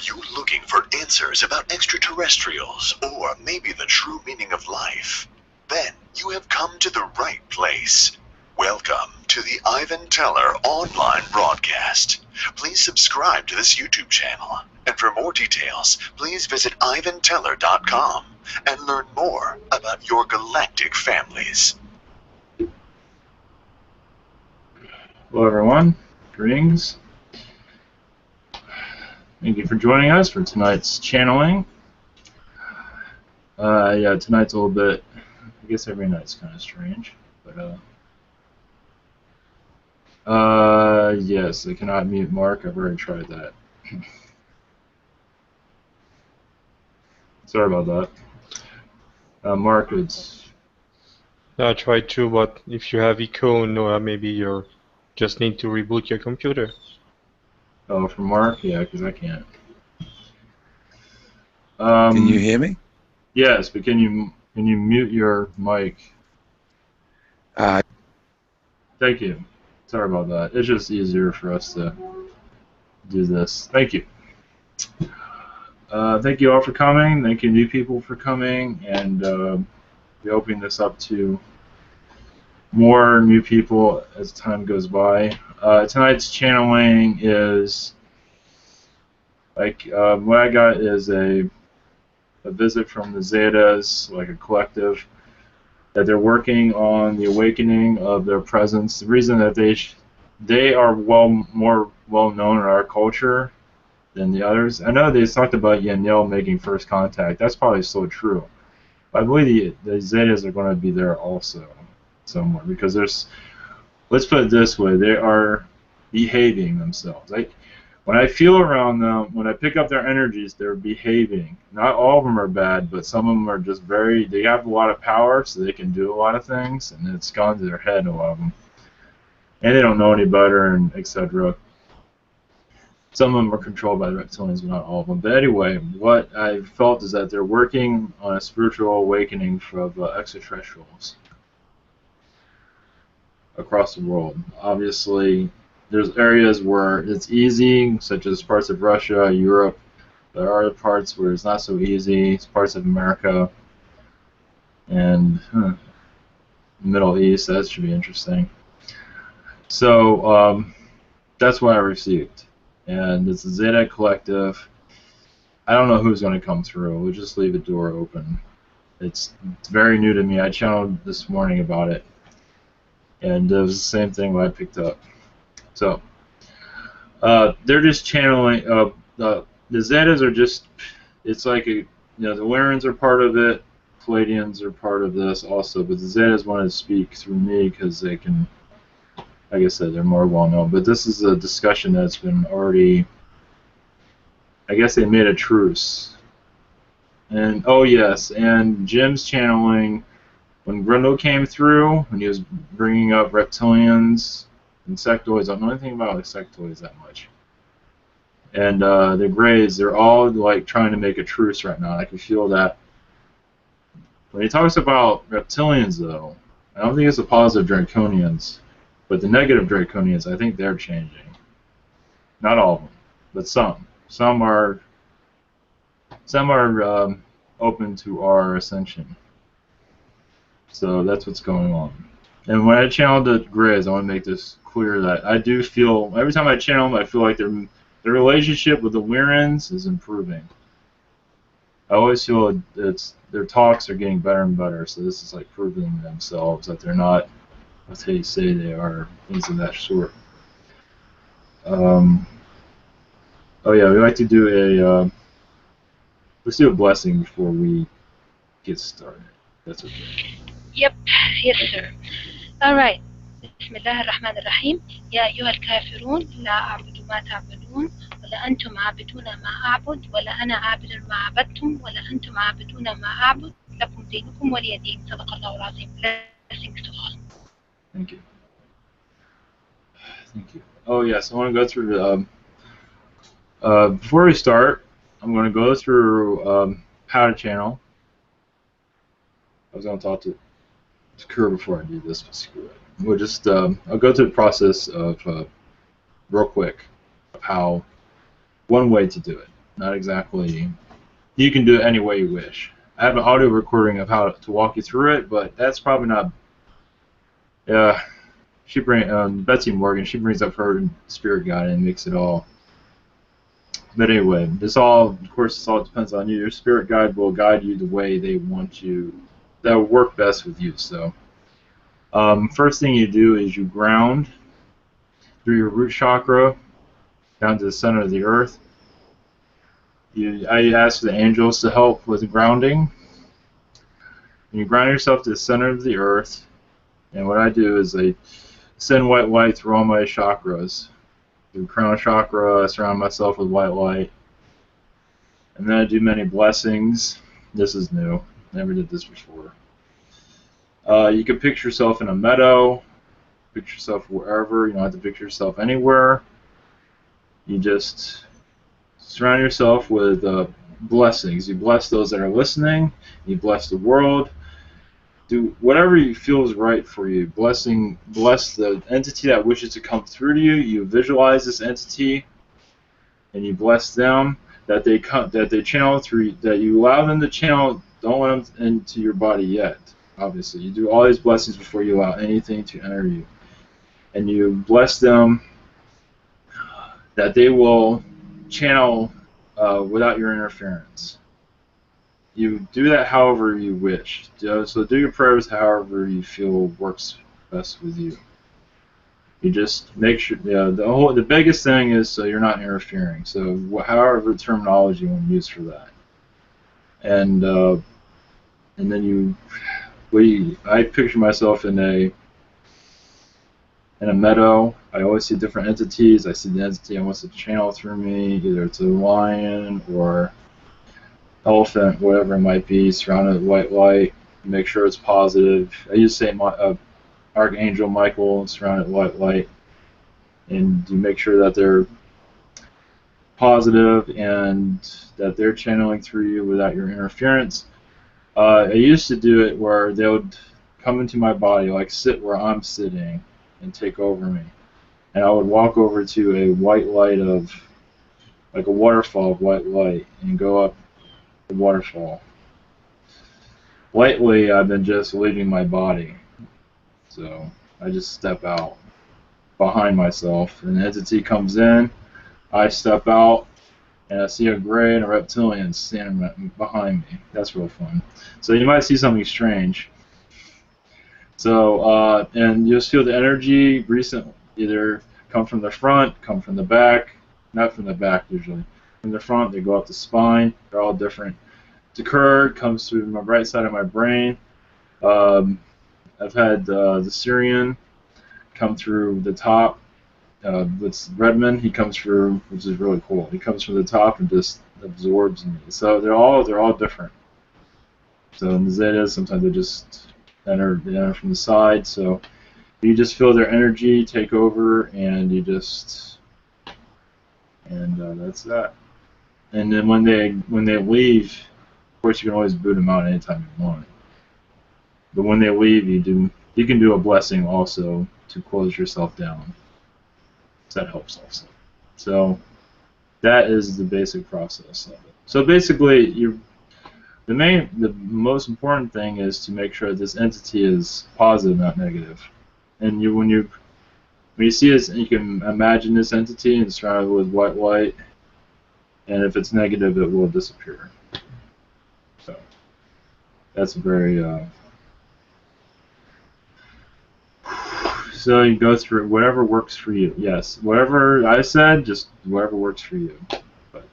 you looking for answers about extraterrestrials, or maybe the true meaning of life? Then you have come to the right place. Welcome to the Ivan Teller online broadcast. Please subscribe to this YouTube channel. And for more details, please visit ivanteller.com and learn more about your galactic families. Hello everyone, greetings. Thank you for joining us for tonight's channeling. Yeah, tonight's a little bit, I guess every night's kind of strange, but yes, I cannot mute Mark, I've already tried that. Sorry about that. Mark, it's... I tried too, but if you have echo, no, maybe you just need to reboot your computer. Oh, for Mark? Yeah, because I can't. Can you hear me? Yes, but can you mute your mic? Thank you. Sorry about that. It's just easier for us to do this. Thank you. Thank you all for coming. Thank you new people for coming, and we're opening this up to more new people as time goes by. Tonight's channeling is like what I got is a visit from the Zetas, like a collective, that they're working on the awakening of their presence. The reason that they are more well known in our culture than the others. I know they talked about Yoal making first contact. That's probably still true. But I believe the Zetas are going to be there also somewhere, because there's, let's put it this way, they are behaving themselves. When I feel around them, when I pick up their energies, they're behaving. Not all of them are bad, but some of them are just they have a lot of power, so they can do a lot of things, and it's gone to their head, a lot of them. And they don't know any better, and etc. Some of them are controlled by the reptilians, but not all of them. But anyway, what I felt is that they're working on a spiritual awakening of extraterrestrials across the world. Obviously, there's areas where it's easy, such as parts of Russia, Europe. There are other parts where it's not so easy. It's parts of America and the Middle East. That should be interesting. So that's what I received. And it's a Zeta collective. I don't know who's going to come through. We'll just leave the door open. It's very new to me. I channeled this morning about it, and it was the same thing I picked up. So they're just channeling. The Zetas are just. It's like the Lryans are part of it. Palladians are part of this also, but the Zetas want to speak through me because they can. Like I said, they're more well known. But this is a discussion that's been already. I guess they made a truce. And oh yes, and Jim's channeling. When Grundle came through, when he was bringing up reptilians, insectoids, I don't know anything about insectoids that much. And the Greys, they're all like trying to make a truce right now. I can feel that. When he talks about reptilians, though, I don't think it's the positive Draconians, but the negative Draconians, I think they're changing. Not all of them, but some. Some are open to our Ascension. So that's what's going on. And when I channel the Greys, I want to make this clear that I do feel, every time I channel them, I feel like their relationship with the Lryans is improving. I always feel their talks are getting better and better, so this is like proving themselves that they're not what they say they are, things of that sort. Oh yeah, we like to do let's do a blessing before we get started. That's okay. Yep, yes sir. Alright. بسم الله الرحمن الرحيم. يا أيها الكافرون لا أعبد ما تعبدون ولا أنتم عابدون ما أعبد ولا أنا عابد ما عبدتم ولا أنتم عابدون ما أعبد لكم دينكم ولي دين. صدق الله العظيم. Blessings to all. Thank you. Thank you. Oh yes, I want to go through the. Before we start, I'm going to go through how to channel. I was going to talk to Kerr before I do this, but screw it. We'll just I'll go through the process of real quick of how one way to do it. not exactly. You can do it any way you wish. I have an audio recording of how to walk you through it, but that's probably not. Betsy Morgan. She brings up her spirit guide and makes it all. But anyway, this all, of course, this all depends on you. Your spirit guide will guide you the way they want you. That will work best with you. So, first thing you do is you ground through your root chakra down to the center of the earth. I ask the angels to help with grounding. And you ground yourself to the center of the earth. And what I do is I send white light through all my chakras. Through crown chakra, I surround myself with white light. And then I do many blessings. This is new. Never did this before. You can picture yourself in a meadow. Picture yourself wherever. You don't have to picture yourself anywhere. You just surround yourself with blessings. You bless those that are listening. You bless the world. Do whatever you feel is right for you. Bless the entity that wishes to come through to you. You visualize this entity, and you bless them that they channel through. That you allow them to channel. Don't let them into your body yet. Obviously, you do all these blessings before you allow anything to enter you, and you bless them that they will channel without your interference. You do that however you wish. So do your prayers however you feel works best with you. You just make sure. The biggest thing is so you're not interfering. So however terminology you want to use for that. And then I picture myself in a meadow. I always see different entities. I see the entity I want to channel through me. Either it's a lion or elephant, whatever it might be, surrounded with white light. Make sure it's positive. I use Archangel Michael, surrounded with white light, and you make sure that they're positive and that they're channeling through you without your interference. I used to do it where they would come into my body, like sit where I'm sitting, and take over me. And I would walk over to a white light of, like a waterfall of white light, and go up the waterfall. Lately, I've been just leaving my body. So I just step out behind myself. An entity comes in, I step out, and I see a gray and a reptilian standing behind me. That's real fun. So you might see something strange. So, and you'll feel the energy either come from the front, come from the back, not from the back usually. From the front, they go up the spine. They're all different. The curve comes through my right side of my brain. I've had the Syrian come through the top. With Redmond, he comes through, which is really cool. He comes from the top and just absorbs me. So they're all different. So in the Zetas, sometimes they just enter from the side. So you just feel their energy take over, and that's that. And then when they leave, of course you can always boot them out anytime you want. But when they leave, you can do a blessing also to close yourself down. So that helps also. So that is the basic process of it. So basically, the most important thing is to make sure this entity is positive, not negative. And when you see it, you can imagine this entity and surround it with white light. And if it's negative, it will disappear. So that's very. So you go through whatever works for you. Yes, whatever I said, just whatever works for you. But,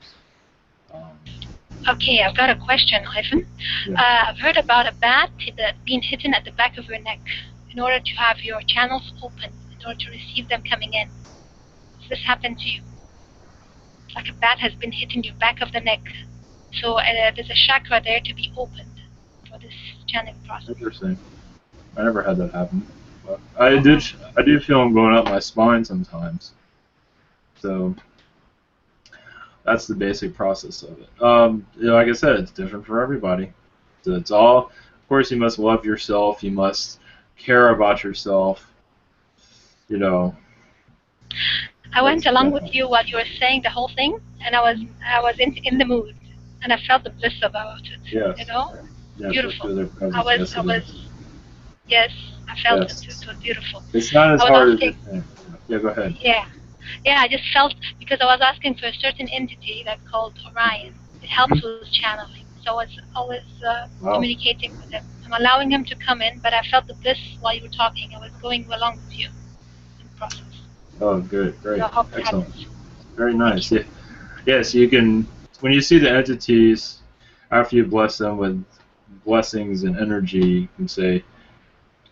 Okay, I've got a question, Ivan. Yeah. I've heard about a bat being hidden at the back of your neck in order to have your channels open, in order to receive them coming in. Has this happened to you? It's like a bat has been hitting your back of the neck. So there's a chakra there to be opened for this channeling process. Interesting. I never had that happen. But I do feel them going up my spine sometimes. So that's the basic process of it. Like I said, it's different for everybody. So it's all, of course, you must love yourself. You must care about yourself. I went That's along with definitely. you while you were saying the whole thing, and I was in the mood, and I felt the bliss about it. Yes. You know, Yes, I beautiful. feel their I presence. was Yes, I it was is. yes, I felt it. Yes. It was beautiful. It's not as I was hard as you asking, think. Yeah, go ahead. yeah, yeah. I just felt because I was asking for a certain entity that's called Orion. It helps with channeling. So I was always Wow. communicating with him. I'm allowing him to come in, but I felt the bliss while you were talking. I was going along with you in the process. Oh, good, So great, I hope it excellent, happens. very Thank nice. you. Yeah, yes, you can. When you see the entities, after you bless them with blessings and energy, you can say,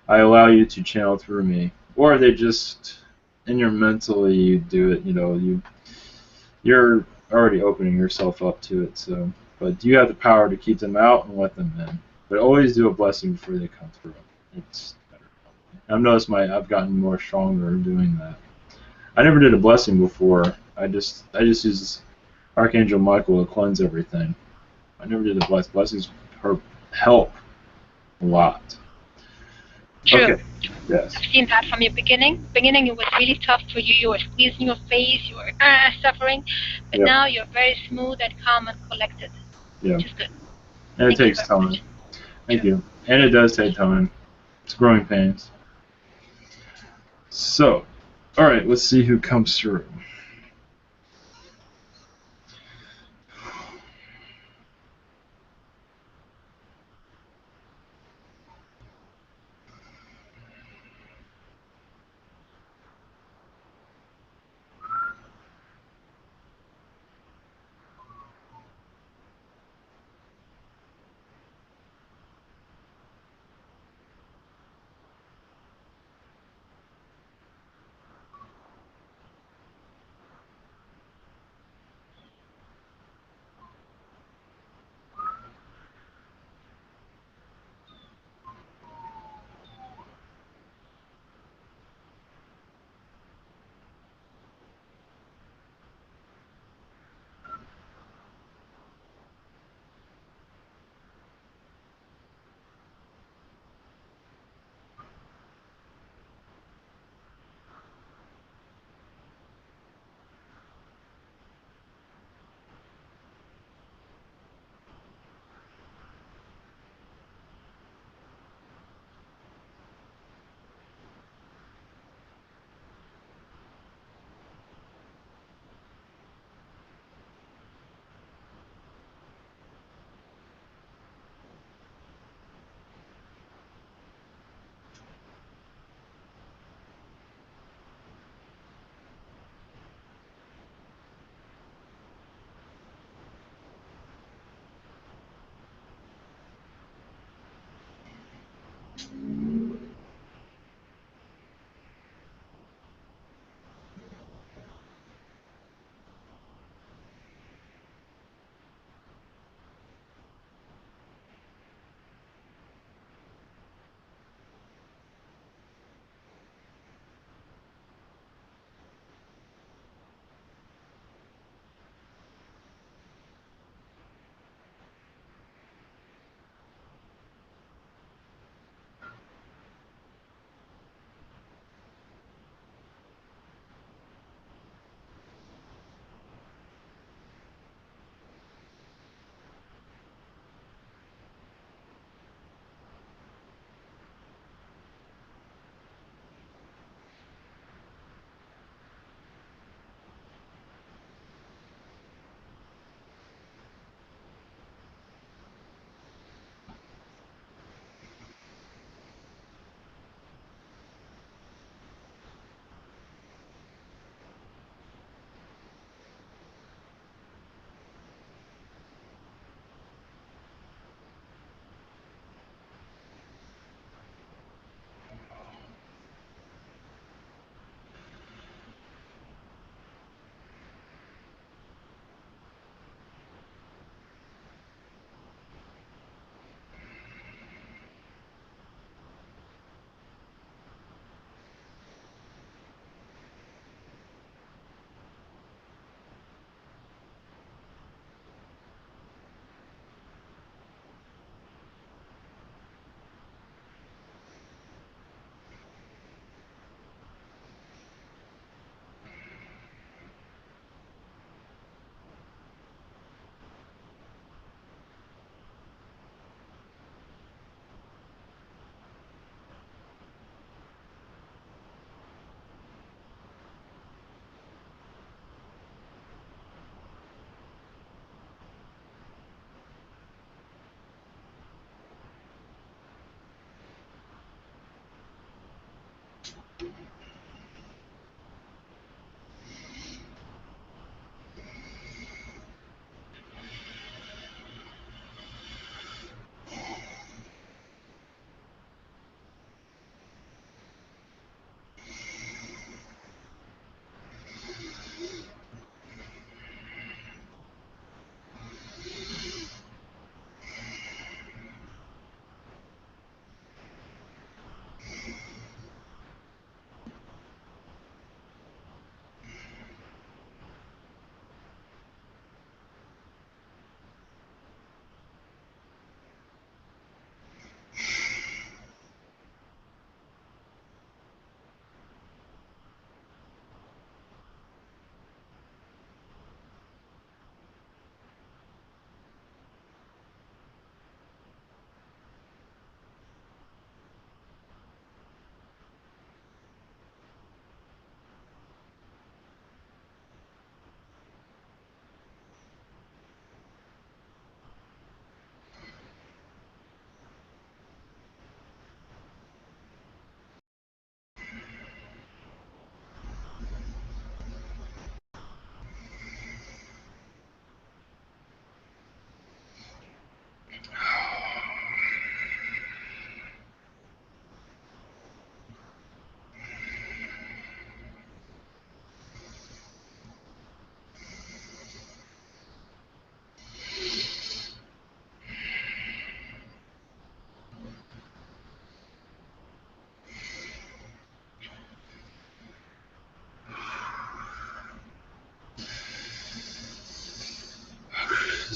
"I allow you to channel through me," or they just in your mentally you do it. You know, you're already opening yourself up to it. So, but you have the power to keep them out and let them in. But always do a blessing before they come through. It's better. I've noticed I've gotten more stronger doing that. I never did a blessing before. I just used Archangel Michael to cleanse everything. I never did a blessings help a lot. True. Okay. Yes. I've seen that from your beginning. Beginning, it was really tough for you. You were squeezing your face. You were suffering. But Yeah. now you're very smooth and calm and collected, Yeah. which is good. And it Thank you takes very time. much. Thank True. you. And it does take time. It's growing pains. So, all right. Let's see who comes through.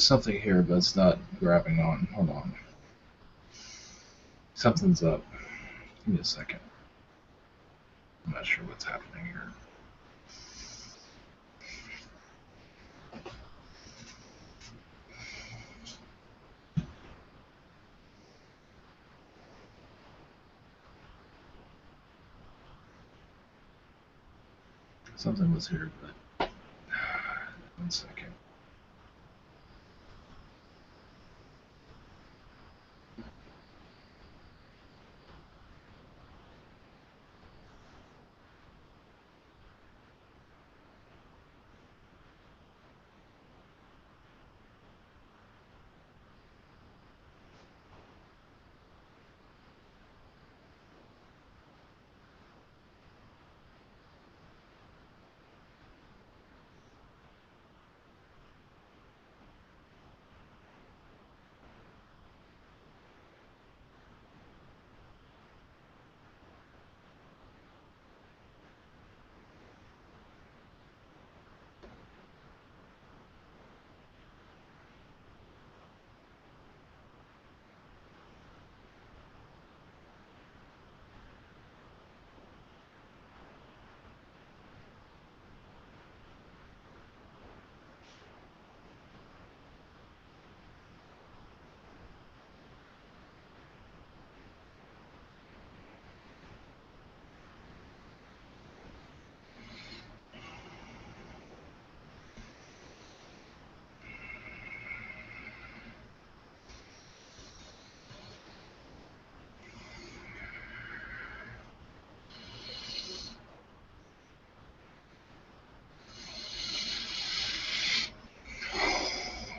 something here, but it's not grabbing on. Hold on. Something's up. Give me a second. I'm not sure what's happening here. Something was here, but 1 second.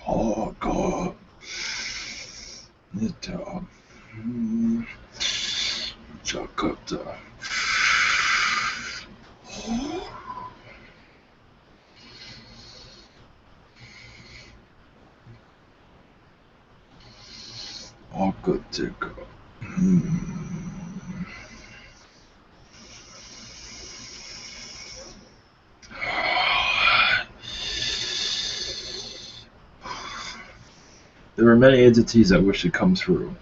Oh God. Zeta. Jakarta. Akatika. There are many entities that wish to come through.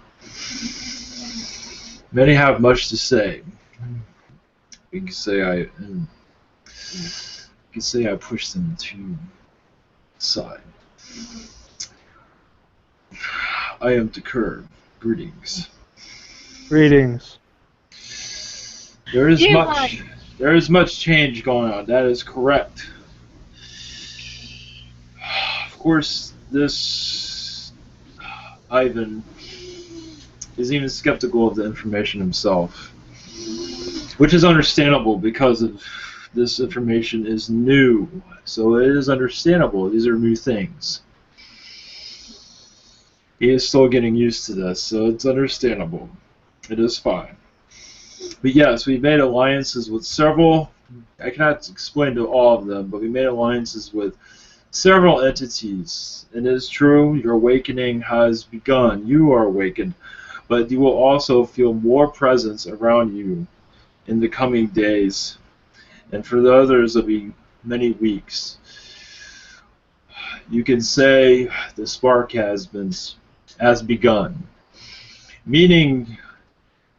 Many have much to say. You can say I pushed them to the side. I am Dekur. Greetings. Greetings. There is Dear much change going on. That is correct. Of course, this Ivan is even skeptical of the information himself, which is understandable because of this information is new. So it is understandable. These are new things. He is still getting used to this, so it's understandable. It is fine. But yes, we've made alliances with several, I cannot explain to all of them, but we made alliances with several entities. And it is true, your awakening has begun. You are awakened, but you will also feel more presence around you in the coming days. And for the others, it'll be many weeks. You can say the spark has begun, meaning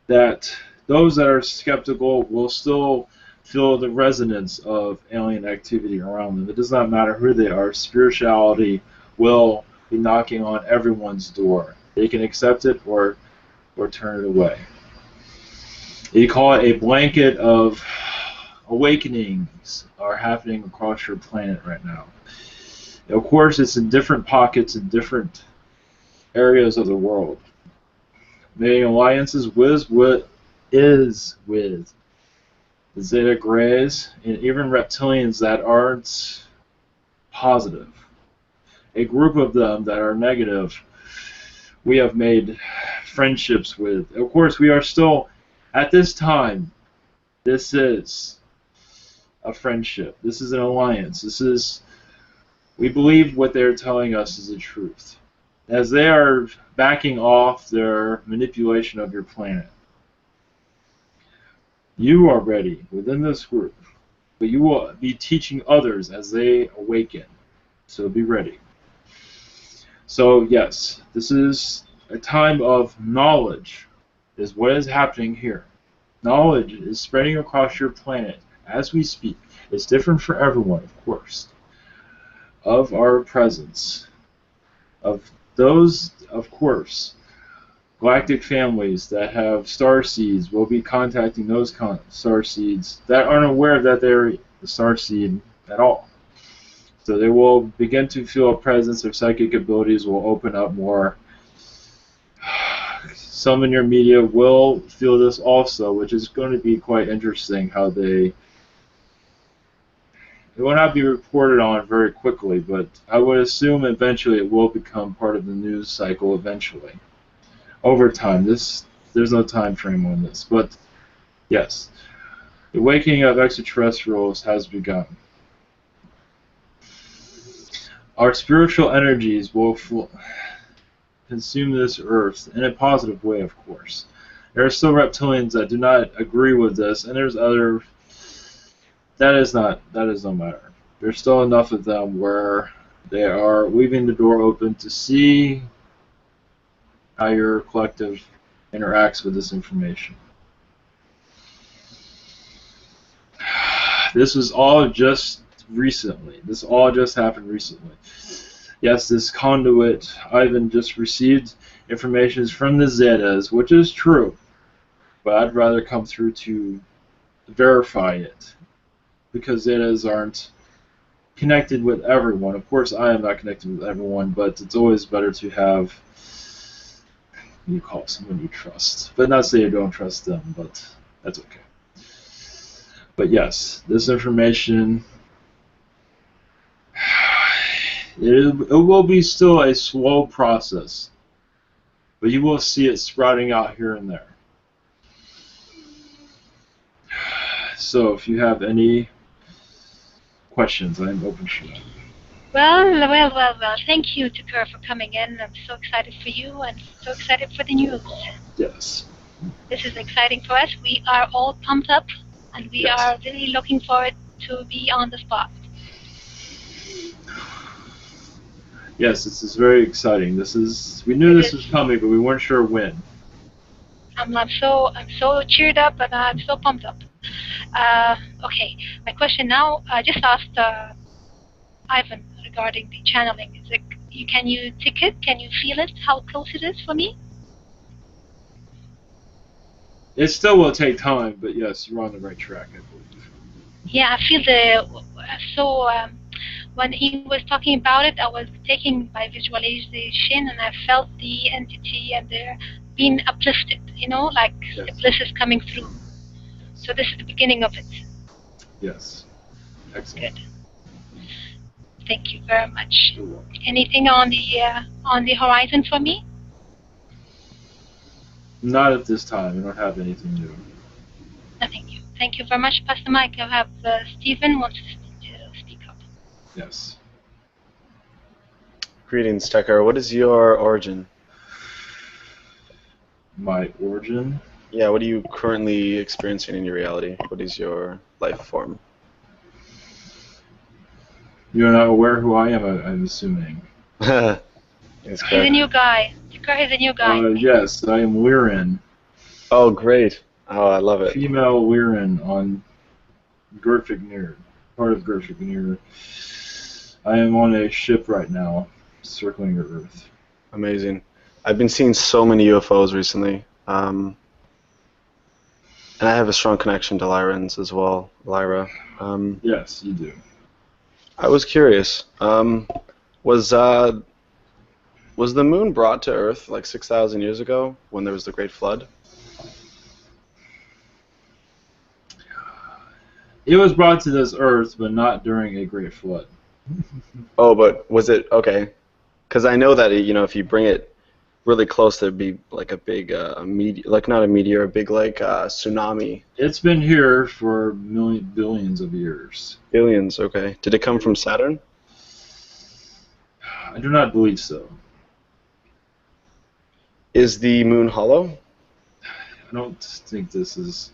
that those that are skeptical will still feel the resonance of alien activity around them. It does not matter who they are. Spirituality will be knocking on everyone's door. They can accept it or turn it away. You call it a blanket of awakenings are happening across your planet right now. Of course, it's in different pockets in different areas of the world. Making alliances with the Zeta Greys and even reptilians that aren't positive. A group of them that are negative, we have made friendships with. Of course, we are still, at this time, this is a friendship. This is an alliance. We believe what they're telling us is the truth. As they are backing off their manipulation of your planet. You are ready within this group, but you will be teaching others as they awaken. So be ready. So yes, this is a time of knowledge, is what is happening here. Knowledge is spreading across your planet as we speak. It's different for everyone, of course, of our presence. Of those, of course, galactic families that have star seeds will be contacting those star seeds that aren't aware that they're the star seed at all. So they will begin to feel a presence. Their psychic abilities will open up more. Some in your media will feel this also, which is going to be quite interesting how it will not be reported on very quickly, but I would assume eventually it will become part of the news cycle eventually. Over time. There's no time frame on this, but yes, the awakening of extraterrestrials has begun. Our spiritual energies will consume this earth in a positive way, of course. There are still reptilians that do not agree with this, and there's other. That is no matter. There's still enough of them where they are leaving the door open to see how your collective interacts with this information. This was all just recently. This all just happened recently. Yes, this conduit, Ivan just received information from the Zetas, which is true, but I'd rather come through to verify it, because Zetas aren't connected with everyone. Of course, I am not connected with everyone, but it's always better to have, you call it, someone you trust. But not say you don't trust them, but that's okay. But yes, this information, it will be still a slow process, but you will see it sprouting out here and there. So if you have any questions, I'm open to that. Well. Thank you, Tukur, for coming in. I'm so excited for you and so excited for the news. Yes. This is exciting for us. We are all pumped up, and we are really looking forward to be on the spot. Yes, this is very exciting. We knew this was coming, but we weren't sure when. I'm so cheered up, and I'm so pumped up. Okay, my question now, I just asked Ivan regarding the channeling. Is it, can you tick it? Can you feel it? How close it is for me? It still will take time, but yes, you're on the right track, I believe. Yeah, I feel when he was talking about it, I was taking my visualization, and I felt the entity, and they're being uplifted, like the bliss is coming through. So this is the beginning of it. Yes. Excellent. Good. Thank you very much. You're welcome. Anything on the horizon for me? Not at this time. We don't have anything new. Nothing new. Thank you very much. Pass the mic. I have Stephen wants to speak up. Yes. Greetings, Tucker. What is your origin? My origin? Yeah, what are you currently experiencing in your reality? What is your life form? You're not aware who I am, I'm assuming. He's a new guy. Tukur is a new guy. Yes, I am Lryan. Oh, great. Oh, I love it. Female Lryan on Gerfignir, part of Gerfignir. I am on a ship right now, circling the Earth. Amazing. I've been seeing so many UFOs recently. And I have a strong connection to Lyrians as well, Lyra. Yes, you do. I was curious. Was the moon brought to Earth like 6,000 years ago when there was the Great Flood? It was brought to this Earth, but not during a Great Flood. Oh, but was it okay? Because I know that if you bring it really close, there'd be like a big like not a meteor, a big like tsunami. It's been here for billions of years. Billions, okay. Did it come from Saturn? I do not believe so. Is the moon hollow? I don't think this is.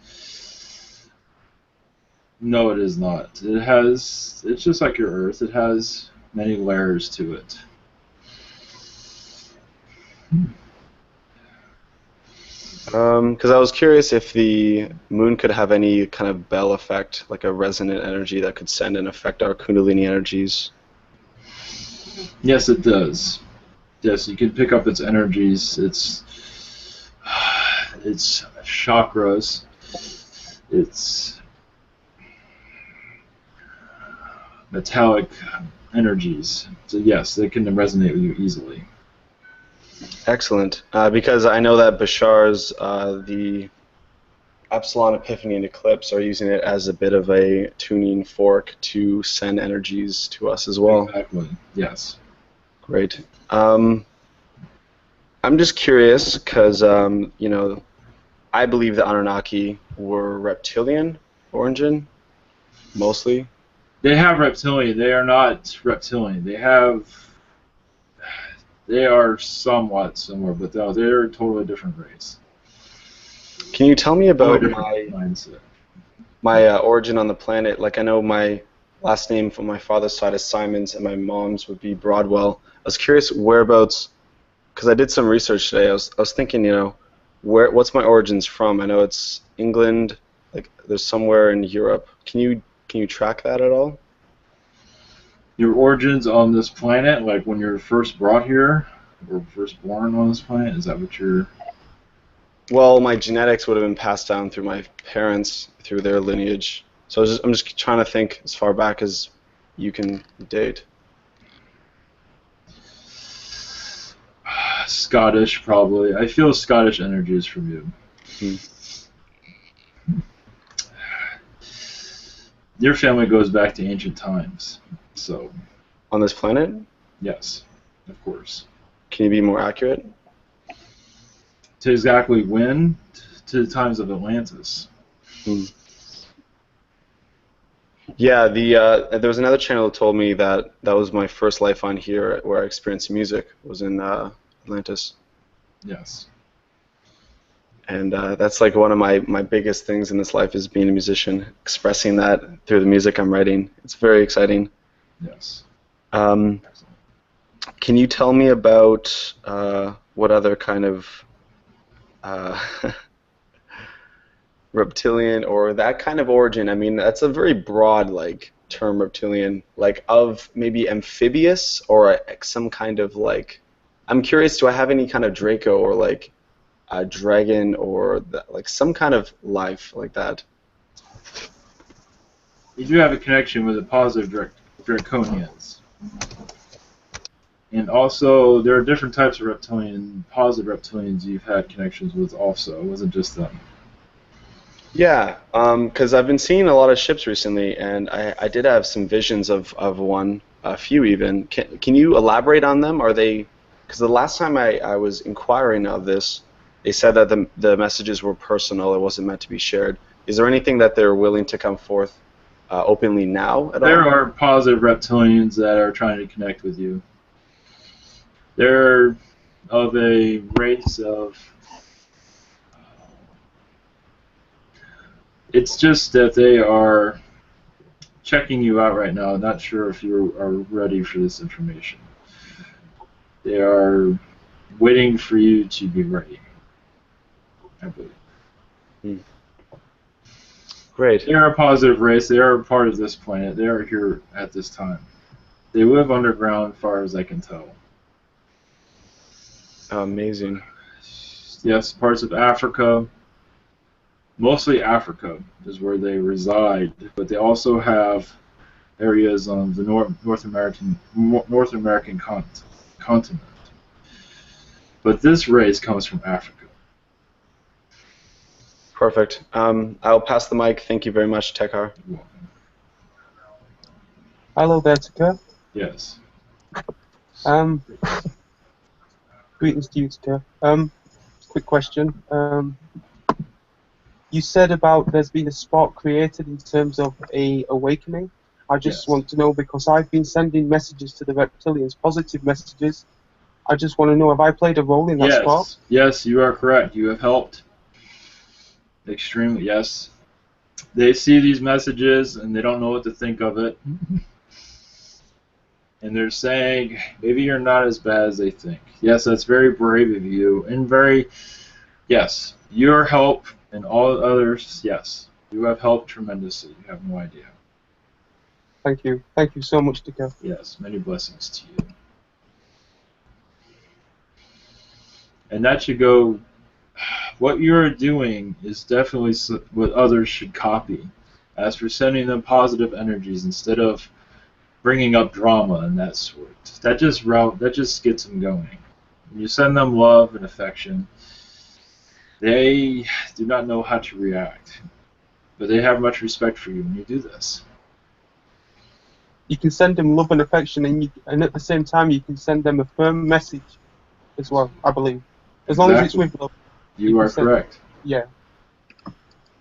No, it is not. It's just like your Earth. It has many layers to it. Because I was curious if the moon could have any kind of bell effect, like a resonant energy that could send and affect our Kundalini energies. Yes, it does. Yes, you can pick up its energies. Its chakras. Its metallic energies. So yes, they can resonate with you easily. Excellent. Because I know that Bashar's, the Epsilon Epiphany and Eclipse are using it as a bit of a tuning fork to send energies to us as well. Exactly. Yes. Great. I'm just curious because, you know, I believe the Anunnaki were reptilian origin, mostly. They have reptilian. They are not reptilian. They are somewhat similar, but they're a totally different race. Can you tell me about Totally mindset. my origin on the planet? Like, I know my last name from my father's side is Simons, and my mom's would be Broadwell. I was curious whereabouts, because I did some research today. I was thinking, you know, what's my origins from? I know it's England. Like, there's somewhere in Europe. Can you track that at all? Your origins on this planet, like when you're first brought here or first born on this planet, is that what you're? Well, my genetics would have been passed down through my parents, through their lineage. So I'm just trying to think as far back as you can date. Scottish, probably. I feel Scottish energies from you. Your family goes back to ancient times, so. On this planet? Yes, of course. Can you be more accurate? To exactly when? To the times of Atlantis. Yeah, there was another channel that told me that was my first life on here where I experienced music, was in Atlantis. Yes. And that's like one of my biggest things in this life is being a musician, expressing that through the music I'm writing. It's very exciting. Yes. Can you tell me about what other kind of reptilian or that kind of origin? I mean, that's a very broad like term, reptilian, like of maybe amphibious or some kind of like. I'm curious, do I have any kind of Draco or like a dragon or like some kind of life like that? You do have a connection with the positive draconians. And also, there are different types of reptilian, positive reptilians you've had connections with also. It wasn't just them. Yeah, because I've been seeing a lot of ships recently, and I did have some visions of one, a few even. Can you elaborate on them? Are they, because the last time I was inquiring of this, they said that the messages were personal, it wasn't meant to be shared. Is there anything that they're willing to come forth openly now at all? There are positive reptilians that are trying to connect with you. They're of a race of... It's just that they are checking you out right now. Not sure if you are ready for this information. They are waiting for you to be ready, I believe. Great. They are a positive race. They are a part of this planet. They are here at this time. They live underground, as far as I can tell. Amazing. Yes, parts of Africa. Mostly Africa is where they reside, but they also have areas on the North American continent. But this race comes from Africa. Perfect. I'll pass the mic. Thank you very much, Tekar. You're welcome. Hello there, Tucker. Yes. Greetings to you, Tucker. Quick question. You said about there's been a spark created in terms of a awakening. I just want to know, because I've been sending messages to the reptilians, positive messages. I just want to know, have I played a role in that spark? Yes, you are correct. You have helped. Extremely, yes. They see these messages and they don't know what to think of it. and they're saying maybe you're not as bad as they think. Yes, that's very brave of you, and very, yes, your help and all others, yes, you have helped tremendously. You have no idea. Thank you. Thank you so much, Dika. Yes, many blessings to you. And that should go, what you're doing is definitely what others should copy. As for sending them positive energies instead of bringing up drama and that sort. That just gets them going. When you send them love and affection, they do not know how to react, but they have much respect for you when you do this. You can send them love and affection, and at the same time you can send them a firm message as well, I believe. As long as it's with love. You are correct. Yeah.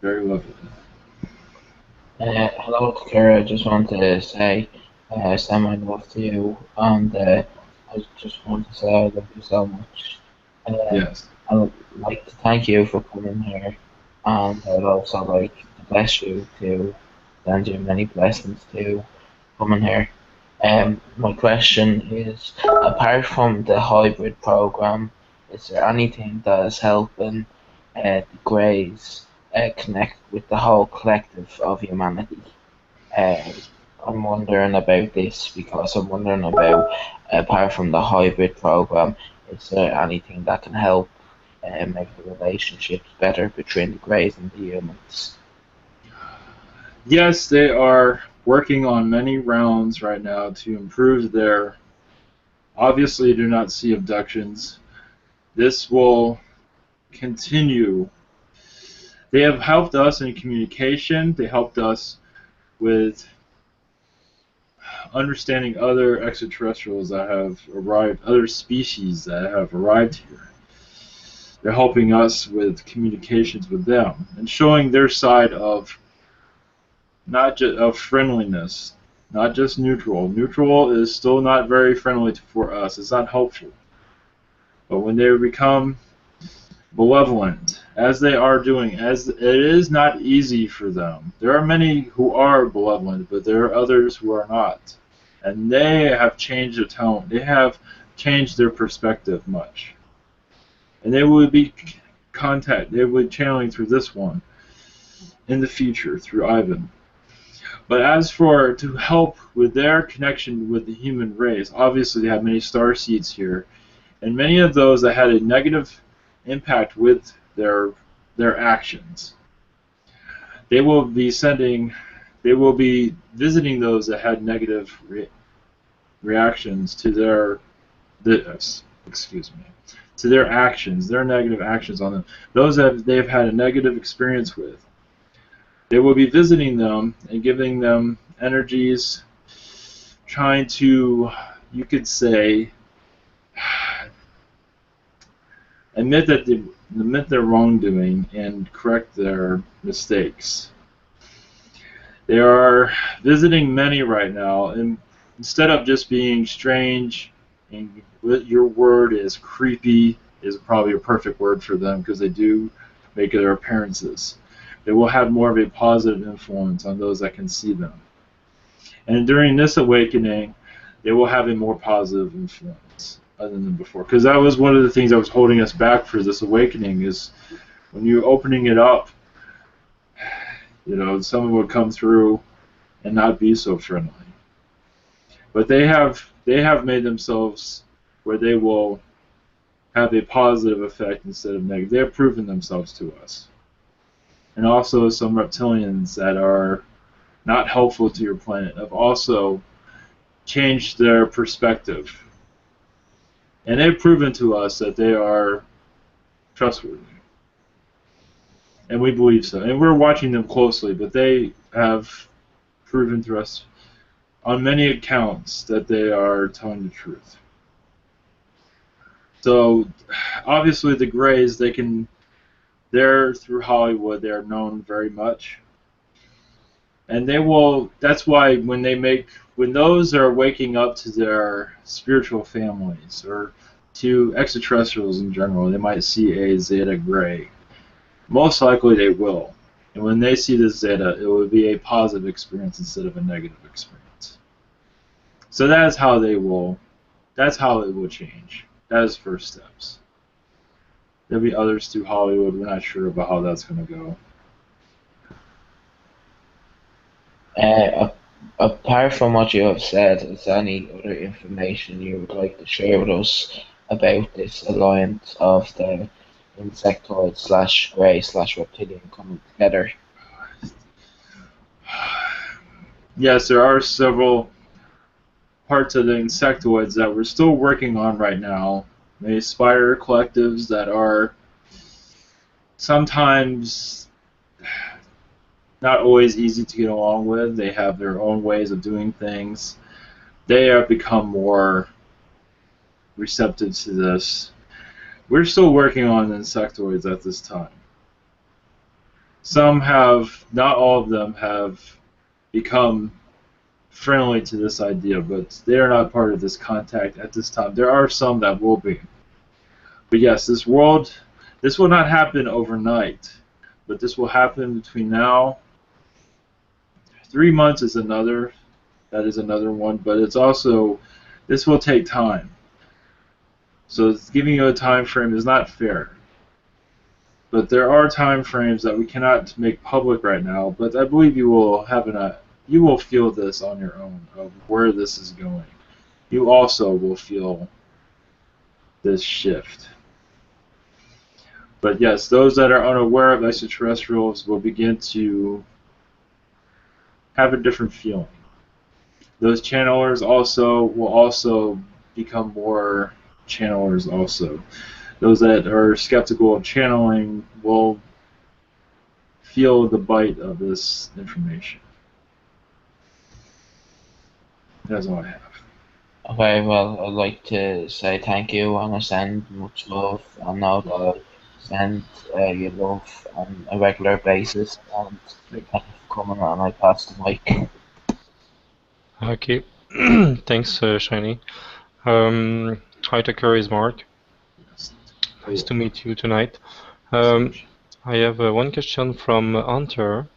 Very lovely. Hello, Kara. I just wanted to say, send my love to you, and I just want to say I love you so much. Yes. I would like to thank you for coming here, and I would also like to bless you to send you many blessings to coming here. My question is, apart from the hybrid program, is there anything that is helping the Greys connect with the whole collective of humanity? I'm wondering about this because I'm wondering about, apart from the hybrid program, is there anything that can help make the relationships better between the Greys and the humans? Yes, they are working on many rounds right now to improve their. Obviously, do not see abductions. This will continue. They have helped us in communication. They helped us with understanding other extraterrestrials that have arrived, other species that have arrived here. They're helping us with communications with them and showing their side of not just of friendliness, not just neutral. Neutral is still not very friendly for us. It's not helpful. But when they become malevolent, as they are doing, as it is not easy for them. There are many who are malevolent, but there are others who are not. And they have changed the tone. They have changed their perspective much. And they would be they would channeling through this one in the future, through Ivan. But as for to help with their connection with the human race, obviously they have many star seeds here, and many of those that had a negative impact with their actions. They will be visiting those that had negative reactions to their to their actions, their negative actions on them. Those that they've had a negative experience with. They will be visiting them and giving them energies, trying to, you could say, admit their wrongdoing and correct their mistakes. They are visiting many right now, and instead of just being strange, and your word is creepy is probably a perfect word for them because they do make their appearances. They will have more of a positive influence on those that can see them. And during this awakening, they will have a more positive influence other than before. Because that was one of the things that was holding us back for this awakening is when you're opening it up, someone would come through and not be so friendly. But they have made themselves where they will have a positive effect instead of negative. They have proven themselves to us. And also some reptilians that are not helpful to your planet have also changed their perspective. And they've proven to us that they are trustworthy. And we believe so. And we're watching them closely, but they have proven to us on many accounts that they are telling the truth. So obviously the Greys, they're through Hollywood, they're known very much. And that's why when those are waking up to their spiritual families or to extraterrestrials in general, they might see a Zeta Grey. Most likely they will. And when they see this Zeta, it will be a positive experience instead of a negative experience. So that is how they will. That's how it will change. That is first steps. There'll be others through Hollywood. We're not sure about how that's going to go. Apart from what you have said, is there any other information you would like to share with us about this alliance of the insectoid / grey / reptilian coming together? Yes, there are several parts of the insectoids that we're still working on right now. Maybe spider collectives that are sometimes not always easy to get along with. They have their own ways of doing things. They have become more receptive to this. We're still working on insectoids at this time. Some have, not all of them have become friendly to this idea, but they are not part of this contact at this time. There are some that will be. But yes, this will not happen overnight, but this will happen between now. 3 months is another, that is another one, but it's also, this will take time. So giving you a time frame is not fair. But there are time frames that we cannot make public right now, but I believe you will have you will feel this on your own of where this is going. You also will feel this shift. But yes, those that are unaware of extraterrestrials will begin to have a different feeling. Those channelers will also become more channelers also. Those that are skeptical of channeling will feel the bite of this information. That's all I have. Okay, well, I'd like to say thank you and I send much love. I know that I send you love on a regular basis, and thank you for coming, and I pass the mic. Okay. Thanks, Shiny. Hi, Tucker, is Mark. Nice to meet you tonight. I have one question from Hunter.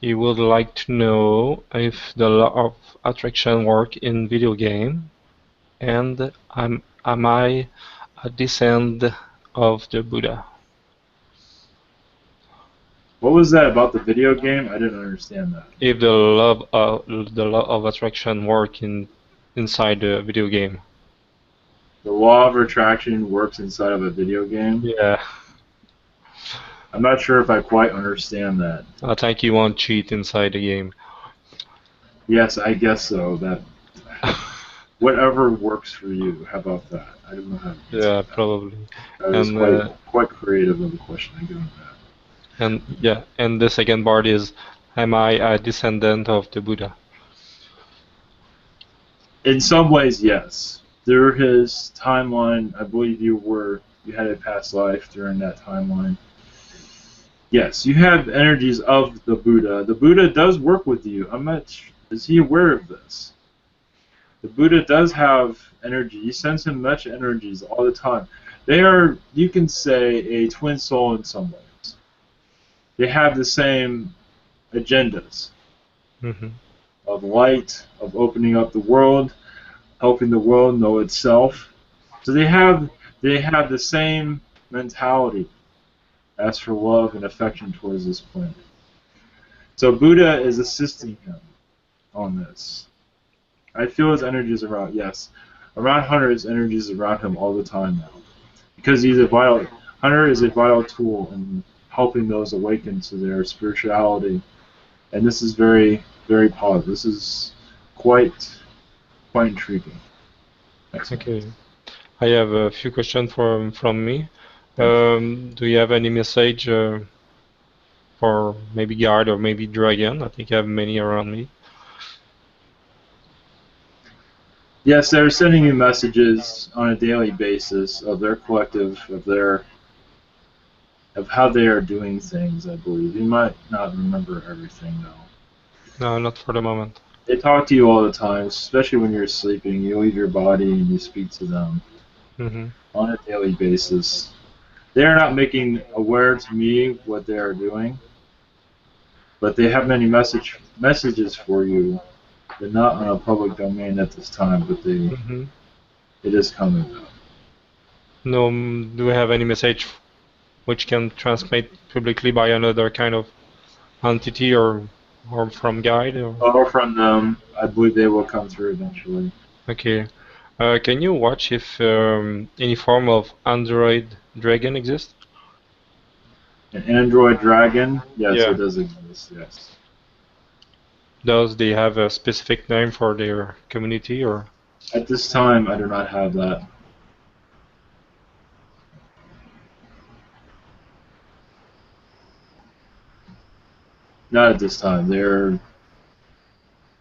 He would like to know if the law of attraction work in video game, and am I a descendant of the Buddha? What was that about the video game? I didn't understand that. If the law of attraction work inside the video game. The law of attraction works inside of a video game? Yeah. I'm not sure if I quite understand that. I think you won't cheat inside the game. Yes, I guess so. That whatever works for you. How about that? I don't know how to answer that. Probably. That was quite creative of a question. I give him that. And yeah, and the second part is, am I a descendant of the Buddha? In some ways, yes. Through his timeline, I believe you had a past life during that timeline. Yes, you have energies of the Buddha. The Buddha does work with you. Is he aware of this? The Buddha does have energy. He sends him much energies all the time. They are, you can say, a twin soul in some ways. They have the same agendas of light, of opening up the world, helping the world know itself. So they have the same mentality as for love and affection towards this planet. So Buddha is assisting him on this. I feel his energies around, yes. Around Hunter, his energies around him all the time now. Because Hunter is a vital tool in helping those awaken to their spirituality. And this is very, very positive. This is quite intriguing. Excellent. Okay. I have a few questions from me. Do you have any message for maybe guard or maybe dragon? I think I have many around me. Yes, they're sending you messages on a daily basis of their collective, of how they are doing things, I believe. You might not remember everything, though. No, not for the moment. They talk to you all the time, especially when you're sleeping. You leave your body and you speak to them on a daily basis. They are not making aware to me what they are doing, but they have many messages for you They're not on a public domain at this time, but Mm-hmm. it is coming out. No, do we have any message which can transmit publicly by another kind of entity or from guide? Or from them, I believe they will come through eventually. Okay. Can you watch if any form of android dragon exists? An android dragon? Yes, Yeah. it does exist, yes. Does they have a specific name for their community or? At this time, I do not have that. Not at this time.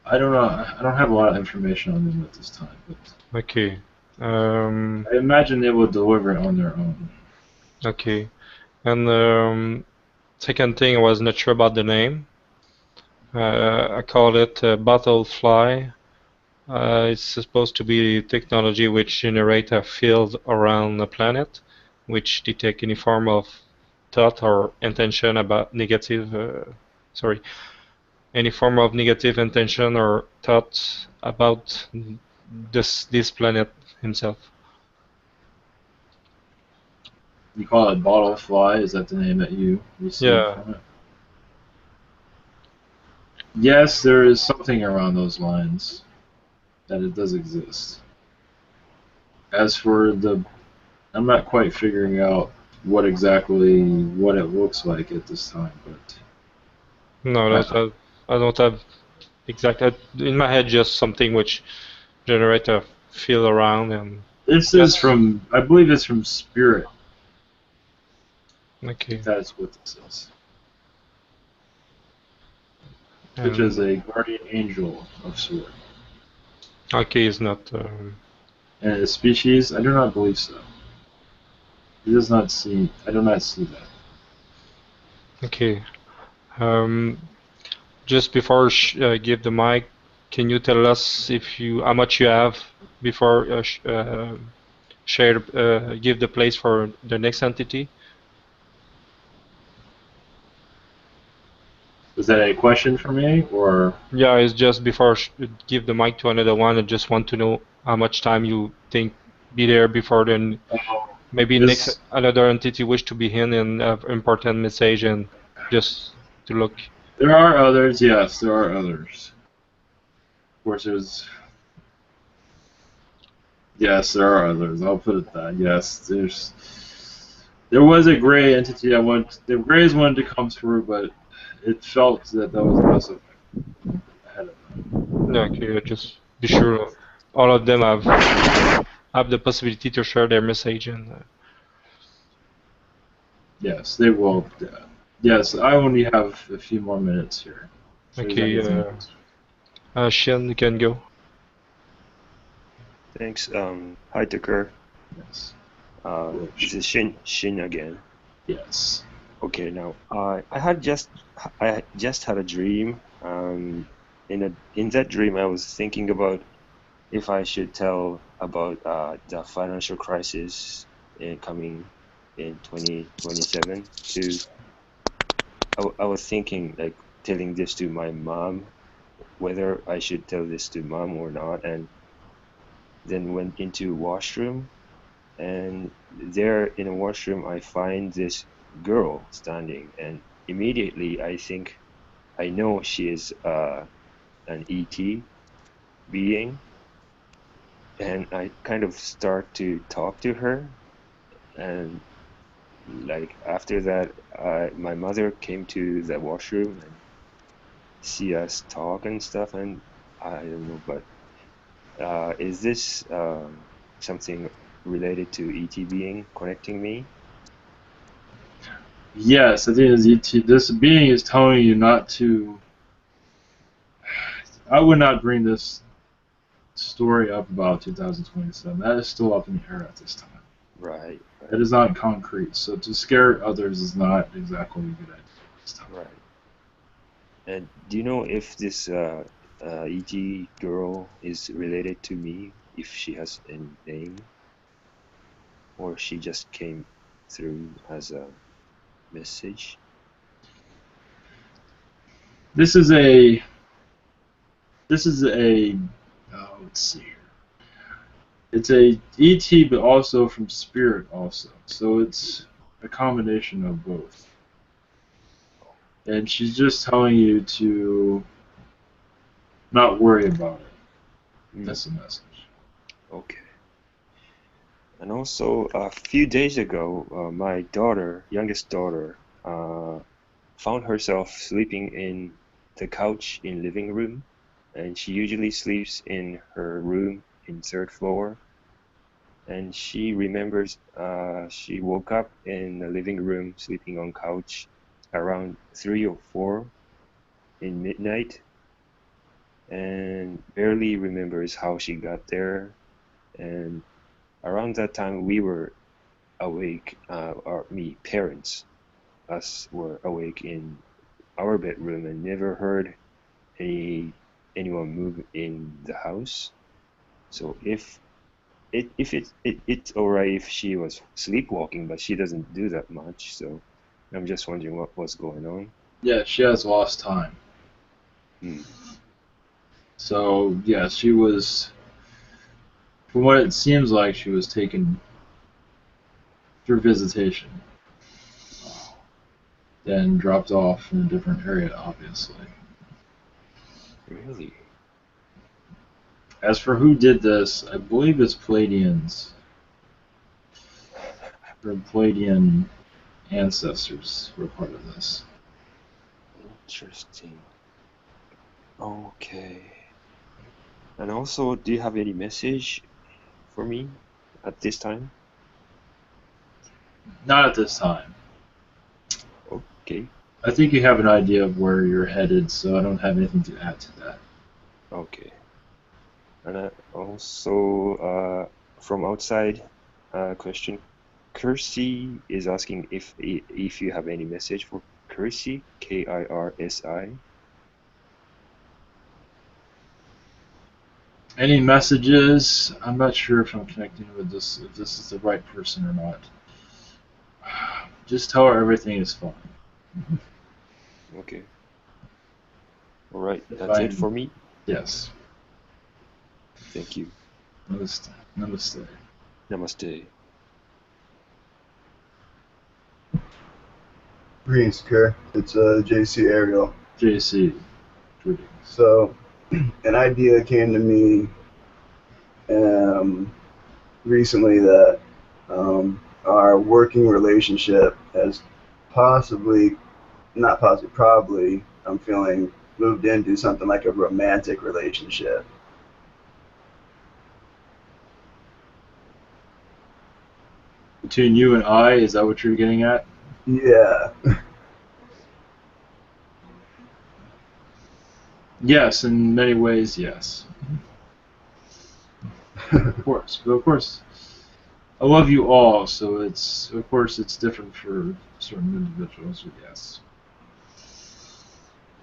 I don't know. I don't have a lot of information on them at this time, but Okay. I imagine they will deliver it on their own. Okay. And second thing, I was not sure about the name. I called it Battlefly. It's supposed to be technology which generate a field around the planet, which detect any form of thought or intention about negative, sorry, any form of negative intention or thought about this planet himself. You call it Bottlefly? Is that the name that you received Yeah. from it? Yes, there is something around those lines that it does exist. As for I'm not quite figuring out what it looks like at this time, but No, I don't have exact in my head just something which generate a field around and this is yes. from, I believe it's from Spirit. Okay. That's what this is. Which is a guardian angel of sort. Okay, it's not. And a species? I do not believe so. It does not see. I do not see that. Okay. Just before give the mic, can you tell us if how much you have before give the place for the next entity? Is that a question for me, or? Yeah, it's just before give the mic to another one. I just want to know how much time you think be there before then. Maybe next another entity wish to be in and have important message and just to look. There are others, yes, there are others. Of course, yes, there are others. I'll put it that. Yes, there was a gray entity the Grays wanted to come through, but it felt that was also ahead of them. Yeah, okay, just be sure all of them have the possibility to share their message and. Yes, they will. Yes, I only have a few more minutes here. Okay, Shen, you can go. Thanks. Hi, Tucker. Yes. This is Shin again. Yes. Okay. Now, I just had a dream. In that dream, I was thinking about if I should tell about the financial crisis coming in 2027. I was thinking like telling this to my mom, whether I should tell this to mom or not, and then went into washroom, and there in a washroom I find this girl standing, and immediately I know she is an ET being, and I kind of start to talk to her, and like after that my mother came to the washroom and see us talk and stuff, and I don't know, but is this something related to ET being connecting me? Yes, I think this being is telling you not to. I would not bring this story up about 2027. That is still up in the air at this time. Right. It is not concrete, so to scare others is not exactly a good idea this time. Right. And do you know if this ET girl is related to me, if she has a name, or she just came through as a message? This is a This is a, let's see here. It's a ET, but also from spirit also. So it's a combination of both. And she's just telling you to not worry about it. That's the message. Okay. And also, a few days ago, my daughter, youngest daughter, found herself sleeping in the couch in living room, and she usually sleeps in her room in third floor. And she remembers she woke up in the living room sleeping on couch around 3 or 4 in midnight, and barely remembers how she got there. And around that time we were awake, parents, us were awake in our bedroom and never heard anyone move in the house. So if it's alright if she was sleepwalking, but she doesn't do that much, so I'm just wondering what was going on. Yeah, she has lost time. Hmm. So, yeah, she was, from what it seems like, she was taken through visitation. Then dropped off in a different area, obviously. Really? As for who did this, I believe it's Palladians. Or Palladian ancestors were part of this. Interesting. Okay. And also, do you have any message for me at this time? Not at this time. Okay. I think you have an idea of where you're headed, so I don't have anything to add to that. Okay. And also, from outside, question. Kirsi is asking if you have any message for Kirsi, Kirsi. Any messages? I'm not sure if I'm connecting with this, if this is the right person or not. Just tell her everything is fine. Okay. All right. That's it for me. Yes. Thank you. Namaste. Namaste. Namaste. Greetings, Kerr. It's JC Ariel. JC. Greetings. So, an idea came to me recently that our working relationship has probably, I'm feeling moved into something like a romantic relationship. Between you and I, is that what you're getting at? Yeah. Yes, in many ways, yes. Of course, but of course, I love you all, so it's, of course, it's different for certain individuals, but yes.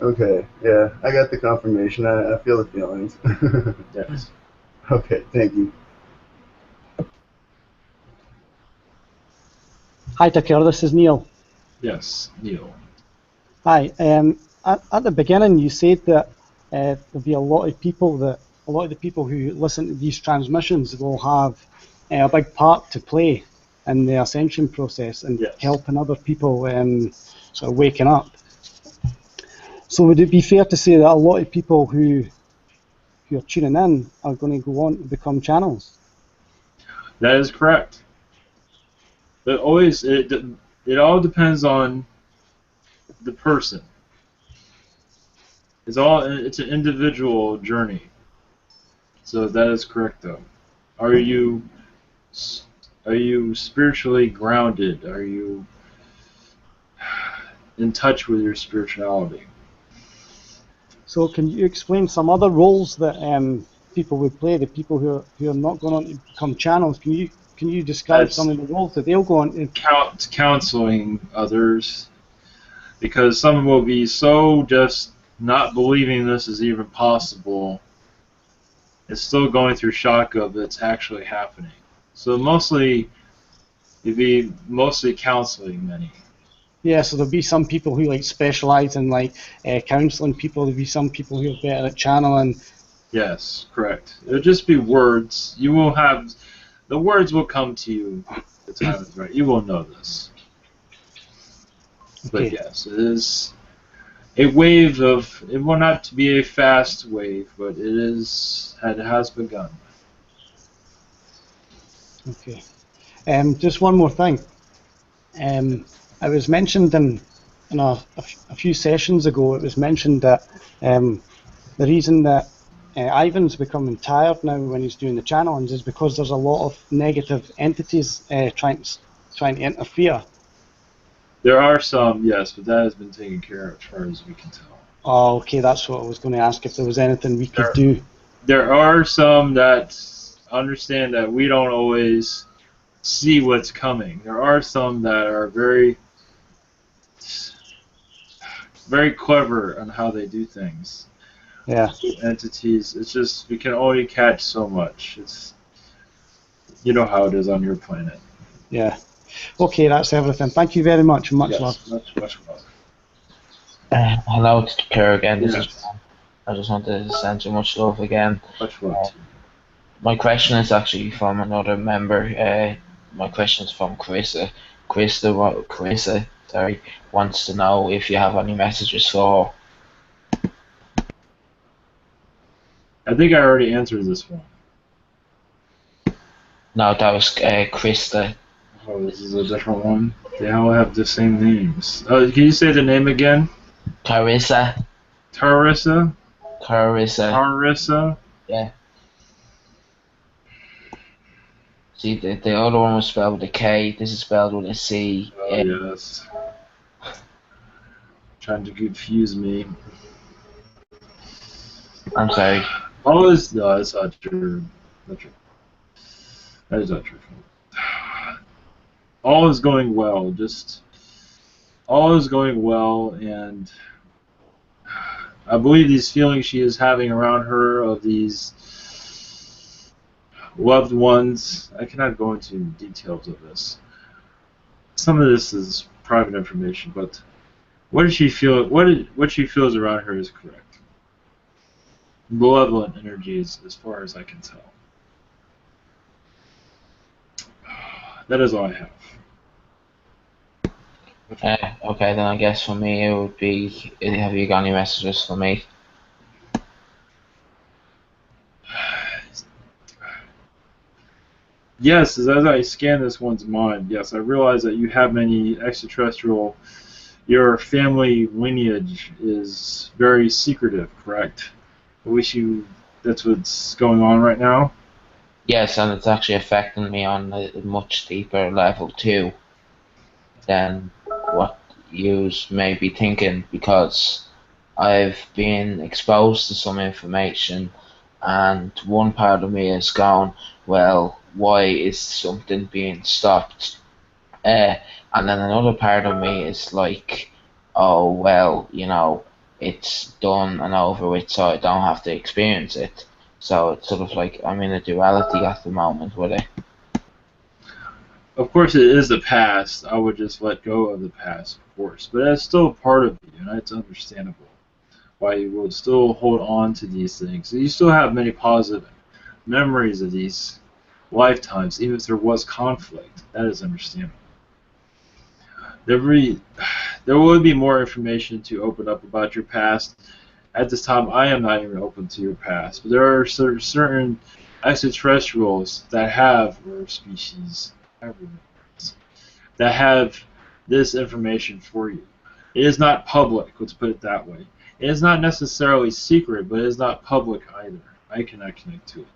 Okay, yeah, I got the confirmation. I feel the feelings. Yes. Okay, thank you. Hi, Takir, this is Neil. Yes, Neil. Hi. At the beginning, you said that there'll be a lot of the people who listen to these transmissions will have a big part to play in the ascension process and Yes. helping other people sort of waking up. So would it be fair to say that a lot of people who are tuning in are going to go on to become channels? That is correct. But always, it all depends on the person. It's an individual journey. So that is correct, though. Are you spiritually grounded? Are you in touch with your spirituality? So can you explain some other roles that people would play, the people who are not going on to become channels? Can you describe some of the roles that they'll go on to? Counseling others, because some will be so just not believing this is even possible. It's still going through shock of it's actually happening. So it'd be mostly counseling many. Yeah, so there'll be some people who like specialize in like counseling people. There'll be some people who are better at channeling, Yes, correct. It'll just be words. You will have the words will come to you. The time is right. You will know this. But Okay. yes, it is a wave of. It will not be a fast wave, but it has begun. Okay. Just one more thing. It was mentioned in a few sessions ago. It was mentioned that the reason that Ivan's becoming tired now when he's doing the channelings is because there's a lot of negative entities trying to interfere. There are some, yes, but that has been taken care of as far as we can tell. Oh, okay, that's what I was going to ask, if there was anything we could do. There are some that understand that we don't always see what's coming. There are some that are very, very clever on how they do things. Yeah. Entities, it's just we can only catch so much. It's, you know how it is on your planet. Yeah. Okay, that's everything. Thank you very much. Much love. Much love. Hello, it's Kerr again. This Yes. is John. I just wanted to send you much love again. Much love to you. My question is actually from another member. My question is from Carissa. Carissa, sorry, wants to know if you have any messages for her. I think I already answered this one. No, that was Krista. Oh, this is a different one. They all have the same names. Can you say the name again? Carissa. Carissa? Carissa. Carissa? Yeah. See, the other one was spelled with a K. This is spelled with a C. Oh, yes. Trying to confuse me. I'm sorry. No, that's not true. Not true. That is not true. All is going well. Just all is going well, and I believe these feelings she is having around her of these loved ones. I cannot go into details of this. Some of this is private information, but what does she feel? What she feels around her is correct. Malevolent energies, as far as I can tell. That is all I have. Okay, then I guess for me it would be, have you got any messages for me? Yes, as I scan this one's mind, yes, I realize that you have many extraterrestrial. Your family lineage is very secretive, correct? I wish you. That's what's going on right now. Yes, and it's actually affecting me on a much deeper level too than what you may be thinking, because I've been exposed to some information, and one part of me is gone, well, why is something being stopped? And then another part of me is like, oh, well, it's done and over with, so I don't have to experience it. So it's sort of like I'm in a duality at the moment with it. Of course, it is the past. I would just let go of the past, of course. But it's still a part of you, and it's understandable why you will still hold on to these things. You still have many positive memories of these lifetimes, even if there was conflict. That is understandable. There will be more information to open up about your past. At this time, I am not even open to your past. But there are certain extraterrestrials that have, or species, that have this information for you. It is not public, let's put it that way. It is not necessarily secret, but it is not public either. I cannot connect to it,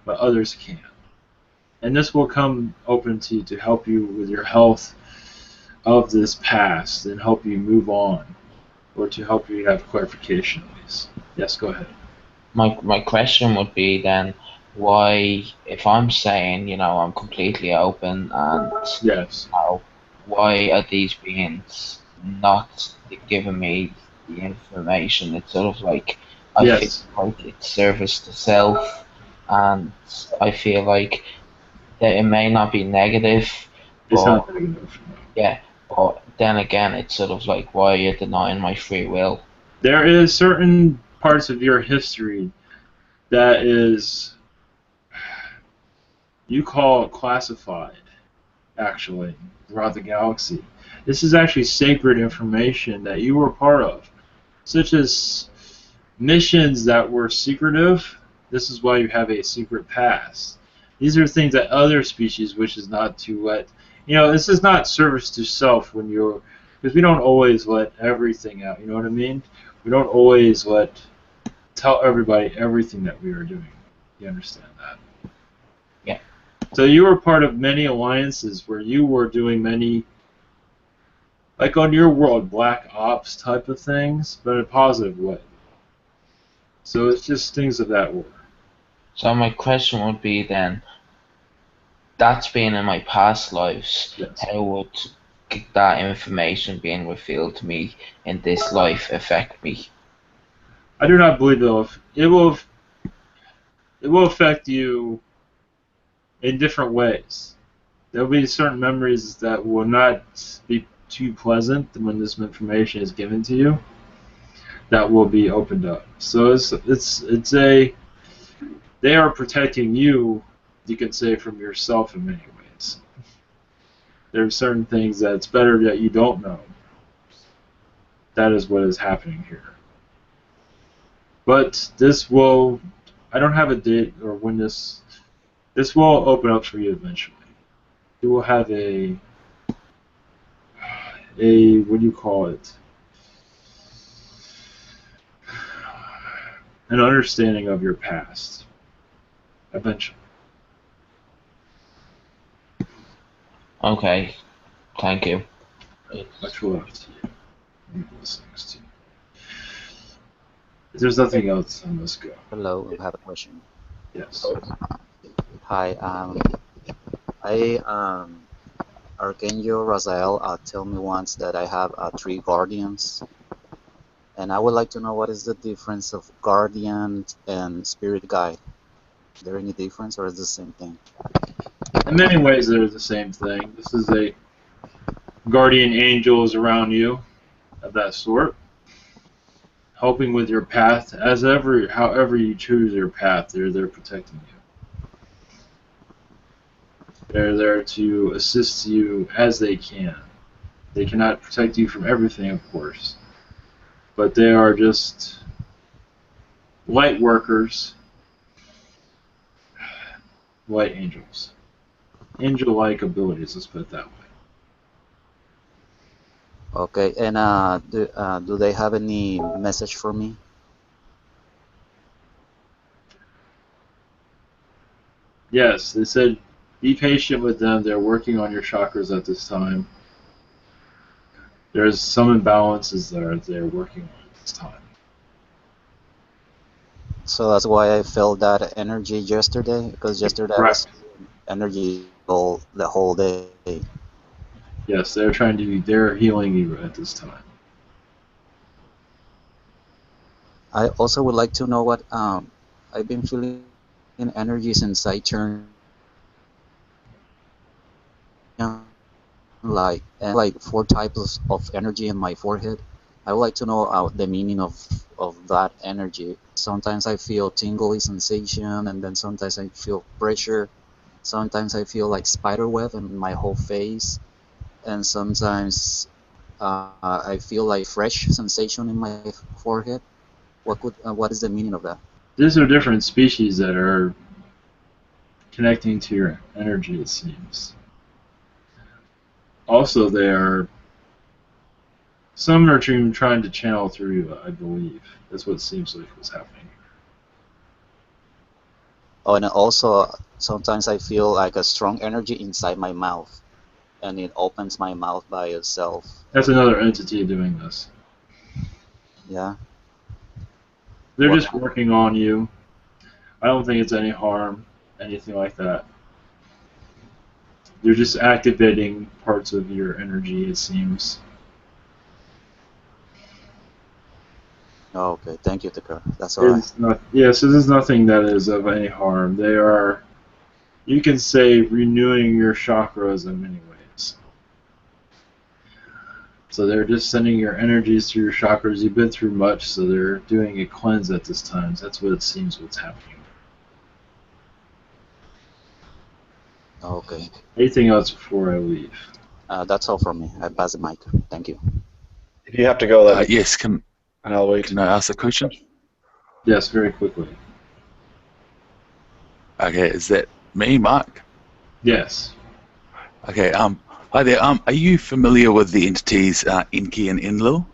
but others can. And this will come open to you to help you with your health of this past and help you move on, or to help you have clarification at least. Yes, go ahead. My question would be then, why, if I'm saying, I'm completely open, and yes, why are these beings not giving me the information? It's sort of like I feel like it's service to self, and I feel like that it may not be negative. It's not negative. Yeah, but then again, it's sort of like, why are you denying my free will? There is certain parts of your history that is, you call it classified, actually, throughout the galaxy. This is actually sacred information that you were part of, such as missions that were secretive. This is why you have a secret past. These are things that other species wishes not to let. This is not service to self when you're, because we don't always let everything out. You know what I mean? We don't always tell everybody everything that we are doing. You understand that? Yeah. So you were part of many alliances where you were doing many, like on your world, black ops type of things, but in a positive way. So it's just things of that order. So my question would be then, that's been in my past lives. Yes. How would that information being revealed to me in this life affect me? I do not believe it will affect you in different ways. There will be certain memories that will not be too pleasant when this information is given to you. That will be opened up. So they are protecting you. You can say from yourself in many ways. There are certain things that it's better that you don't know. That is what is happening here. But I don't have a date or when this will open up for you eventually. You will have a what do you call it? An understanding of your past. Eventually. Okay, thank you. Much love to you. Blessings to you. If there's nothing else, I must go. Hello, I have a question. Yes. Hi, Archangel Raziel told me once that I have 3 guardians, and I would like to know what is the difference of guardian and spirit guide. Is there any difference, or is it the same thing? In many ways, they're the same thing. This is a guardian angels around you of that sort, helping with your path. However you choose your path, they're protecting you. They're there to assist you as they can. They cannot protect you from everything, of course, but they are just light workers, light angels, angel-like abilities. Let's put it that way. Okay, and do they have any message for me? Yes, they said be patient with them. They're working on your chakras at this time. There's some imbalances there they're working on at this time. So that's why I felt that energy yesterday, because yesterday I was energy the whole day. Yes, they're healing you at this time. I also would like to know what I've been feeling energy since I turned like 4 types of energy in my forehead. I would like to know the meaning of that energy. Sometimes I feel tingly sensation, and then sometimes I feel pressure. Sometimes I feel like spider web in my whole face, and sometimes I feel like fresh sensation in my forehead. What is the meaning of that? These are different species that are connecting to your energy, it seems. Also, some are trying to channel through you, I believe. That's what seems like was happening. Oh, and also sometimes I feel like a strong energy inside my mouth, and it opens my mouth by itself. That's another entity doing this. Yeah. They're just working on you. I don't think it's any harm, anything like that. They're just activating parts of your energy, it seems. Oh, okay, thank you, Tucker. That's all right. So there's nothing that is of any harm. They are, you can say, renewing your chakras in many ways. So they're just sending your energies through your chakras. You've been through much, so they're doing a cleanse at this time. That's what it seems what's happening Okay. Anything else before I leave? That's all from me. I pass the mic. Thank you. If you have to go, let me. Yes, And I'll wait. can I ask a question? Yes, very quickly. Okay, is that me, Mark? Yes. Okay, hi there. Are you familiar with the entities Enki and Enlil?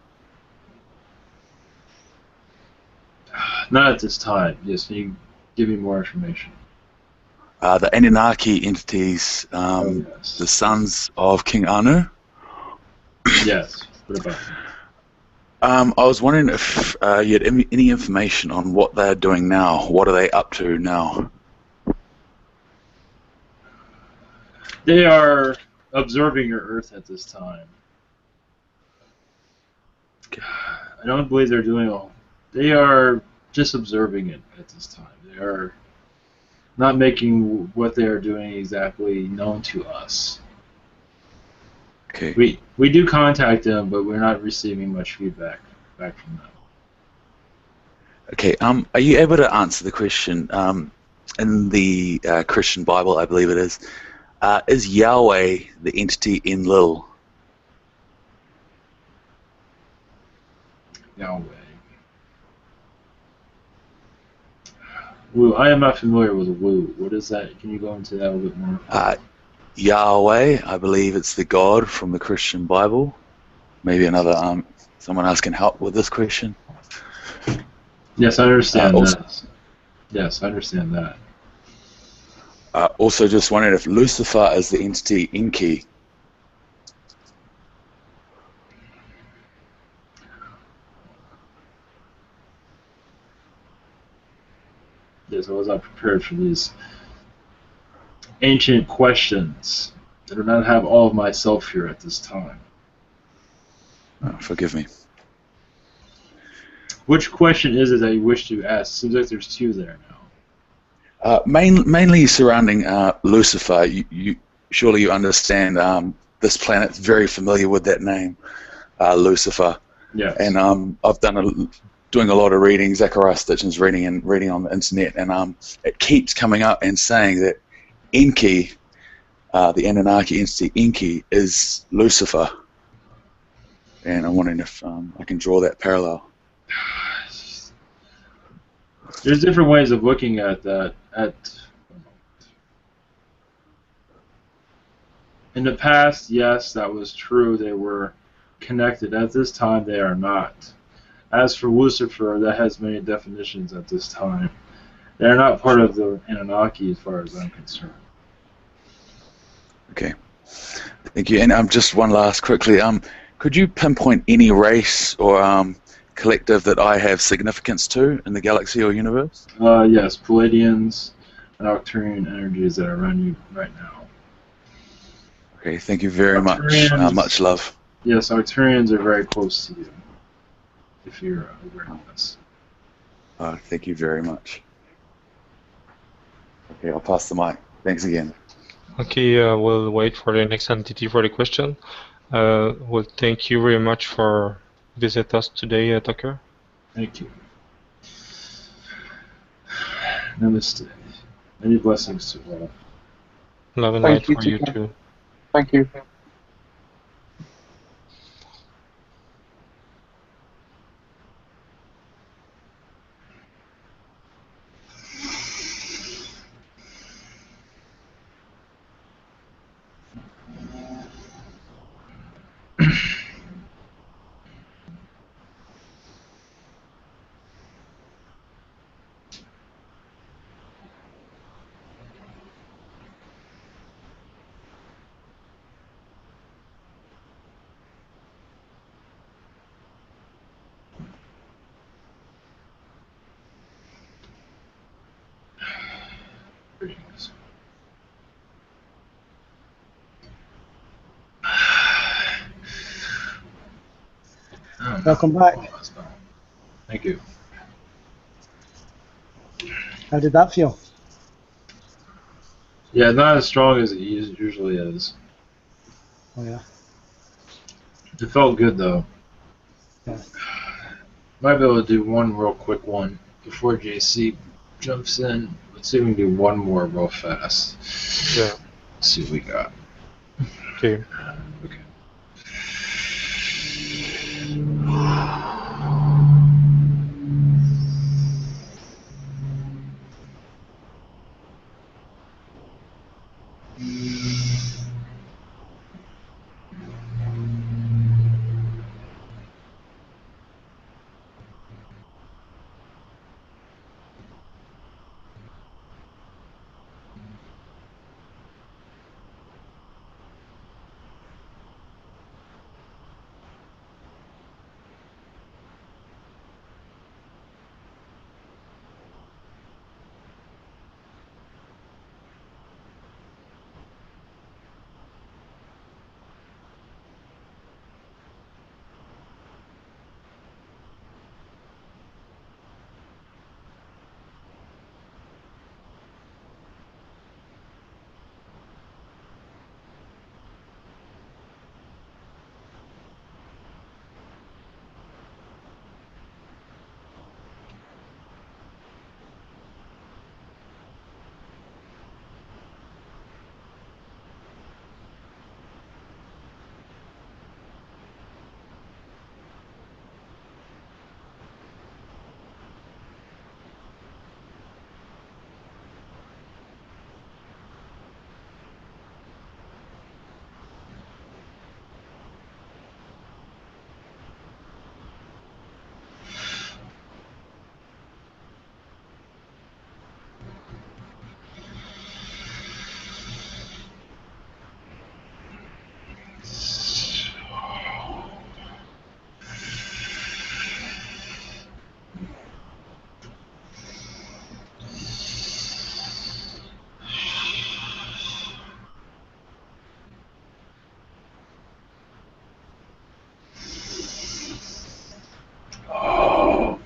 Not at this time. Yes, can you give me more information? The Anunnaki entities, Yes. the sons of King Anu. Yes. What about them? I was wondering if you had any information on what they're doing now. What are they up to now? They are observing your Earth at this time. I don't believe they're doing all. They are just observing it at this time. They are not making what they are doing exactly known to us. Okay. We do contact them, but we're not receiving much feedback back from them. Okay. Are you able to answer the question in the Christian Bible? I believe it is Yahweh the entity Enlil? Yahweh. Woo. I am not familiar with Woo. What is that? Can you go into that a little bit more? Yahweh, I believe it's the God from the Christian Bible. Maybe another someone else can help with this question. Yes, I understand that. Yes, I understand that. Also, just wondering if Lucifer is the entity Enki. Yes, I was not prepared for these ancient questions. I do not have all of myself here at this time. Forgive me. Which question is it that you wish to ask? Seems like there's two there now. Mainly surrounding Lucifer. Surely you understand this planet's very familiar with that name, Lucifer. Yes. And I've doing a lot of reading, Zechariah Stitchin's reading on the internet, and it keeps coming up and saying that Enki, the Anunnaki entity Enki, is Lucifer. And I'm wondering if I can draw that parallel. There's different ways of looking at that. In the past, yes, that was true. They were connected. At this time, they are not. As for Lucifer, that has many definitions at this time. They are not part of the Anunnaki as far as I'm concerned. Okay. Thank you. And just one last quickly. Could you pinpoint any race or collective that I have significance to in the galaxy or universe? Yes, Palladians and Arcturian energies that are around you right now. Okay, thank you very much. Much love. Yes, Arcturians are very close to you, if you're aware of this. Thank you very much. Okay, I'll pass the mic. Thanks again. Okay, we'll wait for the next entity for the question. Well, thank you very much for visiting us today, Tucker. Thank you. Namaste. Many blessings to all. Love and light for you too. Thank you. Greetings. Welcome back. Thank you. How did that feel? Yeah, not as strong as it usually is. Oh yeah. It felt good though. Yeah. Might be able to do one real quick one before JC jumps in. Let's see if we can do one more real fast. Yeah. Let's see what we got. Okay. Okay. Oh.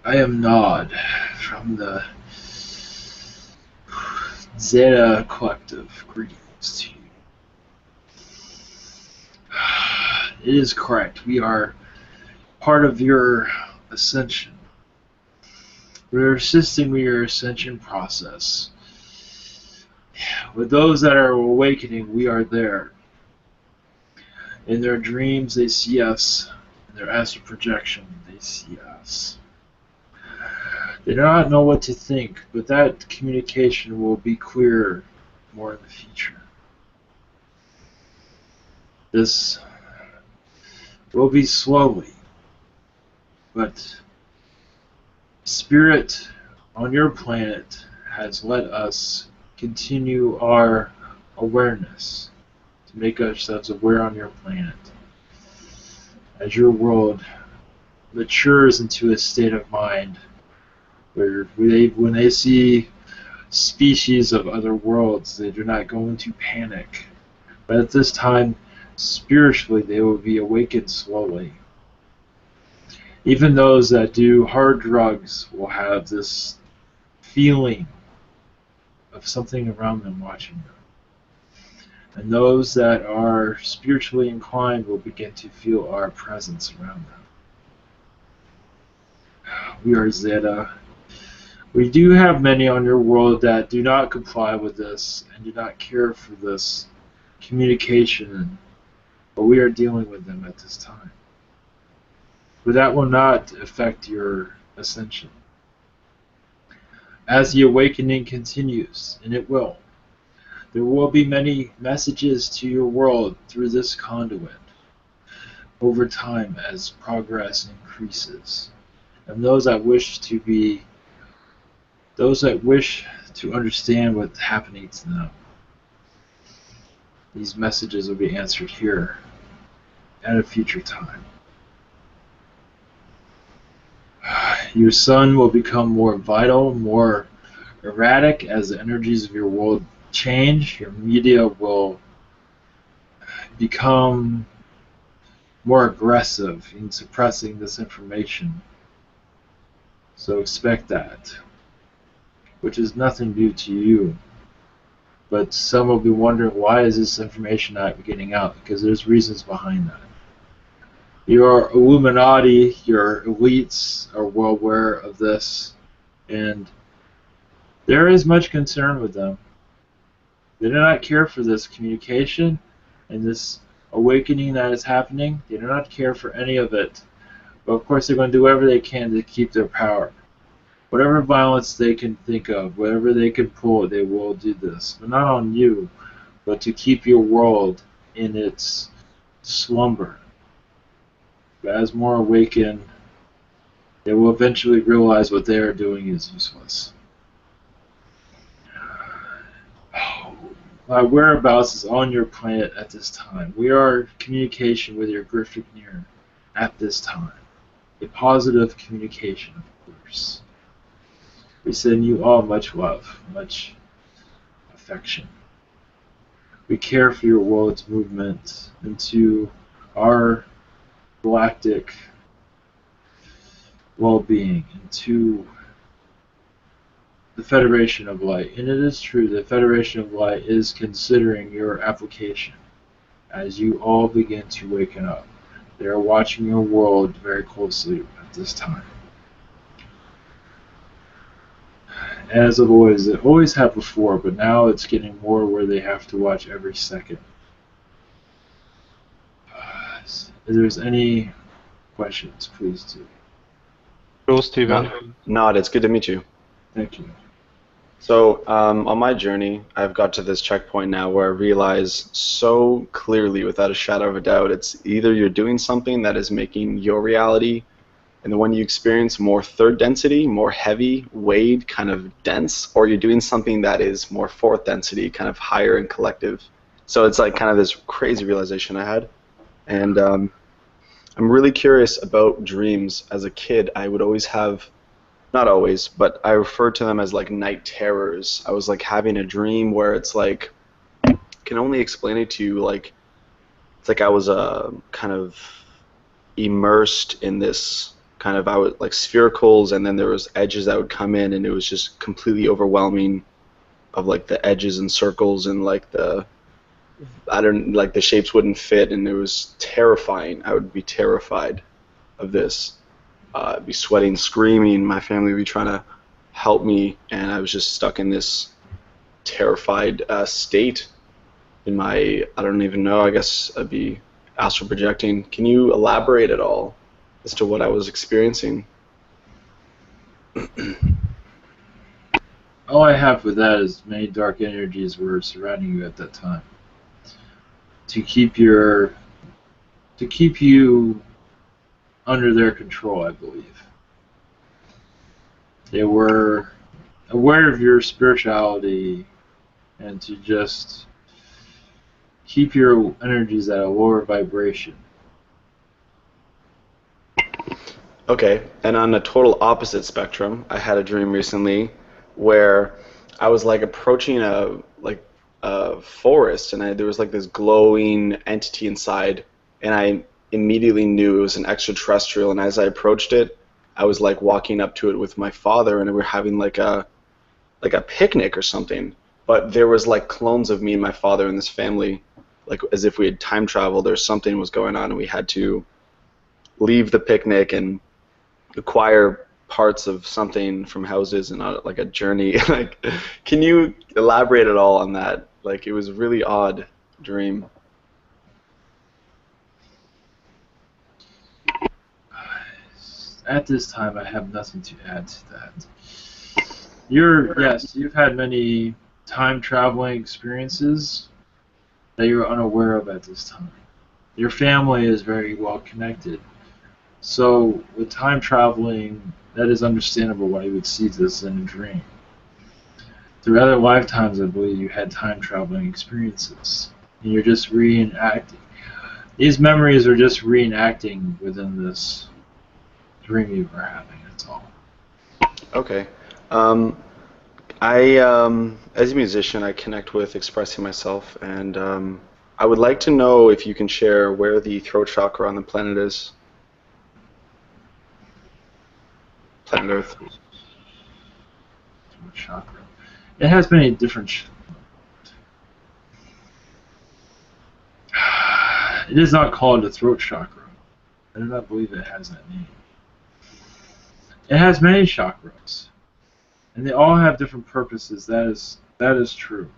I am Nod from the Zeta Collective. Greetings to you. It is correct. We are part of your ascension. We're assisting with your ascension process. With those that are awakening, we are there. In their dreams, they see us. In their astral projection, they see us. They do not know what to think, but that communication will be clearer more in the future. This will be slowly, but Spirit on your planet has let us continue our awareness to make ourselves aware on your planet. As your world matures into a state of mind where when they see species of other worlds, they do not go into panic. But at this time, spiritually, they will be awakened slowly. Even those that do hard drugs will have this feeling of something around them watching them. And those that are spiritually inclined will begin to feel our presence around them. We are Zeta. We do have many on your world that do not comply with this and do not care for this communication, but we are dealing with them at this time. But that will not affect your ascension. As the awakening continues, and it will, there will be many messages to your world through this conduit over time as progress increases. And those that wish to understand what's happening to them, these messages will be answered here at a future time. Your sun will become more vital, more erratic as the energies of your world change. Your media will become more aggressive in suppressing this information So expect that, which is nothing new to you. But some will be wondering, why is this information not getting out? Because there's reasons behind that. Your Illuminati, your elites are well aware of this, and there is much concern with them. They do not care for this communication and this awakening that is happening. They do not care for any of it. But of course, they're going to do whatever they can to keep their power. Whatever violence they can think of, whatever they can pull, they will do this. But not on you, but to keep your world in its slumber. But as more awaken, they will eventually realize what they are doing is useless. My whereabouts is on your planet at this time. We are in communication with your Griffinier at this time. A positive communication, of course. We send you all much love, much affection. We care for your world's movement into our galactic well-being, into the Federation of Light. And it is true, the Federation of Light is considering your application as you all begin to waken up. They are watching your world very closely at this time. As of always, they always have before, but now it's getting more where they have to watch every second. If there's any questions, please do. Hello, Steven. Nod, it's good to meet you. Thank you. So, on my journey, I've got to this checkpoint now where I realize so clearly, without a shadow of a doubt, it's either you're doing something that is making your reality and the one you experience more third density, more heavy, weighed, kind of dense, or you're doing something that is more fourth density, kind of higher and collective. So it's like kind of this crazy realization I had. And I'm really curious about dreams. As a kid, I would always have, not always, but I referred to them as like night terrors. I was like having a dream where it's like, I can only explain it to you, like, it's like I was kind of immersed in this kind of, I was like sphericals, and then there was edges that would come in, and it was just completely overwhelming of like the edges and circles, and like the, I don't, like the shapes wouldn't fit, and it was terrifying. I would be terrified of this. I'd be sweating, screaming, my family would be trying to help me, and I was just stuck in this terrified state in my, I don't even know, I guess I'd be astral projecting. Can you elaborate at all as to what I was experiencing? All I have with that is many dark energies were surrounding you at that time. To keep you under their control, I believe. They were aware of your spirituality and to just keep your energies at a lower vibration. Okay, and on a total opposite spectrum, I had a dream recently where I was like approaching a forest, and there was like this glowing entity inside, and I immediately knew it was an extraterrestrial. And as I approached it, I was like walking up to it with my father, and we were having like a picnic or something. But there was like clones of me and my father in this family, like as if we had time traveled or something was going on, and we had to leave the picnic and acquire parts of something from houses and like a journey. Like, can you elaborate at all on that? Like, it was a really odd dream. At this time, I have nothing to add to that. Yes, you've had many time traveling experiences that you're unaware of at this time. Your family is very well connected. So with time traveling, that is understandable why you would see this in a dream. Through other lifetimes, I believe you had time traveling experiences, and you're just reenacting. These memories are just reenacting within this dream you were having. That's all. Okay. As a musician, I connect with expressing myself, and I would like to know if you can share where the throat chakra on the planet is. planet Earth? Throat chakra. It has many different. It is not called the throat chakra. I do not believe it has that name. It has many chakras, and they all have different purposes. That is true.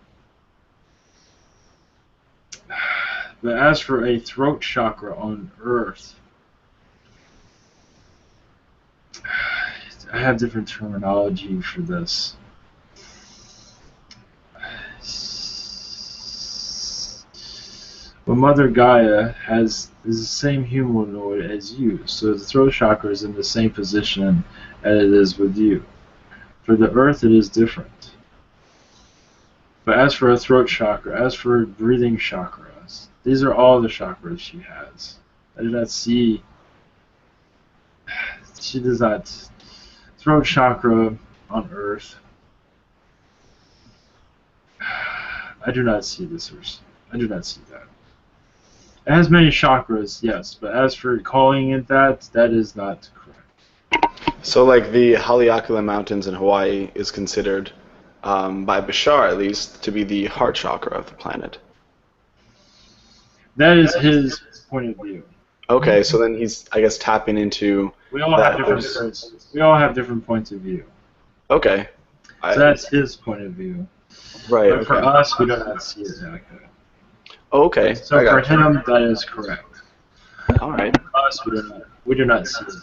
But as for a throat chakra on Earth, I have different terminology for this. But Mother Gaia is the same humanoid as you, so the throat chakra is in the same position as it is with you. For the Earth, it is different. But as for a throat chakra, as for breathing chakras, these are all the chakras she has. I do not see. She does not. Throat chakra on Earth. I do not see this. I do not see that. It has many chakras, yes, but as for calling it that is not correct. So, like the Haleakala Mountains in Hawaii is considered, by Bashar at least, to be the heart chakra of the planet. That is his point of view. Okay, so then he's, I guess, tapping into. We all have different points. We all have different points of view. Okay. So that's his point of view. Right. But for us, we do not see it that way. Okay. So for him, that is correct. All right. For us, we do not see it.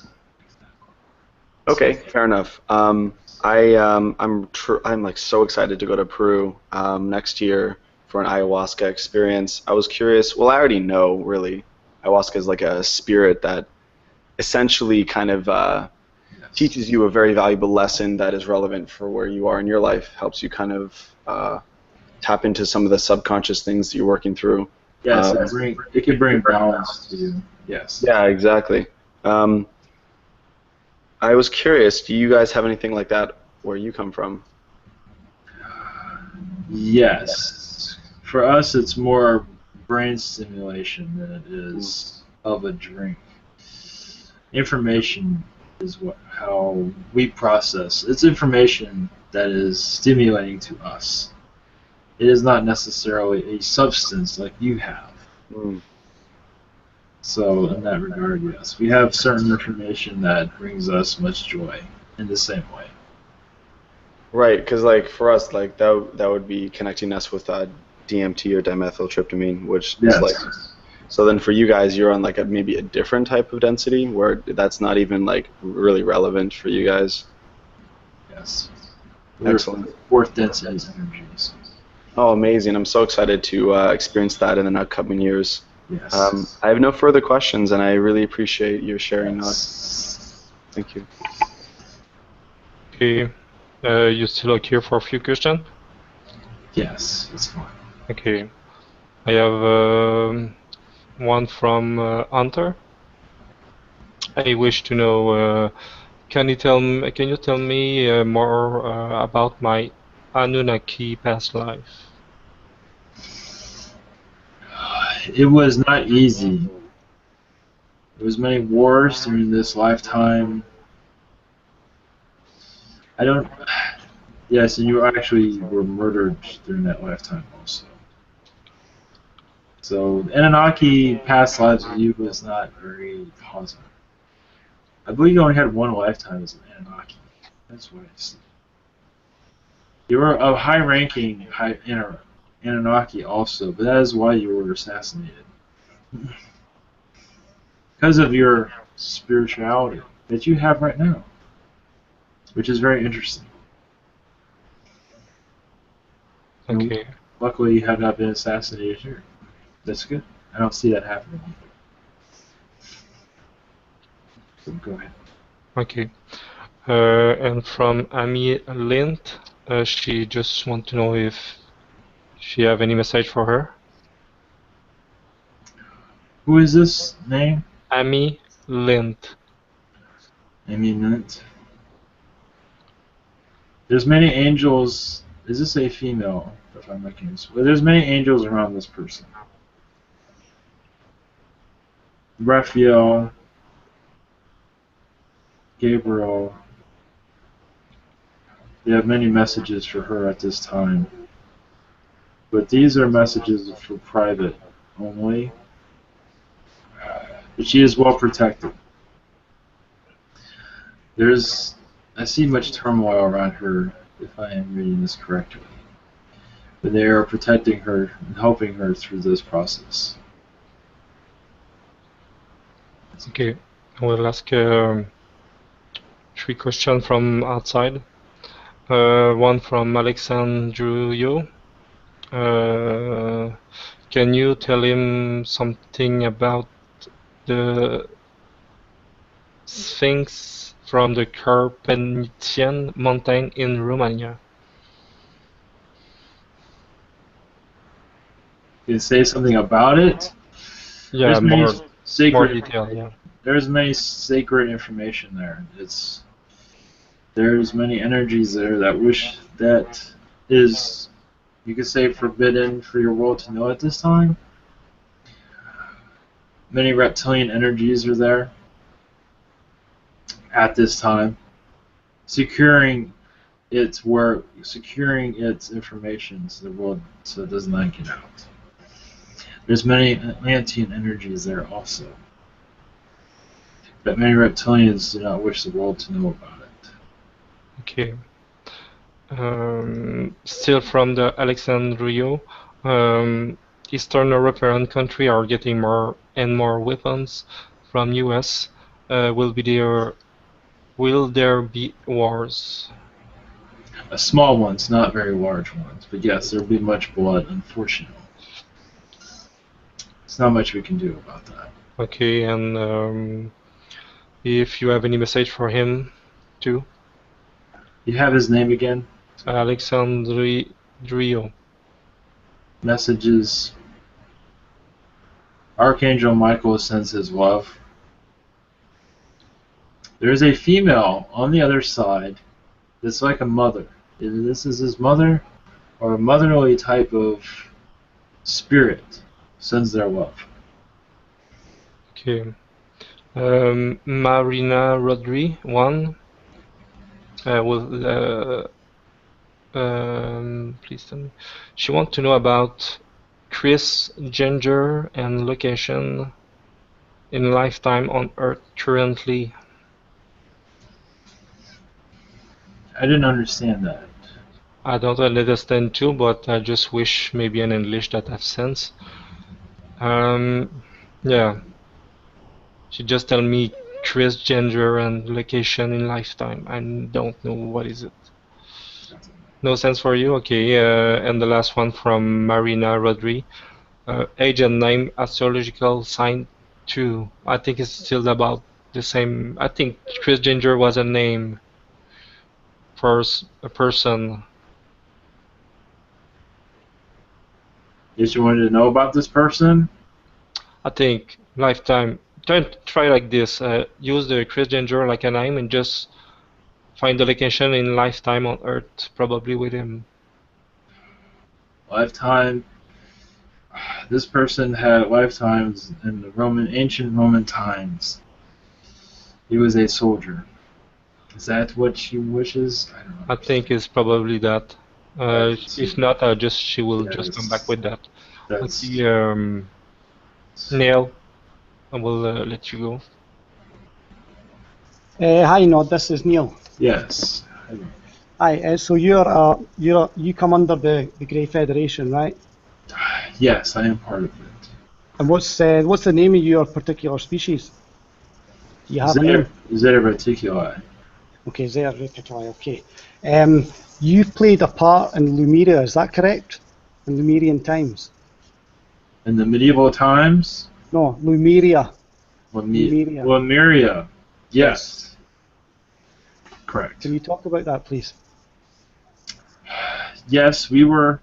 Okay, fair enough. I'm like so excited to go to Peru next year for an ayahuasca experience. I was curious. Well, I already know really. Ayahuasca is like a spirit that essentially kind of teaches you a very valuable lesson that is relevant for where you are in your life. Helps you kind of tap into some of the subconscious things that you're working through. Yes, it can bring balance to you. Yes. Yeah, exactly. I was curious, do you guys have anything like that where you come from? Yes. For us, it's more brain stimulation than it is of a drink. Information is how we process. It's information that is stimulating to us. It is not necessarily a substance like you have. So in that regard, yes, we have certain information that brings us much joy in the same way. Right, because like for us, like that would be connecting us with DMT or dimethyltryptamine, which is like. So then for you guys, you're on like maybe a different type of density where that's not even like really relevant for you guys. Yes. Excellent. Fourth density energies. Oh, amazing! I'm so excited to experience that in the upcoming years. Yes. I have no further questions, and I really appreciate your sharing. Yes. Thank you. Okay. You still okay for a few questions? Yes, it's fine. Okay. I have one from Hunter. I wish to know, can you tell me more about my Anunnaki past life? It was not easy. There was many wars during this lifetime. Yes, and you actually were murdered during that lifetime also. So Anunnaki past lives with you was not very positive. I believe you only had one lifetime as an Anunnaki. That's what I see. You were a high-ranking Anunnaki also, but that is why you were assassinated. Because of your spirituality that you have right now, which is very interesting. Okay. Luckily, you have not been assassinated here. That's good. I don't see that happening. So go ahead. Okay. And from Amy Lint, she just wants to know if she have any message for her. Who is this name? Amy Lint. Amy Lint. There's many angels. Is this a female? If I'm making this, well, there's many angels around this person. Raphael, Gabriel, We have many messages for her at this time, but these are messages for private only. But she is well protected. I see much turmoil around her, if I am reading this correctly. But they are protecting her and helping her through this process. Okay, I will ask 3 questions from outside. One from Alexandru. Can you tell him something about the Sphinx from the Carpathian Mountain in Romania? Can you say something about it? Yeah, more detail. Yeah. There's many sacred information there. There's many energies there that wish that is, you could say, forbidden for your world to know at this time. Many reptilian energies are there at this time, securing its information so the world so it does not get out. There's many Atlantean energies there also, but many reptilians do not wish the world to know about it. Okay. Still from the Alexandria, Eastern European countries are getting more and more weapons from US. Will there be wars? Small ones, not very large ones, but yes, there will be much blood, unfortunately. There's not much we can do about that. Okay, and if you have any message for him, too? You have his name again? Alexandrio. Messages. Archangel Michael sends his love. There is a female on the other side that's like a mother. Either this is his mother or a motherly type of spirit sends their love. Okay. Marina Rodri, 1. Please tell me. She wants to know about Chris, gender, and location in lifetime on Earth currently. I didn't understand that. I don't understand too, but I just wish maybe in English that have sense. Yeah. She just tell me Chris, gender, and location in lifetime. I don't know what is it. No sense for you? Okay, and the last one from Marina Rodri. Age and name, astrological sign 2. I think it's still about the same. I think Chris Ginger was a name for a person. Did you want to know about this person? I think lifetime. Try like this. Use the Chris Ginger like a name and just find the location in lifetime on Earth, probably with him. Lifetime. This person had lifetimes in the ancient Roman times. He was a soldier. Is that what she wishes? I don't know. I think it's probably that. If not, she will just come back with that. Okay, Neil, I will let you go. Hi, Nod. This is Neil. Yes. Hi. So you come under the Grey Federation, right? Yes, I am part of it. And what's the name of your particular species? Do you have a name? Zeta Reticuli. Okay, Zeta Reticuli. Okay. You've played a part in Lumeria. Is that correct? In Lumerian times. In the medieval times? No, Lumeria. Lumeria. Yes. Correct. Can you talk about that, please? Yes, we were.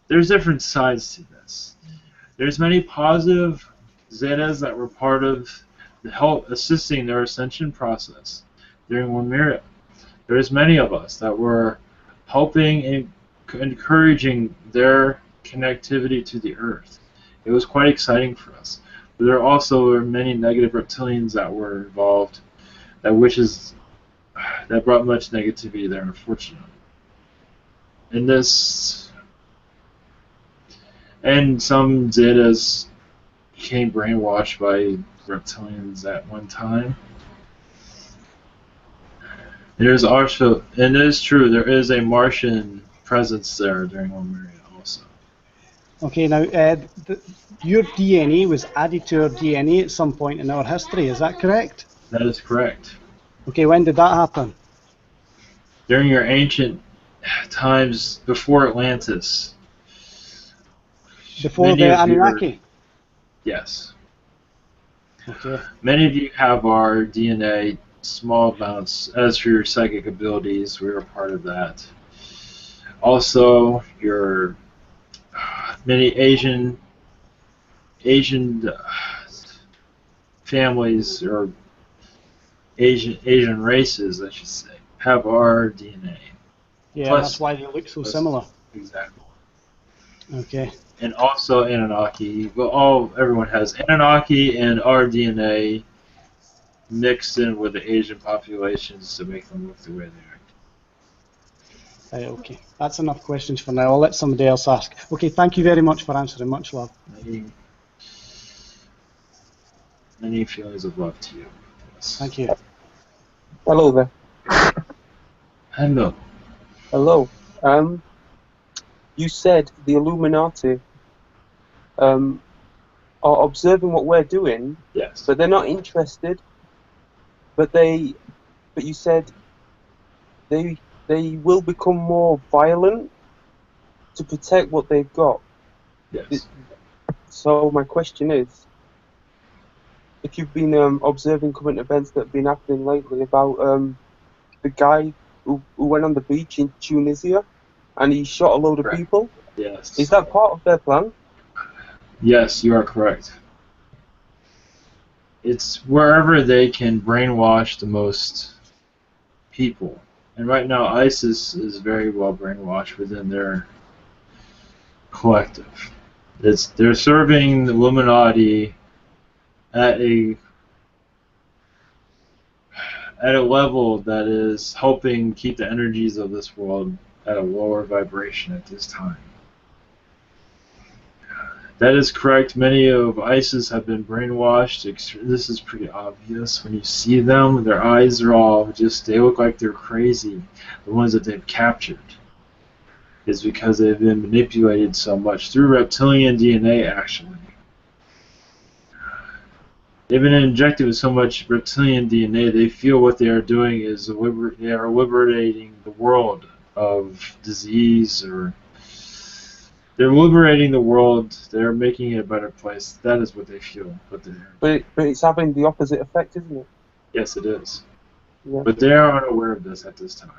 There's different sides to this. There's many positive Zetas that were part of the help assisting their ascension process during Lumeria. There's many of us that were helping and encouraging their connectivity to the Earth. It was quite exciting for us. But there also were many negative reptilians that were involved that wishes that brought much negativity there, unfortunately. And this, and some Zetas became brainwashed by reptilians at one time. There's also, and it is true, there is a Martian presence there during Lemuria also. Okay, now your DNA was added to our DNA at some point in our history, is that correct? That is correct. Okay, when did that happen? During your ancient times before Atlantis. Before the Anunnaki? Yes. Okay. Many of you have our DNA, small amounts. As for your psychic abilities, we are part of that. Also, your many Asian families, or Asian races, I should say, have our DNA. Yeah, Plus, that's why they look so similar. Exactly. Okay. And also Anunnaki. Well, everyone has Anunnaki and our DNA mixed in with the Asian populations to make them look the way they are. Okay, that's enough questions for now. I'll let somebody else ask. Okay, thank you very much for answering. Much love. Many feelings of love to you. Yes. Thank you. Hello there. Hello. Hello. You said the Illuminati are observing what we're doing, yes, but they're not interested. But you said they will become more violent to protect what they've got. Yes. So my question is, if you've been observing current events that have been happening lately about the guy who went on the beach in Tunisia and he shot a load of people. Yes. Is that part of their plan? Yes, you are correct. It's wherever they can brainwash the most people. And right now, ISIS is very well brainwashed within their collective. They're serving the Illuminati at a level that is helping keep the energies of this world at a lower vibration at this time. That is correct. Many of ISIS have been brainwashed. This is pretty obvious when you see them. Their eyes are all they look like they're crazy. The ones that they've captured is because they've been manipulated so much through reptilian DNA, actually. They've been injected with so much reptilian DNA, they feel what they are doing is they are liberating the world of disease, or they're liberating the world. They're making it a better place. That is what they feel. But it's having the opposite effect, isn't it? Yes, it is. Yeah. But they are unaware of this at this time.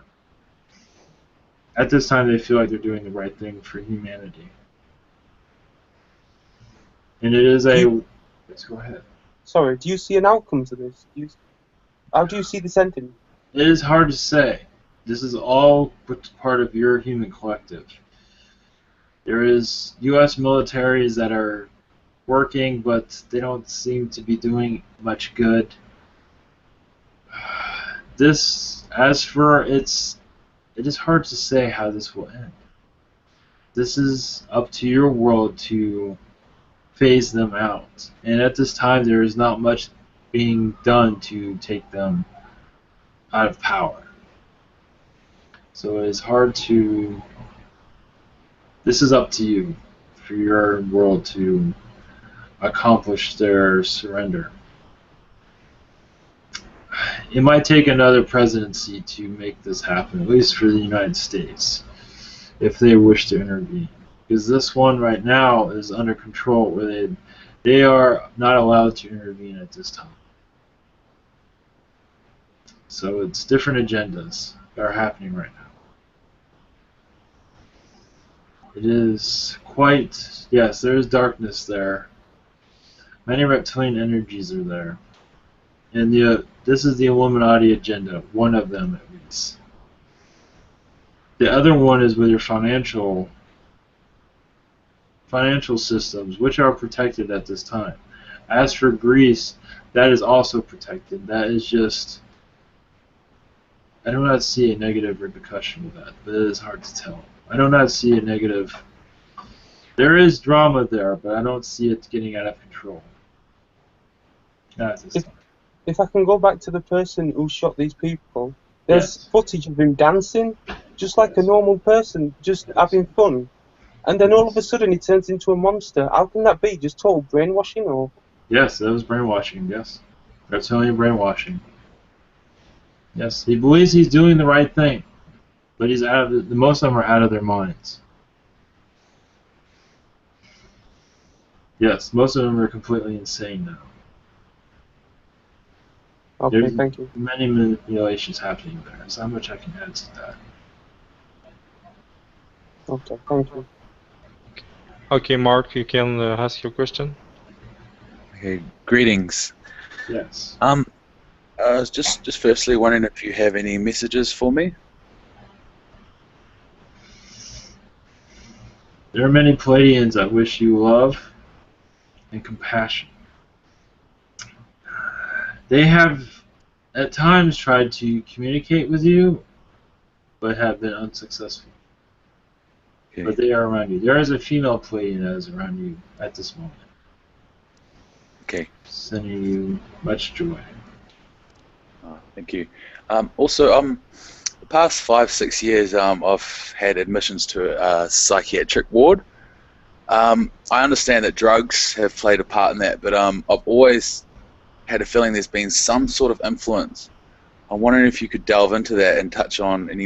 At this time, they feel like they're doing the right thing for humanity. And it is Let's go ahead. Sorry, do you see an outcome to this? How do you see this ending? It is hard to say. This is all part of your human collective. There is U.S. militaries that are working, but they don't seem to be doing much good. It is hard to say how this will end. This is up to your world to phase them out. And at this time, there is not much being done to take them out of power. So it is hard to... This is up to you for your world to accomplish their surrender. It might take another presidency to make this happen, at least for the United States, if they wish to intervene. Because this one right now is under control, where they are not allowed to intervene at this time. So it's different agendas that are happening right now. It is quite... Yes, there is darkness there. Many reptilian energies are there. And this is the Illuminati agenda, one of them at least. The other one is with your financial systems, which are protected at this time. As for Greece, that is also protected. That is just I do not see a negative repercussion with that, but it is hard to tell. I do not see a negative. There is drama there, but I don't see it getting out of control. Not at this time. If I can go back to the person who shot these people, there's footage of him dancing, just like a normal person, just having fun. And then all of a sudden he turns into a monster. How can that be? Just total brainwashing, or? Yes, that was brainwashing, yes. Reptilian brainwashing. Yes, he believes he's doing the right thing, but he's out of most of them are out of their minds. Yes, most of them are completely insane now. Okay, There's thank you. many manipulations happening there. There's not much I can add to that. Okay, thank you. Okay, Mark, you can ask your question. Okay, greetings. Yes. I was just firstly wondering if you have any messages for me. There are many Palladians that wish you love and compassion. They have at times tried to communicate with you, but have been unsuccessful. Okay. But they are around you. There is a female Palladian that is around you at this moment. Okay. Sending you much joy. Thank you. Also, the past 5-6 years, I've had admissions to a psychiatric ward. I understand that drugs have played a part in that, but I've always had a feeling there's been some sort of influence. I'm wondering if you could delve into that and touch on any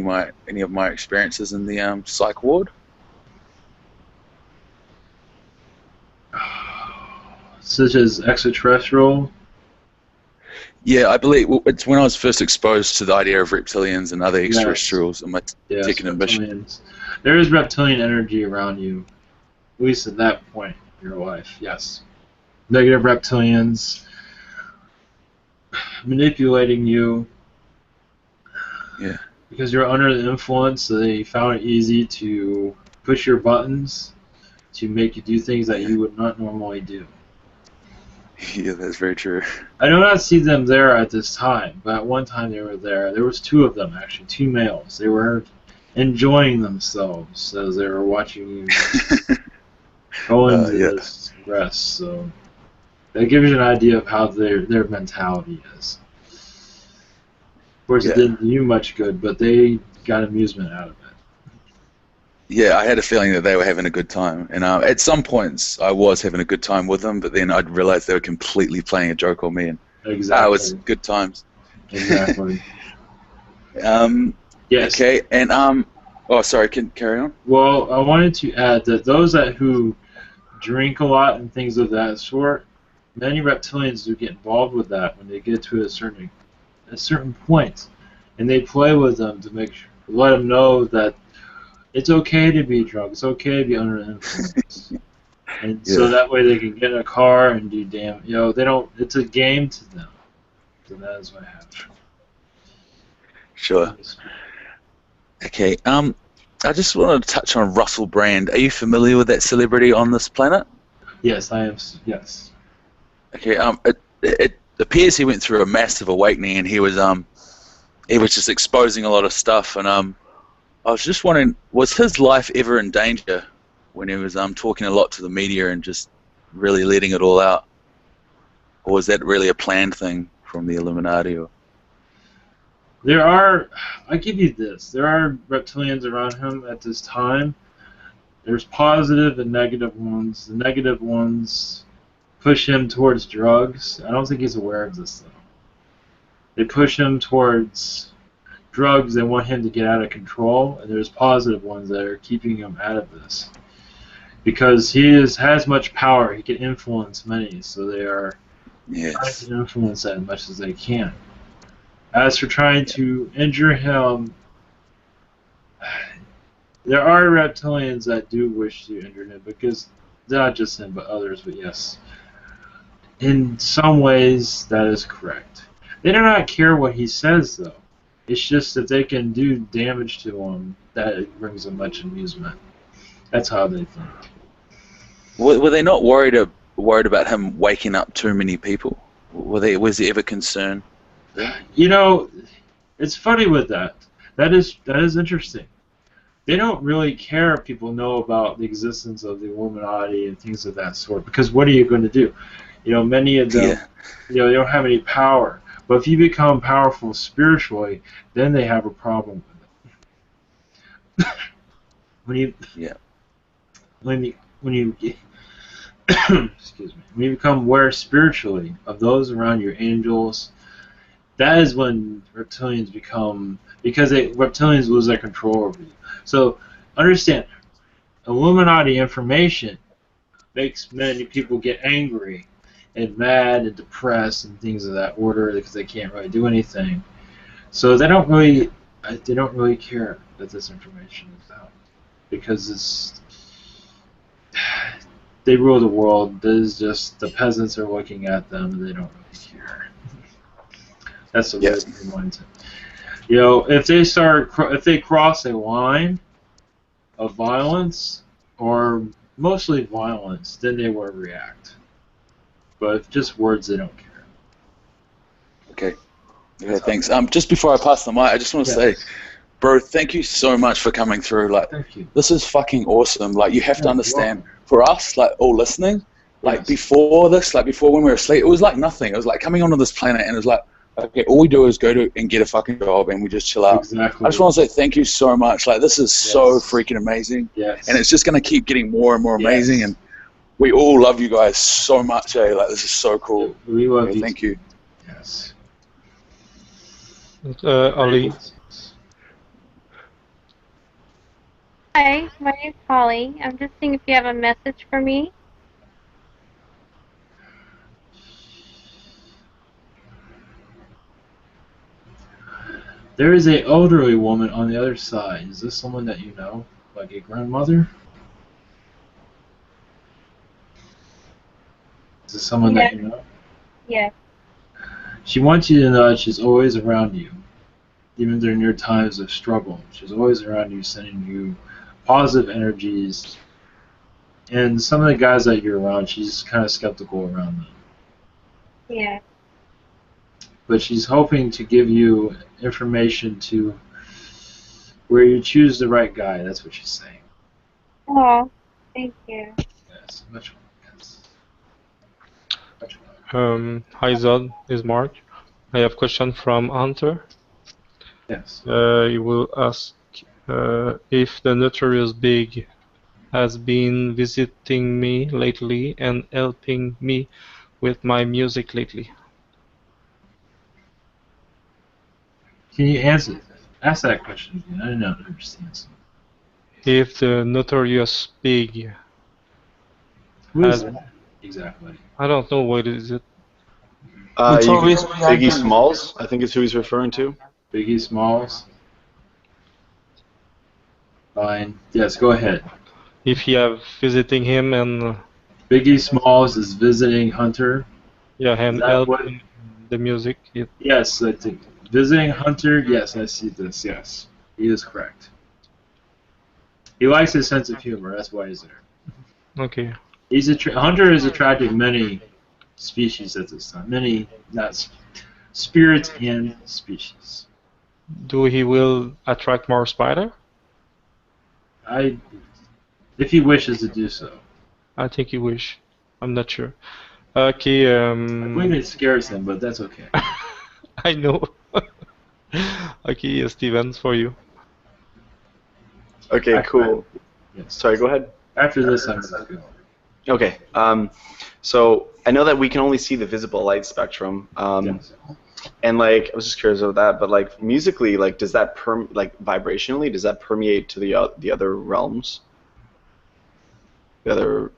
of my experiences in the psych ward. Such as extraterrestrial? Yeah, I believe it's when I was first exposed to the idea of reptilians and other extraterrestrials in my second admission. There is reptilian energy around you, at least at that point in your life, yes. Negative reptilians manipulating you. Yeah. Because you're under the influence, so they found it easy to push your buttons to make you do things that you would not normally do. Yeah, that's very true. I do not see them there at this time, but at one time they were there. There was 2 of them, actually, 2 males. They were enjoying themselves as they were watching you go into this rest. So that gives you an idea of how their mentality is. Of course, it didn't do you much good, but they got amusement out of it. Yeah, I had a feeling that they were having a good time, and at some points I was having a good time with them, but then I'd realized they were completely playing a joke on me, and exactly. It was good times. Exactly. Yes. Okay, and oh, sorry, can carry on? Well, I wanted to add that those who drink a lot and things of that sort, many reptilians do get involved with that when they get to a certain point, and they play with them to let them know that it's okay to be drunk. It's okay to be under influence. And so that way they can get in a car and do they don't, it's a game to them. So that is what happens. Sure. Okay, I just wanted to touch on Russell Brand. Are you familiar with that celebrity on this planet? Yes, I am, yes. Okay, it appears he went through a massive awakening, and he was just exposing a lot of stuff, and I was just wondering, was his life ever in danger when he was talking a lot to the media and just really letting it all out? Or was that really a planned thing from the Illuminati? Or? I give you this, there are reptilians around him at this time. There's positive and negative ones. The negative ones push him towards drugs. I don't think he's aware of this, though. They push him towards drugs. They want him to get out of control, and there's positive ones that are keeping him out of this. Because he has much power, he can influence many, so they are trying to influence that as much as they can. As for trying to injure him, there are reptilians that do wish to injure him, because not just him, but others, but yes. In some ways, that is correct. They do not care what he says, though. It's just that they can do damage to him, that brings them much amusement. That's how they think. Were they not worried about him waking up too many people? Was he ever concerned? You know, It's funny with that. That is interesting. They don't really care if people know about the existence of the Illuminati and things of that sort, because what are you going to do? Many of them, they don't have any power. But if you become powerful spiritually, then they have a problem with it. when you excuse me, when you become aware spiritually of those around your angels, that is when reptilians become, because reptilians lose their control over you. So understand, Illuminati information makes many people get angry and mad and depressed and things of that order because they can't really do anything. So they don't really care that this information is out, because they rule the world. There's just the peasants are looking at them and they don't really care. That's the way it reminds it. If they cross a line of violence, or mostly violence, then they will react. But if just words, they don't care. Okay, thanks. Just before I pass the mic, I just want to say, bro, thank you so much for coming through. Like, thank you. This is fucking awesome. Like, you have to understand, for us, like, all listening, like, before this, like, before when we were asleep, it was like nothing. It was like coming onto this planet, and it was like, okay, all we do is go to and get a fucking job, and we just chill out. Exactly. I just want to say thank you so much. Like, this is so freaking amazing. Yes. And it's just going to keep getting more and more amazing, and we all love you guys so much, eh? Like, this is so cool. We love you. Thank you. Yes. Ali. Hi, my name's Holly. I'm just seeing if you have a message for me. There is an elderly woman on the other side. Is this someone that you know? Like a grandmother? Is this someone that you know? Yes. She wants you to know that she's always around you, even during your times of struggle. She's always around you, sending you positive energies. And some of the guys that you're around, she's kind of skeptical around them. Yeah. But she's hoping to give you information to where you choose the right guy. That's what she's saying. Oh, thank you. Yes, much more. Hi Zod, is Mark. I have a question from Hunter. Yes. He will ask if the Notorious Big has been visiting me lately and helping me with my music lately. Can you ask that question again? I did not understand. If the Notorious Big Who is that exactly? I don't know what is it. Biggie Smalls, I think is who he's referring to. Biggie Smalls. Fine. Yes, go ahead. If you have visiting him and Biggie Smalls is visiting Hunter. Yeah, and helping the music. Yes, I think visiting Hunter. Yes, I see this. Yes, he is correct. He likes his sense of humor. That's why he's there. Okay. Hunter is attracting many species at this time. Many, not spirits and species. Do he will attract more spider? If he wishes to do so. I think he wish. I'm not sure. Okay. I believe it scares him, but that's okay. I know. Okay, Stevens, for you. Okay, cool. Yes. Sorry, go ahead. After this, I'm going to go. Okay. So I know that we can only see the visible light spectrum. Yes. And like, I was just curious about that. But like, musically, like, does that vibrationally, does that permeate to the other realms? The other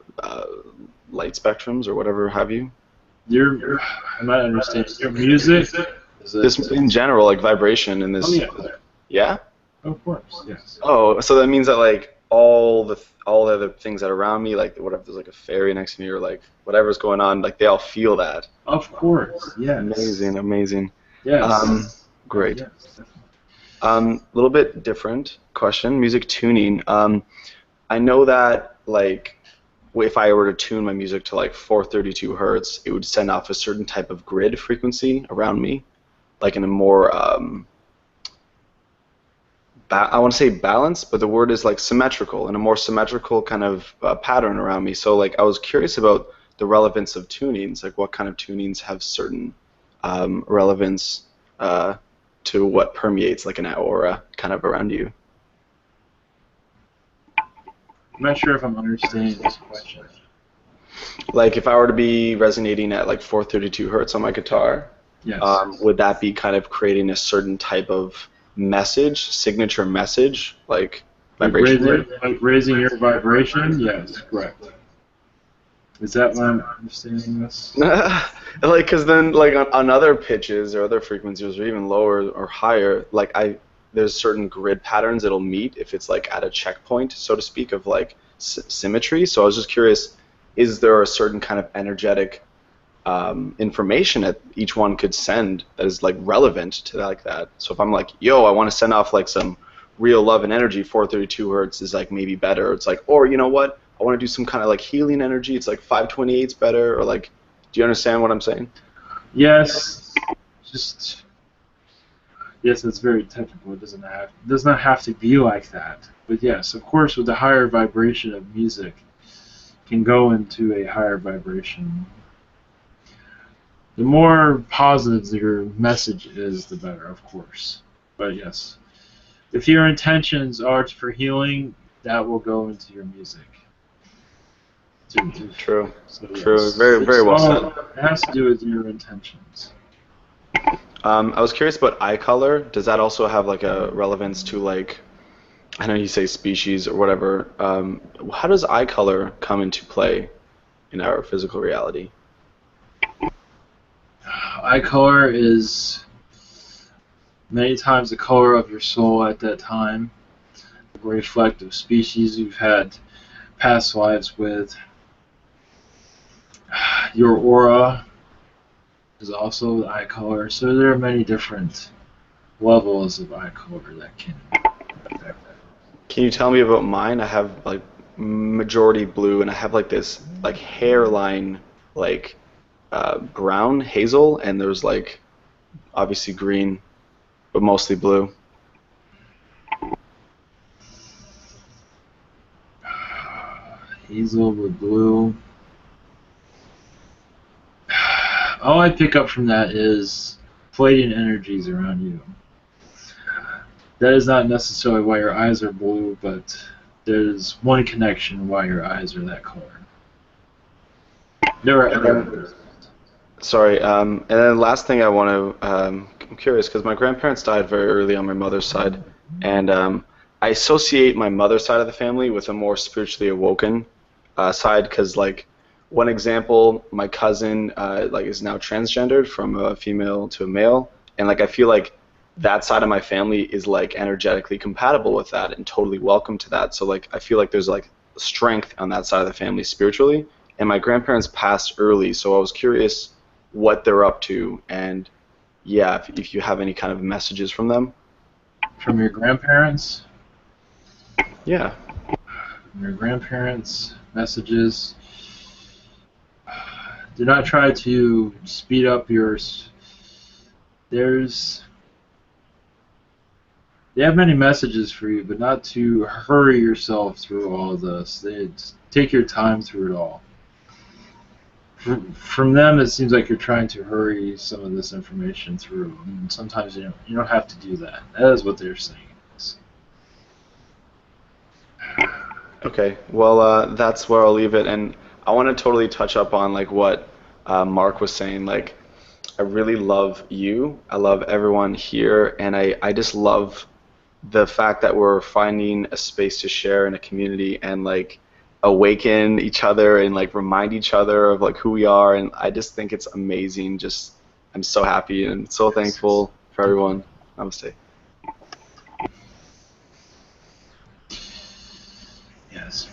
light spectrums or whatever have you? I'm not understanding. Your music? This in general, like vibration in this. Oh, yeah. Yeah? Of course, yes. Oh, so that means that like all the other things that are around me, like whatever, there's like a fairy next to me or like whatever's going on, like they all feel that. Of course, yes. Amazing, amazing. Yes. Great. Yes. Little bit different question. Music tuning. I know that like if I were to tune my music to like 432 hertz, it would send off a certain type of grid frequency around me, like in a more I want to say balanced, but the word is like symmetrical, in a more symmetrical kind of pattern around me. So like I was curious about the relevance of tunings, like what kind of tunings have certain relevance to what permeates like an aura kind of around you. I'm not sure if I'm understanding this question. Like if I were to be resonating at like 432 hertz on my guitar, yes. Would that be kind of creating a certain type of message, signature message, like vibration? Like raising your vibration? Yes, correct. Is that what I'm understanding this? Like, because then, like on other pitches or other frequencies, or even lower or higher, like there's certain grid patterns it'll meet if it's like at a checkpoint, so to speak, of like symmetry. So I was just curious, is there a certain kind of energetic information that each one could send that is like relevant to like that? So if I'm like, yo, I want to send off like some real love and energy, 432 hertz is like maybe better. It's like, or you know what? I want to do some kind of like healing energy. It's like 528's better, or like, do you understand what I'm saying? Yes. Yes, it's very technical. It does not have to be like that. But yes, of course, with the higher vibration of music, can go into a higher vibration. The more positive your message is, the better, of course. But yes, if your intentions are for healing, that will go into your music. True. So, True. yes. Very well said. It has to do with your intentions. I was curious about eye color. Does that also have like a relevance to like, I know you say species or whatever. How does eye color come into play in our physical reality? Eye color is many times the color of your soul at that time, a reflective species you've had past lives with. Your aura is also the eye color, so there are many different levels of eye color that can affect that. Can you tell me about mine? I have like majority blue, and I have like this like hairline like brown hazel, and there's like obviously green, but mostly blue. Hazel with blue. All I pick up from that is fleeting energies around you. That is not necessarily why your eyes are blue, but there's one connection why your eyes are that color. There are other. Sorry, and then last thing I want to, I'm curious, because my grandparents died very early on my mother's side, and I associate my mother's side of the family with a more spiritually awoken side, because like, one example, my cousin like is now transgendered from a female to a male, and like I feel like that side of my family is like energetically compatible with that and totally welcome to that. So like I feel like there's like strength on that side of the family spiritually, and my grandparents passed early, so I was curious what they're up to, and yeah, if you have any kind of messages from them. From your grandparents? Yeah. From your grandparents, messages. Do not try to speed up yours. They have many messages for you, but not to hurry yourself through all of this. Take your time through it all. From them, it seems like you're trying to hurry some of this information through, and sometimes you don't have to do that. That is what they're saying. Okay, well that's where I'll leave it, and I want to totally touch up on like what Mark was saying. Like, I really love you. I love everyone here, and I just love the fact that we're finding a space to share in a community and like awaken each other and like remind each other of like who we are, and I just think it's amazing. Just I'm so happy and so thankful for everyone. Namaste. Yes.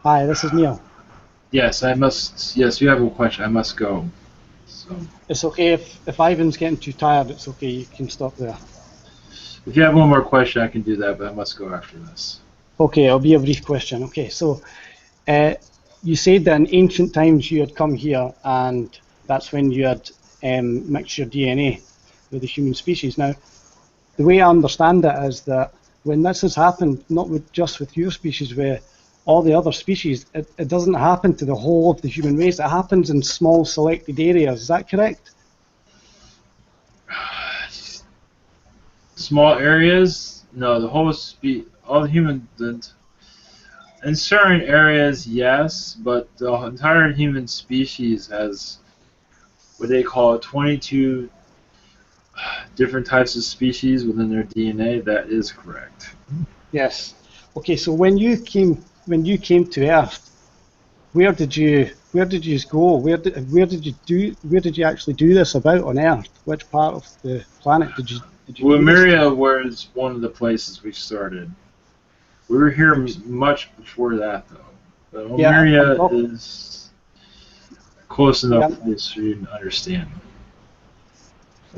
Hi, this is Neil. Yes, I must. Yes, you have a question. I must go. So. It's okay if Ivan's getting too tired. It's okay. You can stop there. If you have one more question, I can do that, but I must go after this. Okay, it'll be a brief question. Okay, so you said that in ancient times you had come here, and that's when you had mixed your DNA with the human species. Now, the way I understand it is that when this has happened, not just with your species, where all the other species, it doesn't happen to the whole of the human race. It happens in small selected areas. Is that correct? Small areas? No, the whole all the human, in certain areas, yes, but the entire human species has what they call 22 different types of species within their DNA. That is correct. Yes. Okay, so when you came to Earth, where did you go? Where did you actually do this about on Earth? Which part of the planet did you do this? Lemuria was one of the places we started. We were here much before that, though. But Lemuria is close enough place for you to understand.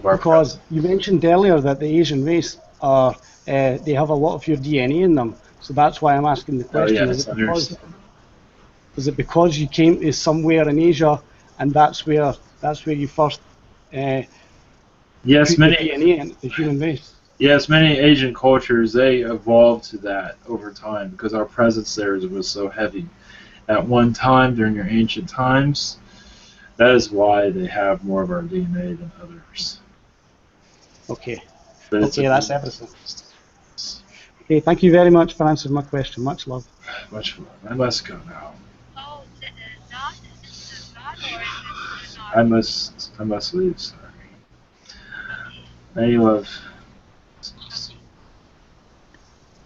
Because you mentioned earlier that the Asian race are they have a lot of your DNA in them, so that's why I'm asking the question. Oh, yes, is it because you came to somewhere in Asia and that's where you first put your DNA into the human race? Yes, many Asian cultures, they evolved to that over time because our presence there was so heavy. At one time during your ancient times, that is why they have more of our DNA than others. Okay. Okay, that's everything. Okay, thank you very much for answering my question. Much love. Much love. I must go now. Oh, not? Is it not, or is it not? I must leave, sorry. Many love.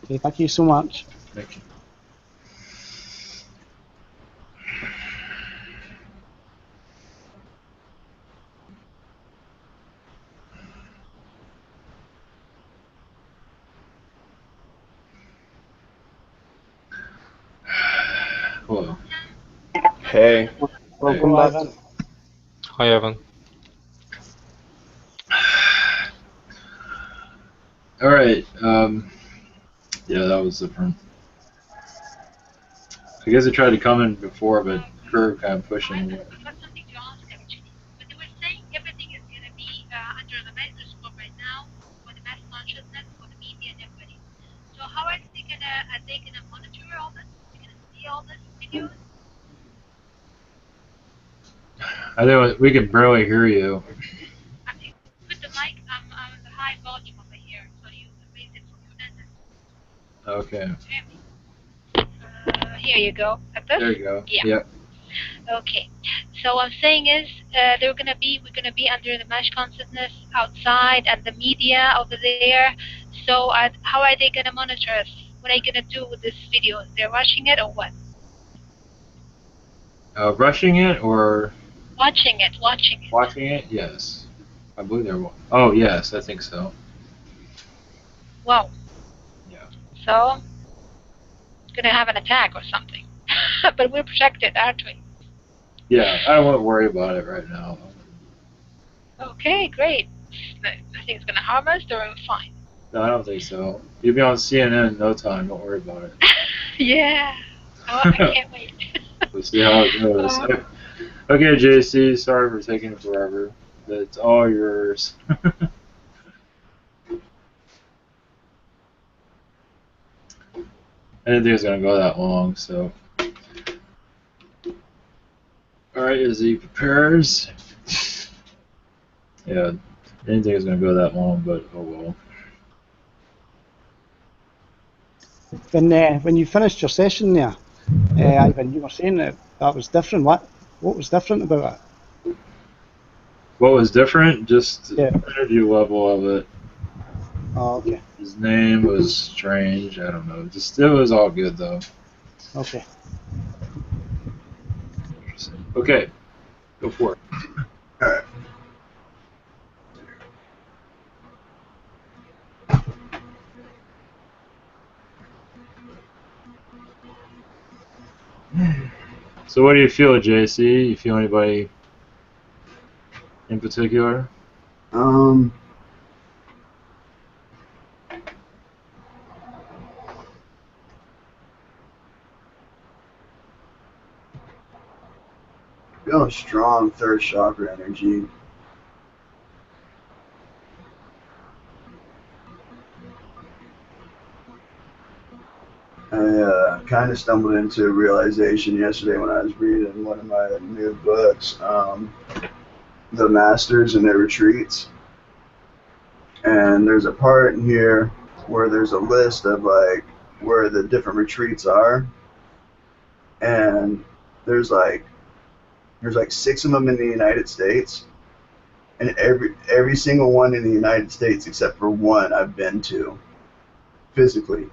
Okay, thank you so much. Thank you. Hello. Hey. Welcome back. Hi, Evan. All right. Yeah, that was different. I guess I tried to come in before, but Kurt kind of pushed me. I've got something to ask actually. But they were saying everything is going to be under the microscope right now for the mass consciousness, for the media and everybody. So how are they gonna monitor all this? They're gonna see all this videos? I think we can barely hear you. Put the mic on the high volume over here, so you raise it from your end. Okay. Here you go. At this? There you go. Yeah. Yep. Okay. So what I'm saying is, we're gonna be under the mass consciousness outside and the media over there. So how are they gonna monitor us? What are you gonna do with this video? They're rushing it or what? Rushing it or? Watching it. Watching it? Yes. I believe they're. Oh yes, I think so. Wow. Yeah. So, gonna have an attack or something. But we're protected, aren't we? Yeah, I won't worry about it right now. Okay, great. I think it's gonna harm us, or we're fine. No, I don't think so. You'll be on CNN in no time. Don't worry about it. Yeah. Oh, I can't wait. We'll see how it goes. Okay, JC, sorry for taking forever. It's all yours. I didn't think it was going to go that long, so. Alright, as he prepares. Yeah, I didn't think it was going to go that long, but oh well. When you finished your session there, Ivan, you were saying that was different. What was different about it? What was different? Just the energy level of it. Oh, okay. His name was strange. I don't know. Just it was all good though. Okay. Okay, go for it. All right. So what do you feel, JC? You feel anybody in particular? Feel a strong third chakra energy. kind of stumbled into a realization yesterday when I was reading one of my new books, The Masters and Their Retreats. And there's a part in here where there's a list of like where the different retreats are, and there's like 6 of them in the United States, and every single one in the United States except for one I've been to physically.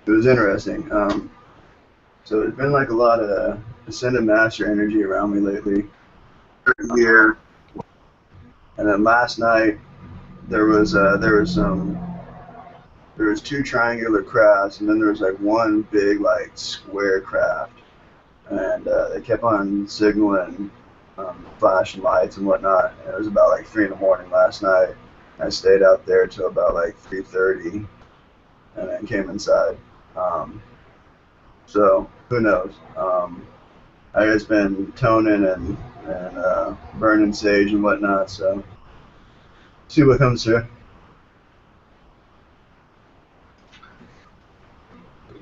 It was interesting. So there's been like a lot of ascended master energy around me lately. Here, and then last night there was 2 triangular crafts, and then there was like one big like square craft, and they kept on signaling, flashing lights and whatnot. And it was about like 3 in the morning last night. I stayed out there till about like 3:30, and then came inside. So who knows? I just been toning and burning sage and whatnot. So see what comes through.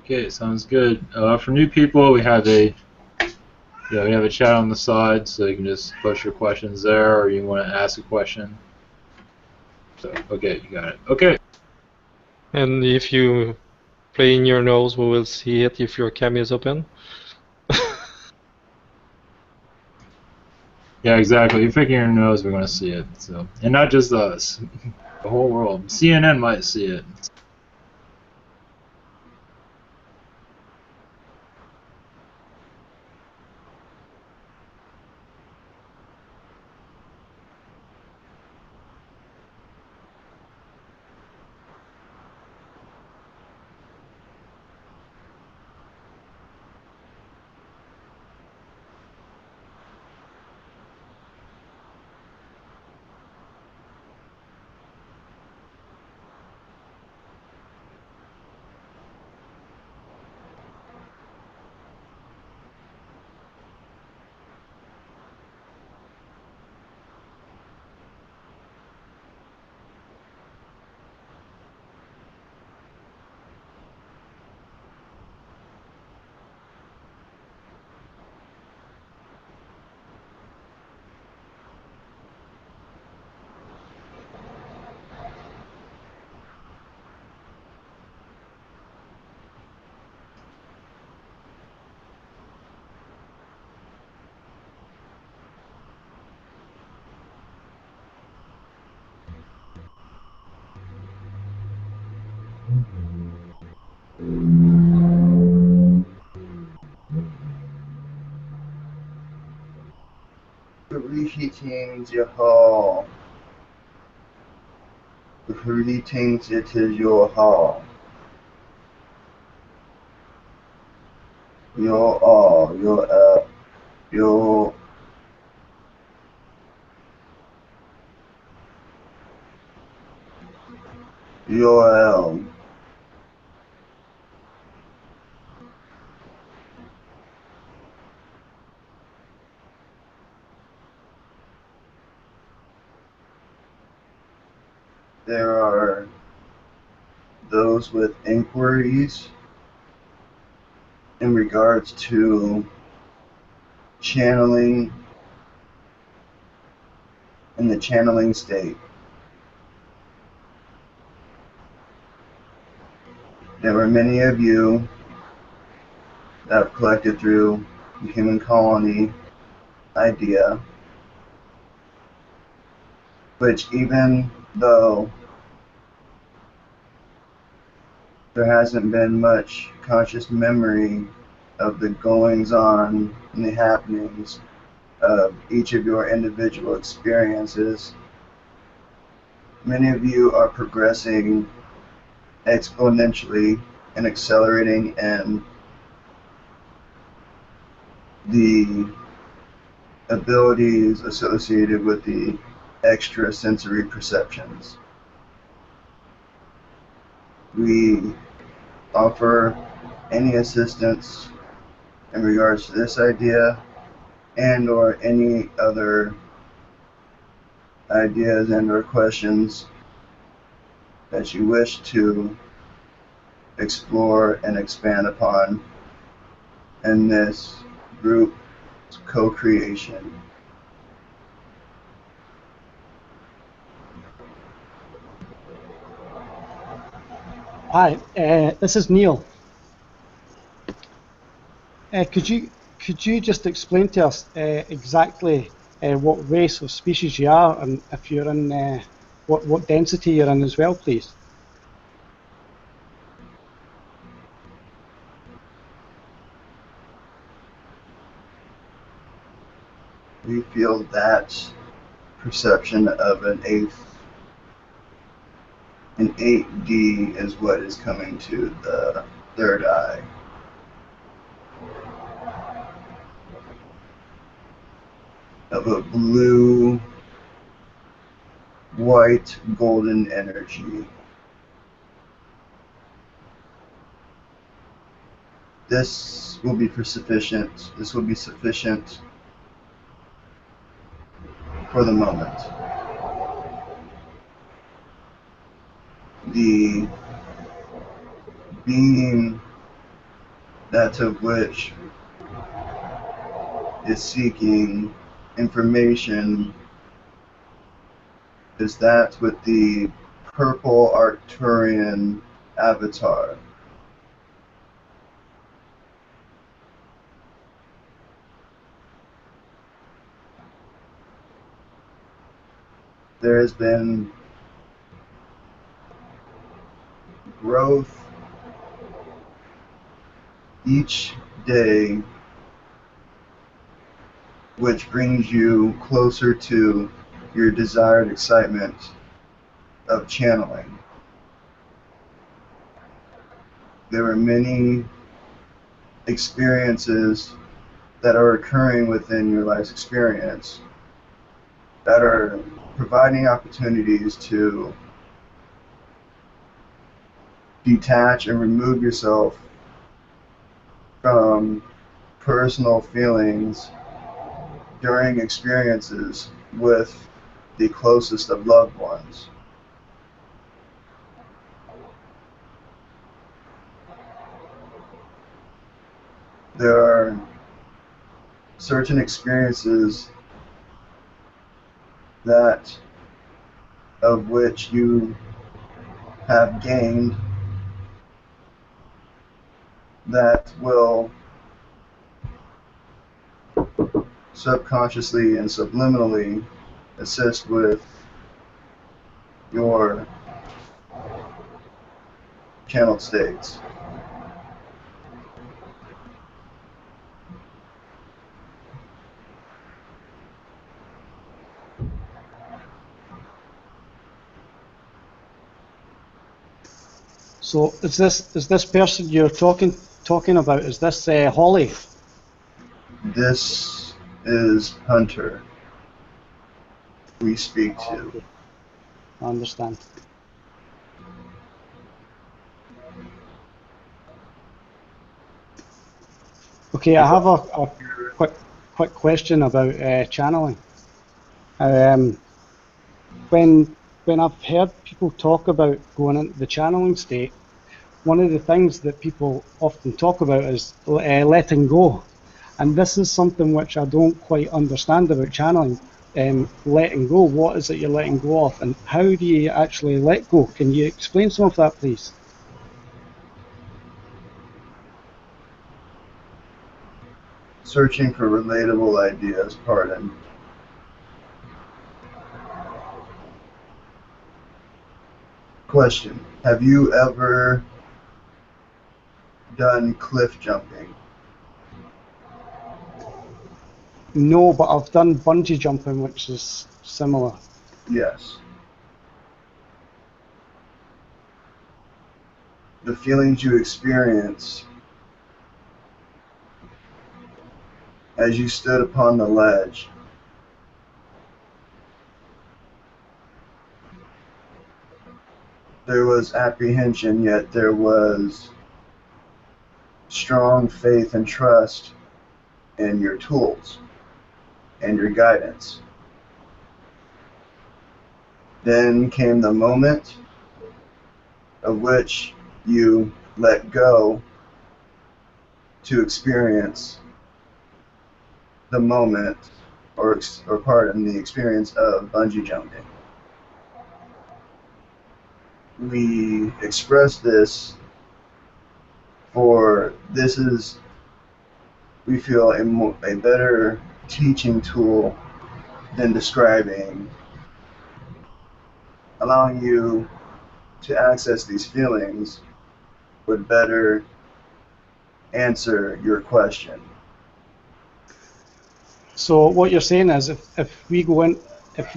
Okay, sounds good. For new people, we have a chat on the side, so you can just post your questions there, or you want to ask a question. So, okay, you got it. Okay. And if you play in your nose, we will see it if your cam is open. Yeah, exactly. If you pick your nose, we're going to see it. So, and not just us, the whole world. CNN might see it. Greetings, Yoal. Greetings, it is Yoal. Yoal, Yoal. There are those with inquiries in regards to channeling in the channeling state. There were many of you that have collected through the human colony idea, which even though there hasn't been much conscious memory of the goings on and the happenings of each of your individual experiences, many of you are progressing exponentially and accelerating in the abilities associated with the extrasensory perceptions. We offer any assistance in regards to this idea and or any other ideas and or questions that you wish to explore and expand upon in this group co-creation. Hi, this is Neil. Could you just explain to us exactly what race or species you are, and if you're in what density you're in as well, please? We feel that perception of an 8D is what is coming to the third eye. Of a blue, white, golden energy. This will be sufficient. This will be sufficient for the moment. The being that of which is seeking information is that with the purple Arcturian avatar. There has been growth each day which brings you closer to your desired excitement of channeling. There are many experiences that are occurring within your life's experience that are providing opportunities to detach and remove yourself from personal feelings during experiences with the closest of loved ones. There are certain experiences that of which you have gained that will subconsciously and subliminally assist with your channeled states. So is this person you're talking about? Is this Holly? This is Hunter we speak to. Okay. I understand. Okay, I have a quick question about channeling. When I've heard people talk about going into the channeling state, one of the things that people often talk about is letting go. And this is something which I don't quite understand about channeling. Letting go, what is it you're letting go of, and how do you actually let go? Can you explain some of that, please? Searching for relatable ideas, pardon. Question: have you ever done cliff jumping? No, but I've done bungee jumping, which is similar. Yes. The feelings you experience as you stood upon the ledge. There was apprehension, yet there was strong faith and trust in your tools and your guidance. Then came the moment of which you let go to experience the moment, or pardon, the experience of bungee jumping. We express this for this is, we feel, a better teaching tool than describing, allowing you to access these feelings would better answer your question. So what you're saying is, if we go in, if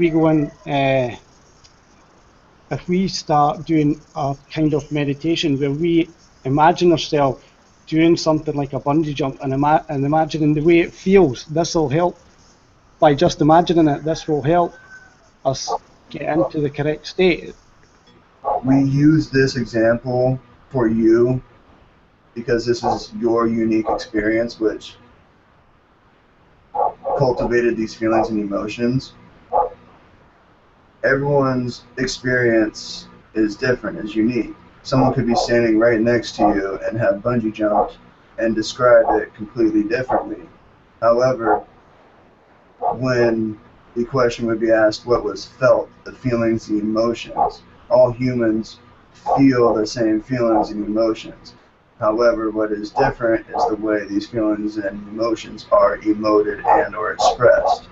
we start doing a kind of meditation where we imagine ourselves doing something like a bungee jump and imagining the way it feels, this will help. By just imagining it, this will help us get into the correct state. We use this example for you because this is your unique experience, which cultivated these feelings and emotions. Everyone's experience is different, is unique. Someone could be standing right next to you and have bungee jumped and describe it completely differently. However, when the question would be asked what was felt, the feelings, the emotions, all humans feel the same feelings and emotions. However, what is different is the way these feelings and emotions are emoted and or expressed.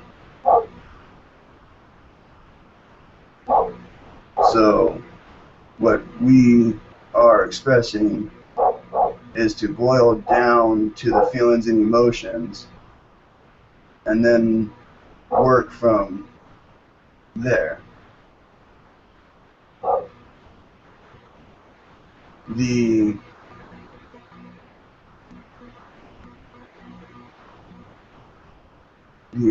So what we are expressing is to boil down to the feelings and emotions and then work from there. The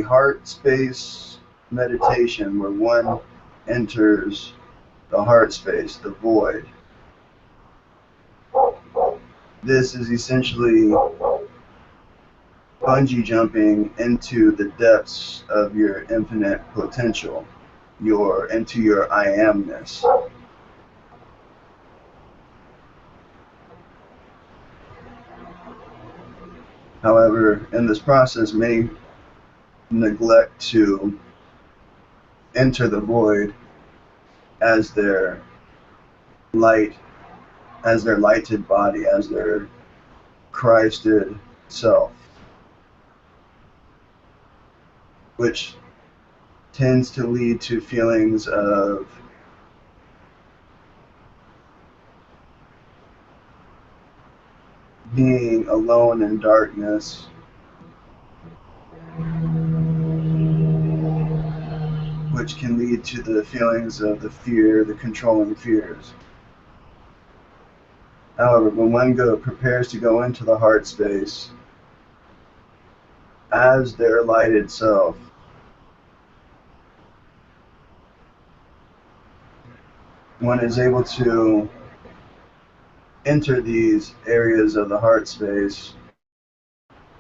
heart space meditation, where one enters the heart space, the void. This is essentially bungee jumping into the depths of your infinite potential, into your I amness. However, in this process, many neglect to enter the void as their light, as their lighted body, as their Christed self, which tends to lead to feelings of being alone in darkness, which can lead to the feelings of the fear, the controlling fears. However, when one prepares to go into the heart space as their lighted self, one is able to enter these areas of the heart space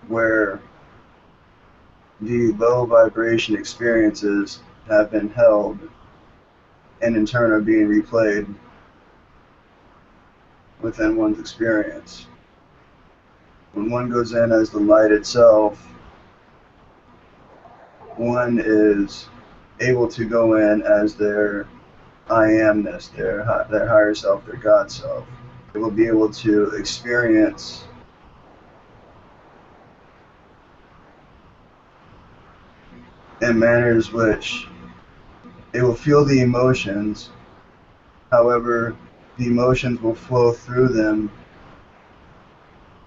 where the low vibration experiences have been held and in turn are being replayed within one's experience. When one goes in as the light itself, one is able to go in as their I amness, their higher self, their God self. They will be able to experience in manners which they will feel the emotions. However, the emotions will flow through them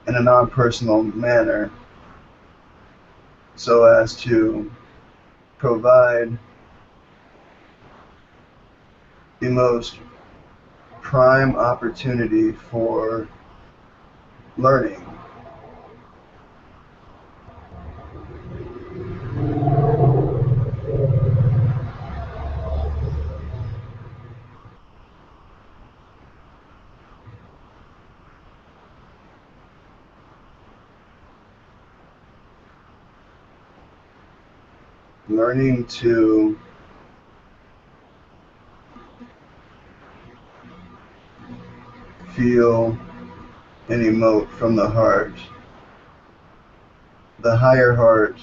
in a non-personal manner so as to provide the most prime opportunity for learning. Learning to feel and emote from the heart. The higher heart,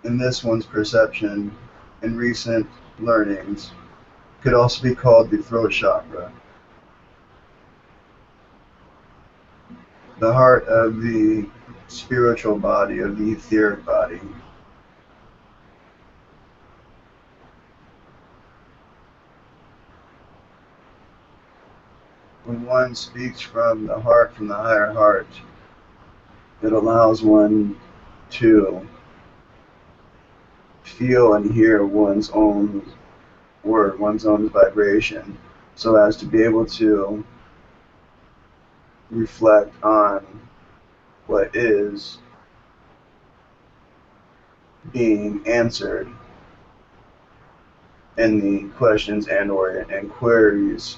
in this one's perception and recent learnings, could also be called the throat chakra. The heart of the spiritual body, of the etheric body. When one speaks from the heart, from the higher heart, it allows one to feel and hear one's own word, one's own vibration, so as to be able to reflect on what is being answered in the questions and or inquiries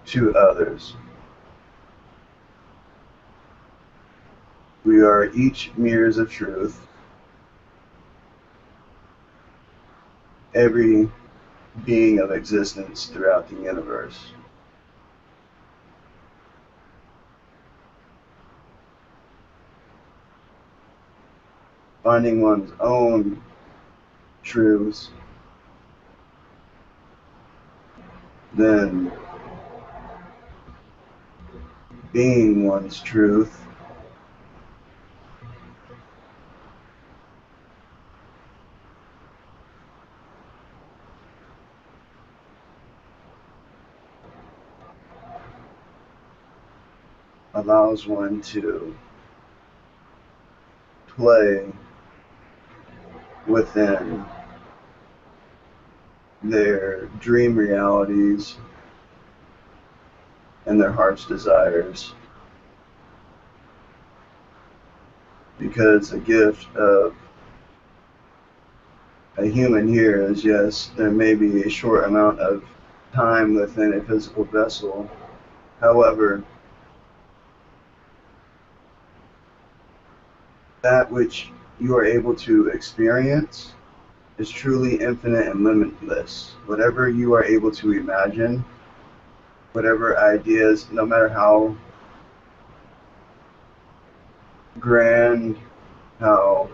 to others. We are each mirrors of truth. Every being of existence throughout the universe. Finding one's own truths, then being one's truth, allows one to play within their dream realities and their heart's desires. Because the gift of a human here is, yes, there may be a short amount of time within a physical vessel. However, that which you are able to experience is truly infinite and limitless. Whatever you are able to imagine, whatever ideas, no matter how grand, no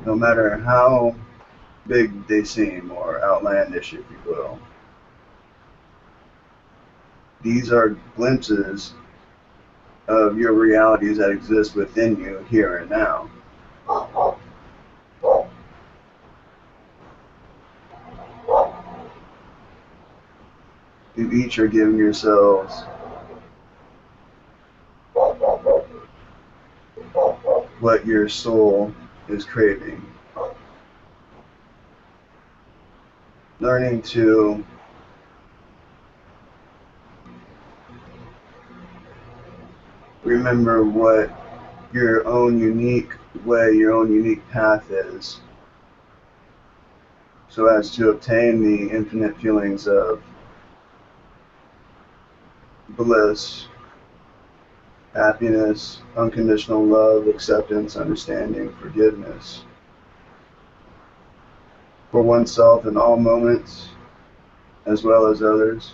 matter how big they seem, or outlandish, if you will, these are glimpses of your realities that exist within you here and now. You each are giving yourselves what your soul is craving. Learning to remember what your own unique way, your own unique path is, so as to obtain the infinite feelings of bliss, happiness, unconditional love, acceptance, understanding, forgiveness for oneself in all moments as well as others.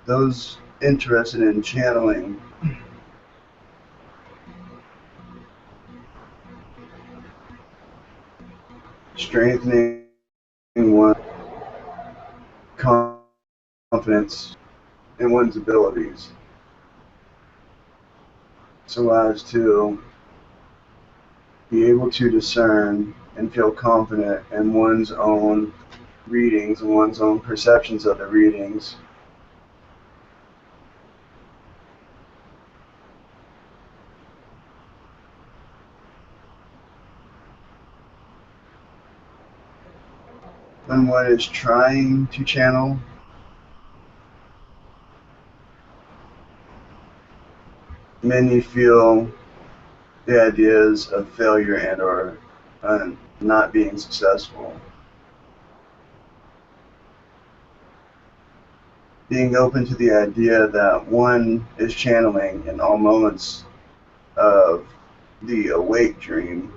Those interested in channeling strengthening one's confidence in one's abilities, so as to be able to discern and feel confident in one's own readings and one's own perceptions of the readings. When one is trying to channel, many feel the ideas of failure and or not being successful. Being open to the idea that one is channeling in all moments of the awake dream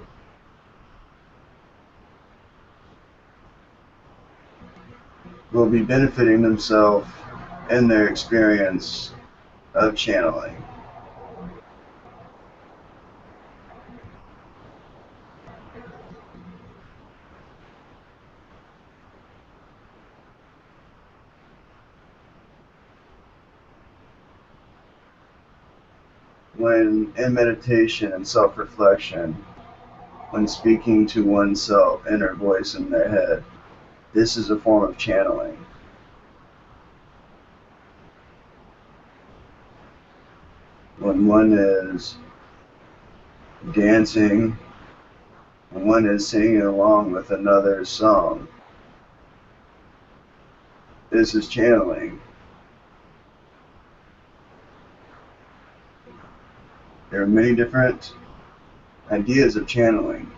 will be benefiting themselves in their experience of channeling. When in meditation and self-reflection, when speaking to oneself, inner voice in their head, this is a form of channeling. When one is dancing, when one is singing along with another's song, this is channeling. There are many different ideas of channeling.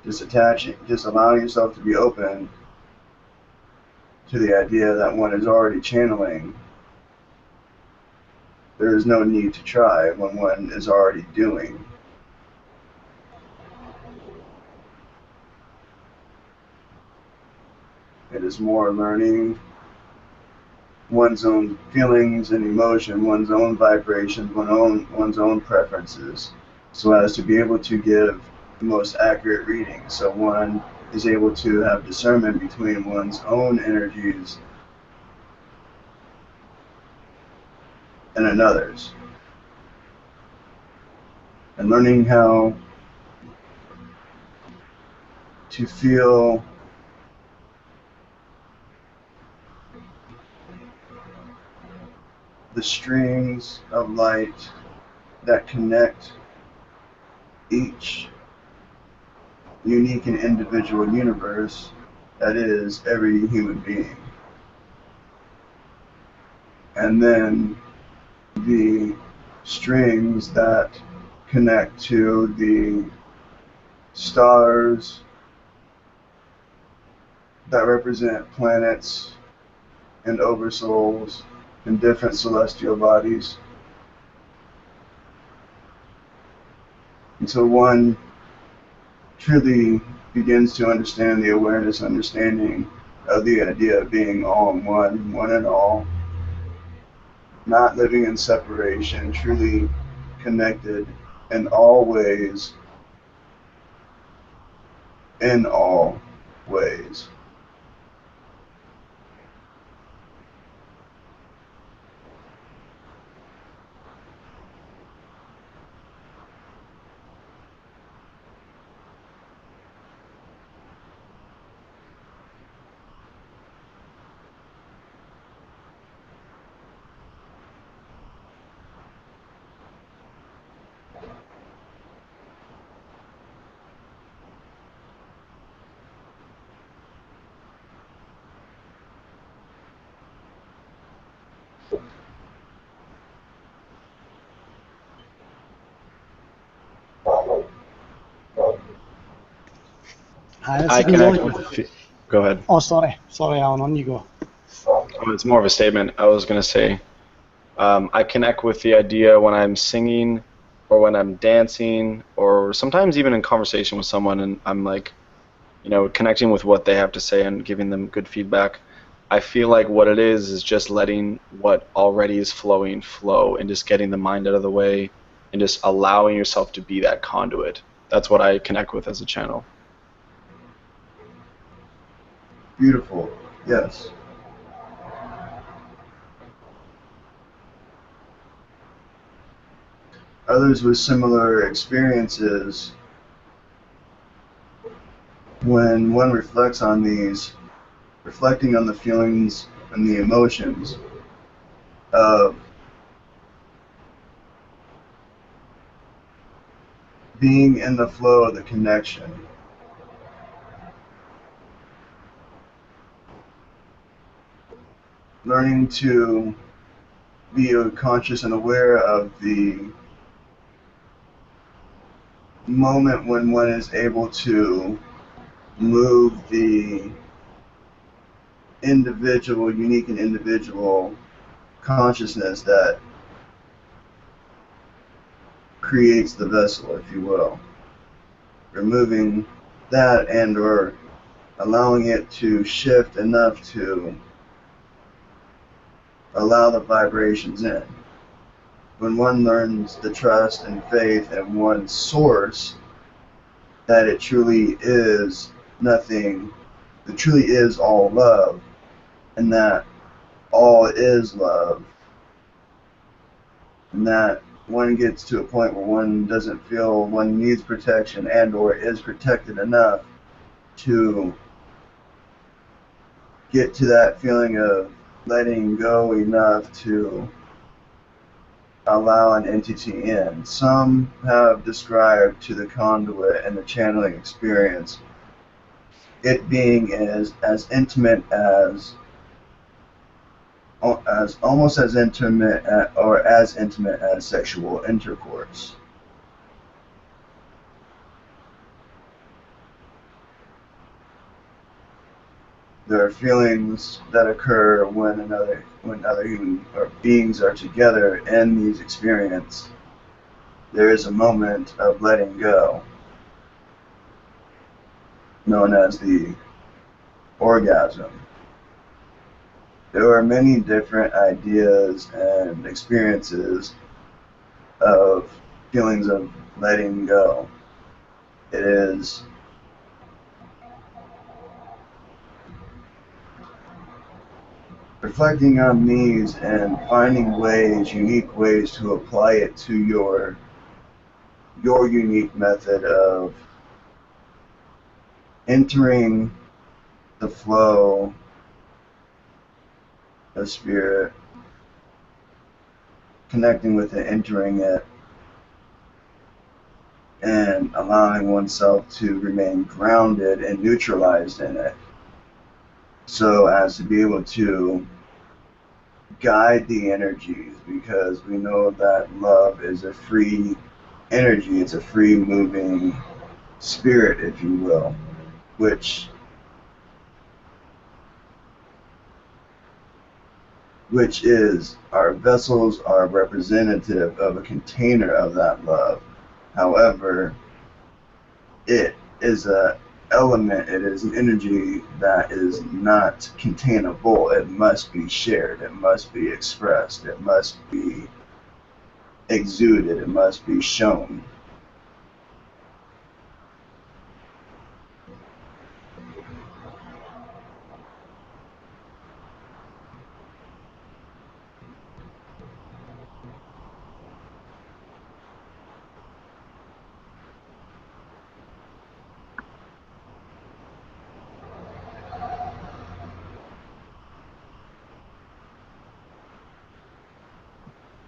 Just allowing yourself to be open to the idea that one is already channeling. There is no need to try when one is already doing. It is more learning one's own feelings and emotion, one's own vibrations, one's own preferences, so as to be able to give the most accurate reading. So one is able to have discernment between one's own energies and another's. And learning how to feel the strings of light that connect each unique and individual universe that is every human being. And then the strings that connect to the stars that represent planets and oversouls and different celestial bodies. Until one truly begins to understand the awareness, understanding of the idea of being all in one and all, not living in separation, truly connected in all ways, in all ways. I connect with. Go ahead. Oh, sorry, Alan. On you go. Oh, it's more of a statement. I was going to say, I connect with the idea when I'm singing, or when I'm dancing, or sometimes even in conversation with someone, and I'm like, connecting with what they have to say and giving them good feedback. I feel like what it is just letting what already is flowing flow, and just getting the mind out of the way, and just allowing yourself to be that conduit. That's what I connect with as a channel. Beautiful, yes. Others with similar experiences, when one reflects on these, reflecting on the feelings and the emotions of being in the flow of the connection, learning to be conscious and aware of the moment when one is able to move the individual, unique and individual consciousness that creates the vessel, if you will. Removing that and or allowing it to shift enough to allow the vibrations in. When one learns the trust and faith in one's source, that it truly is nothing, it truly is all love, and that all is love, and that one gets to a point where one doesn't feel one needs protection and or is protected enough to get to that feeling of letting go enough to allow an entity in. Some have described to the conduit and the channeling experience it being as intimate as almost as intimate or as intimate as sexual intercourse. There are feelings that occur when other human or beings are together in these experiences. There is a moment of letting go, known as the orgasm. There are many different ideas and experiences of feelings of letting go. It is reflecting on these and finding ways, unique ways to apply it to your unique method of entering the flow of spirit, connecting with it, entering it, and allowing oneself to remain grounded and neutralized in it, so as to be able to guide the energies, because we know that love is a free energy, it's a free moving spirit, if you will, which is our vessels are representative of a container of that love. However, it is a element, it is an energy that is not containable. It must be shared, it must be expressed, it must be exuded, it must be shown.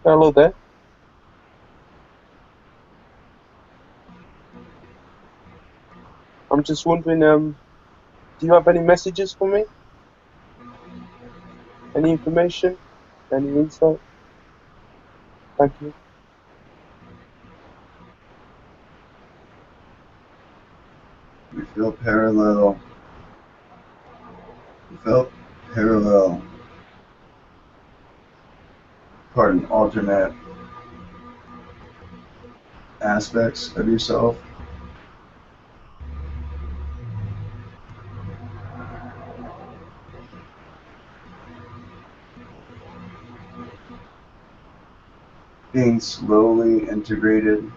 Hello there. I'm just wondering, do you have any messages for me? Any information? Any insight? Thank you. We feel parallel. We felt parallel, pardon, alternate aspects of yourself. Being slowly integrated,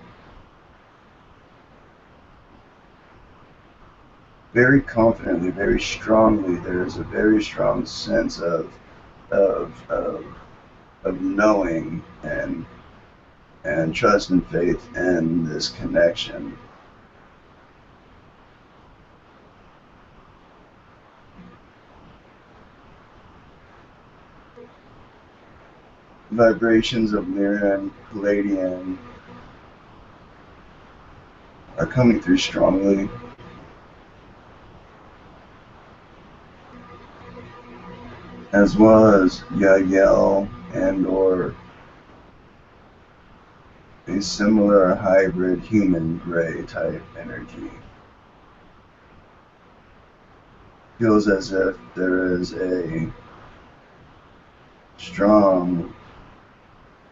very confidently, very strongly. There's a very strong sense of knowing and trust and faith in this connection. Vibrations of Lryan, Palladian are coming through strongly. As well as Yoal a similar hybrid human gray type energy. Feels as if there is a strong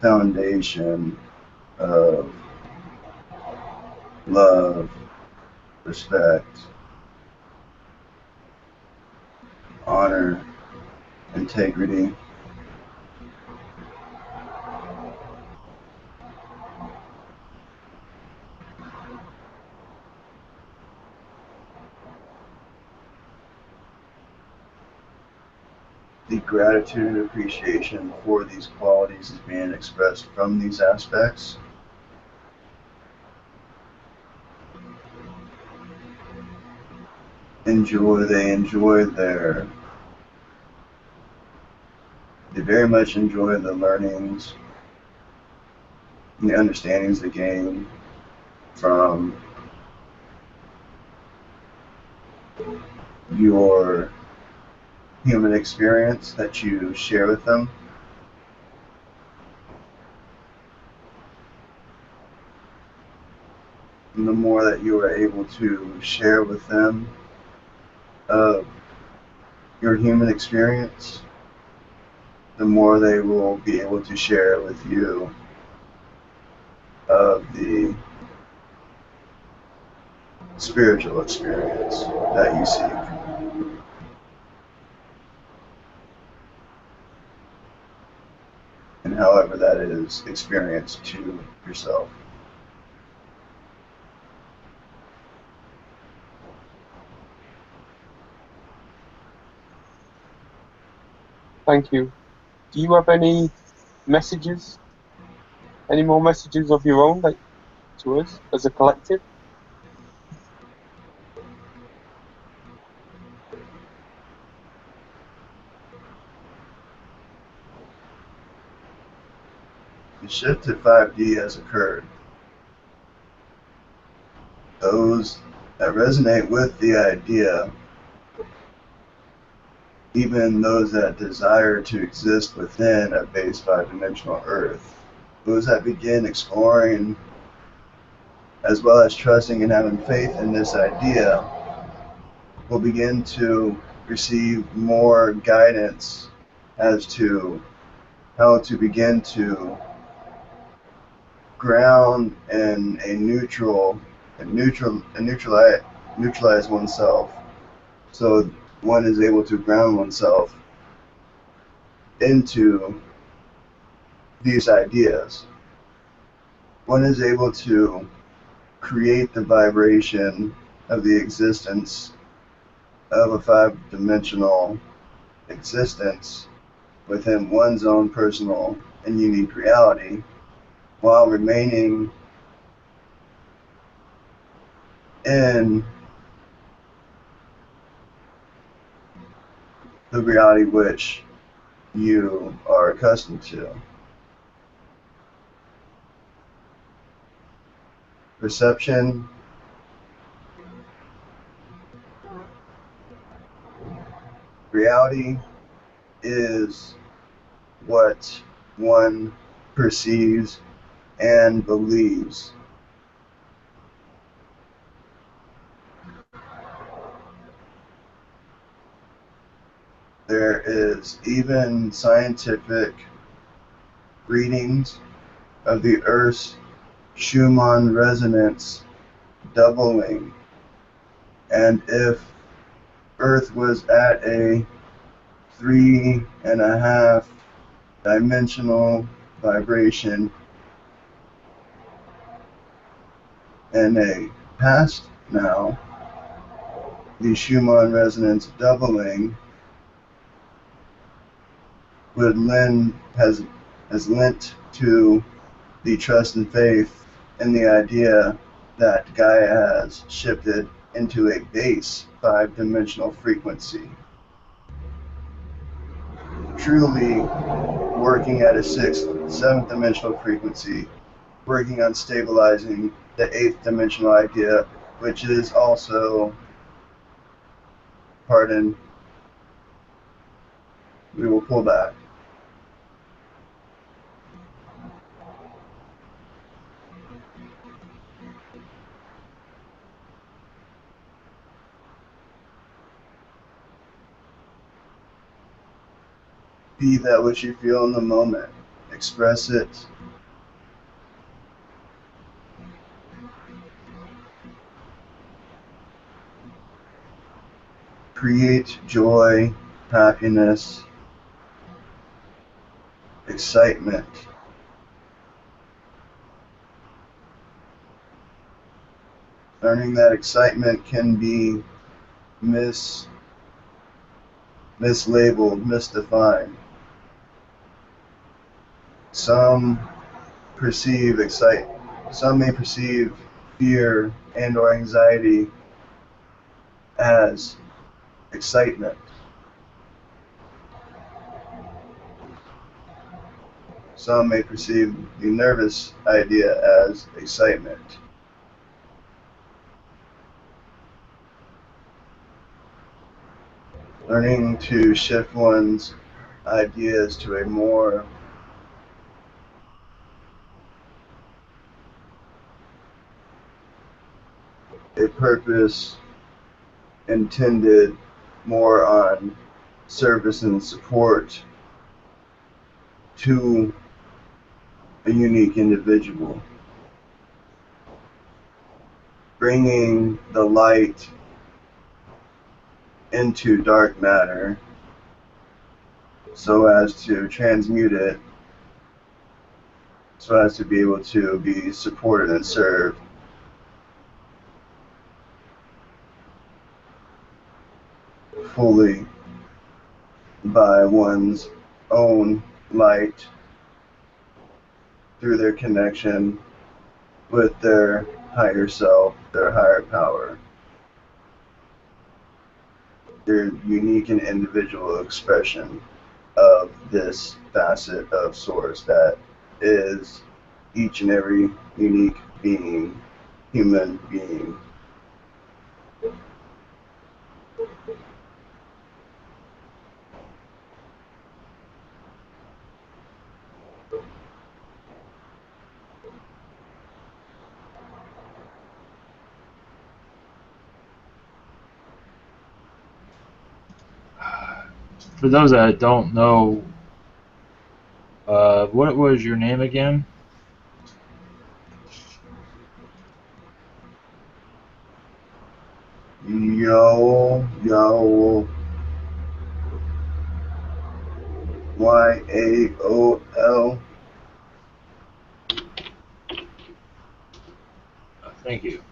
foundation of love, respect, honor, integrity. The gratitude and appreciation for these qualities is being expressed from these aspects. They very much enjoy the learnings and the understandings they gain from your human experience that you share with them. And the more that you are able to share with them of your human experience, the more they will be able to share with you of the spiritual experience that you seek. And however that is experienced to yourself. Thank you. Do you have any messages? Any more messages of your own, like, to us as a collective? The shift to 5D has occurred. Those that resonate with the idea, even those that desire to exist within a base 5-dimensional Earth, those that begin exploring as well as trusting and having faith in this idea will begin to receive more guidance as to how to begin to ground in a neutralize oneself, so one is able to ground oneself into these ideas. One is able to create the vibration of the existence of a 5-dimensional existence within one's own personal and unique reality, while remaining in the reality which you are accustomed to. Perception, reality is what one perceives and believes. There is even scientific readings of the Earth's Schumann resonance doubling, and if Earth was at a 3.5 dimensional vibration in a past now, the Schumann resonance doubling has lent to the trust and faith in the idea that Gaia has shifted into a base 5-dimensional frequency, truly working at a 6th, 7th dimensional frequency, working on stabilizing the 8th dimensional idea, which is also, pardon, we will pull back. Be that which you feel in the moment. Express it. Create joy, happiness, excitement. Learning that excitement can be mislabeled, misdefined. Some may perceive fear and or anxiety as excitement. Some may perceive the nervous idea as excitement. Learning to shift one's ideas to a purpose intended more on service and support to a unique individual. Bringing the light into dark matter so as to transmute it, so as to be able to be supported and served fully by one's own light through their connection with their higher self, their higher power, their unique and individual expression of this facet of Source that is each and every unique being, human being. For those that don't know, what was your name again? Yoal, Yaol. Thank you.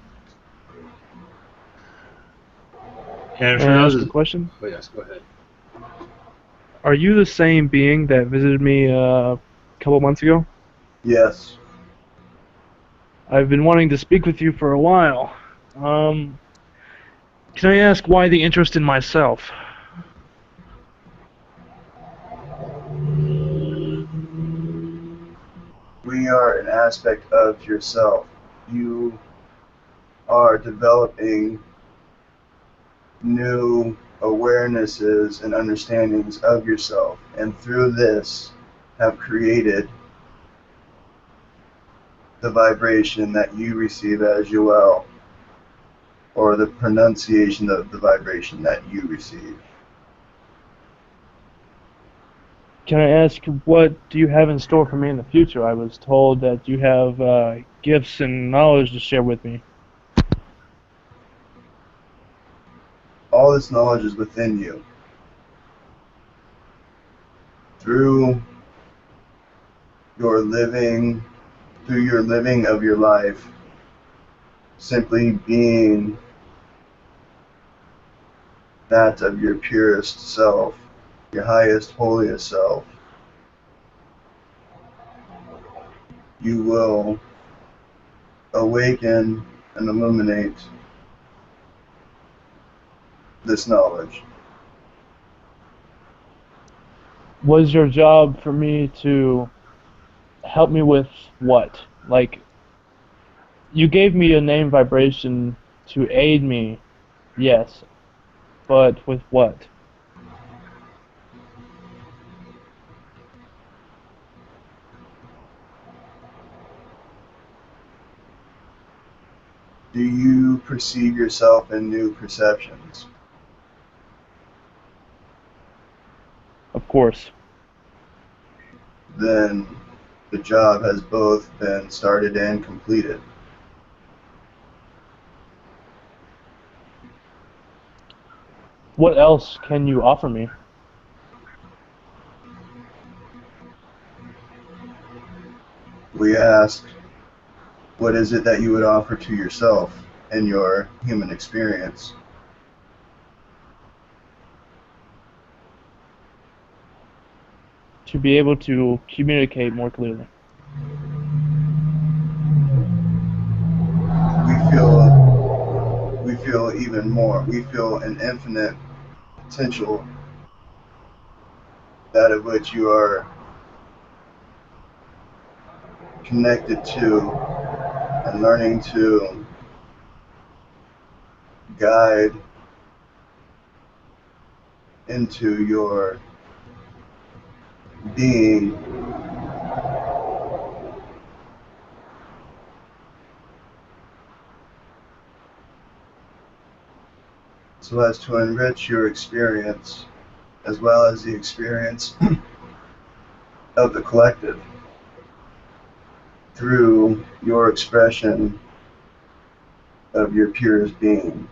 And for Can I those, ask a question? oh yes, go ahead. Are you the same being that visited me a couple months ago? Yes. I've been wanting to speak with you for a while. Can I ask why the interest in myself? We are an aspect of yourself. You are developing new awarenesses and understandings of yourself, and through this have created the vibration that you receive as Yoal, or the pronunciation of the vibration that you receive. Can I ask what do you have in store for me in the future? I was told that you have gifts and knowledge to share with me. All this knowledge is within you. Through your living of your life, simply being that of your purest self, your highest, holiest self, you will awaken and illuminate this knowledge. Was your job for me to help me with what? Like, you gave me a name vibration to aid me, yes, but with what? Do you perceive yourself in new perceptions? Of course. then the job has both been started and completed. What else can you offer me? We asked, what is it that you would offer to yourself in your human experience? To be able to communicate more clearly. We feel even more. We feel an infinite potential, that of which you are connected to and learning to guide into your being so as to enrich your experience as well as the experience of the collective through your expression of your purest being.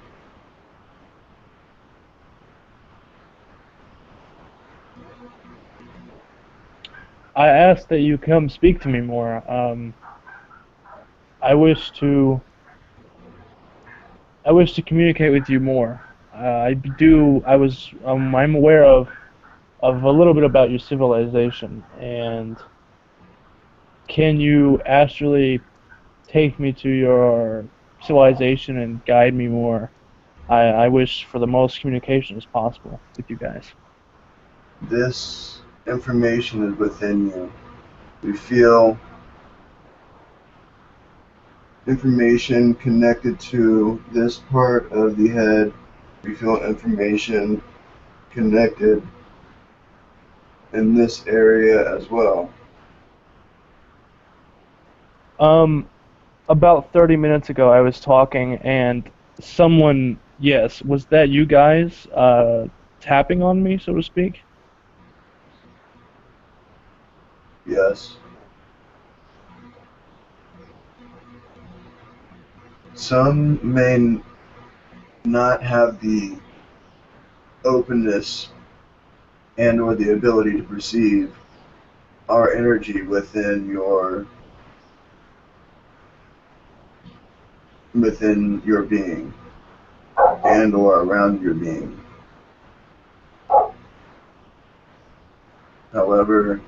I ask that you come speak to me more. I wish to communicate with you more. I'm aware of a little bit about your civilization, and can you actually take me to your civilization and guide me more? I wish for the most communication as possible with you guys. This information is within you. We feel information connected to this part of the head. We feel information connected in this area as well. About 30 minutes ago, I was talking, and someone, yes, was that you guys tapping on me, so to speak? Yes. Some may not have the openness and or the ability to perceive our energy within your being and or around your being. However,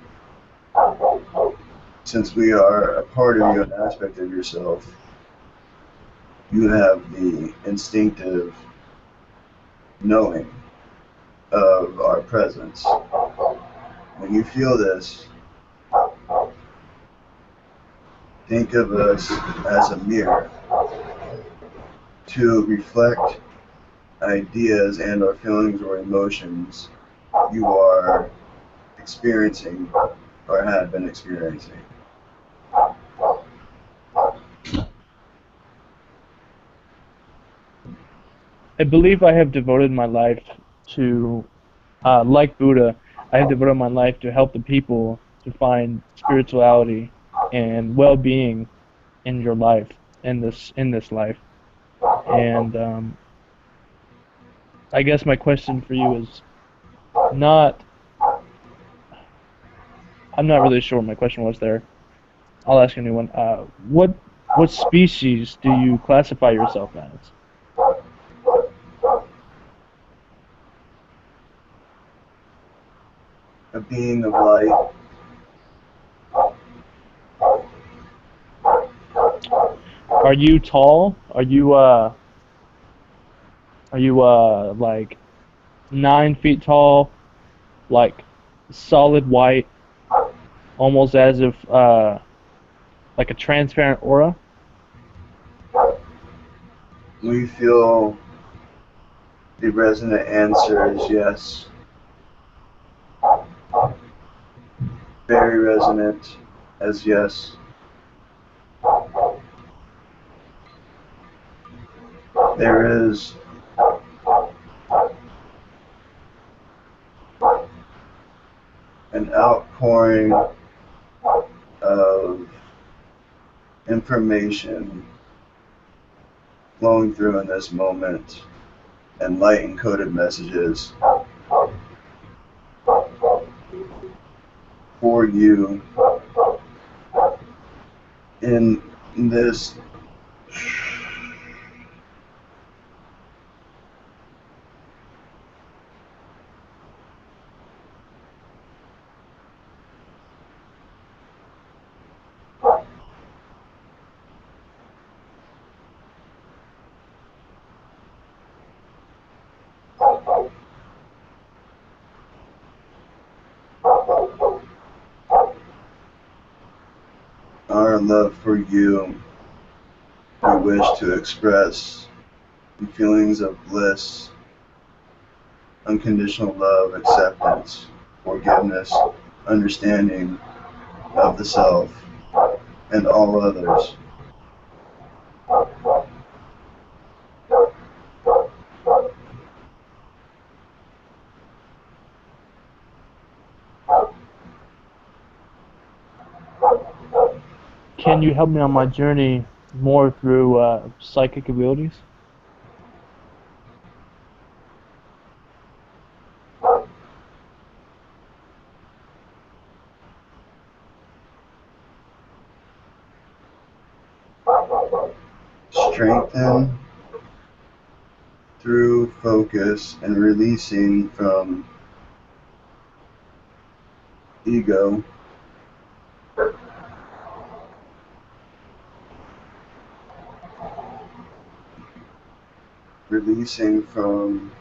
since we are a part of you, an aspect of yourself, you have the instinctive knowing of our presence. When you feel this, think of us as a mirror to reflect ideas and or feelings or emotions you are experiencing or have been experiencing. I believe I have devoted my life to, like Buddha, I have devoted my life to help the people to find spirituality and well-being in your life, in this life. And I guess my question for you is not. I'm not really sure what my question was there. I'll ask a new one. What species do you classify yourself as? A being of light. Are you tall? Are you like 9 feet tall, like solid white, almost as if like a transparent aura? We feel the resonant answer is yes. Very resonant as yes. There is an outpouring of information flowing through in this moment, and light encoded messages for you in this our love for you. We wish to express the feelings of bliss, unconditional love, acceptance, forgiveness, understanding of the self and all others. Can you help me on my journey more through psychic abilities? Strengthen through focus and releasing from ego. Releasing from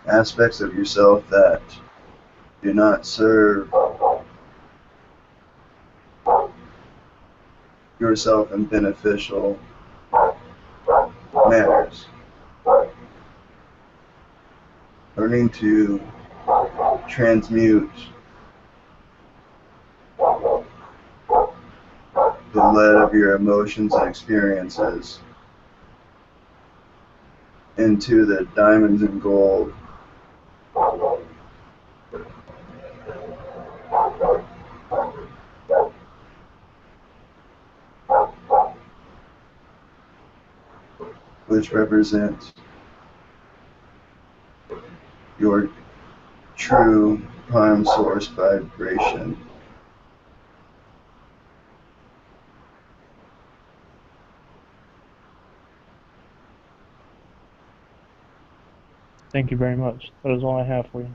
aspects of yourself that do not serve yourself in beneficial manners. Learning to transmute the lead of your emotions and experiences into the diamonds and gold which represent your true prime source vibration. Thank you very much. That is all I have for you.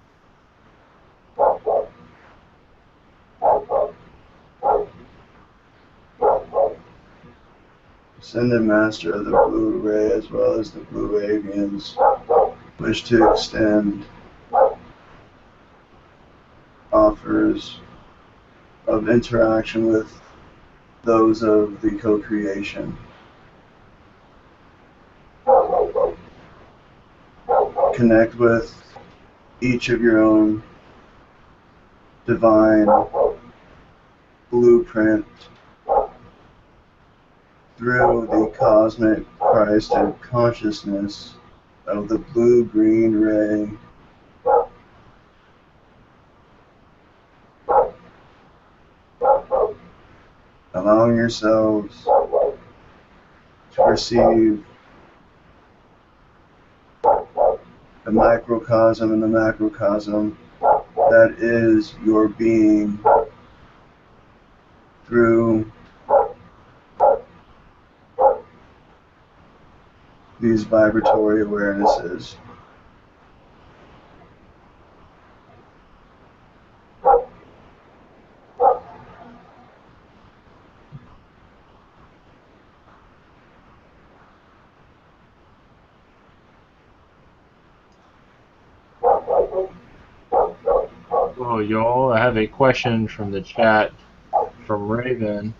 Ascended Master of the Blue Ray as well as the Blue Avians wish to extend offers of interaction with those of the co-creation. Connect with each of your own divine blueprint through the cosmic Christ and consciousness of the blue-green ray. Allowing yourselves to perceive the microcosm and the macrocosm that is your being through these vibratory awarenesses. Well, Yoal, I have a question from the chat from Raven.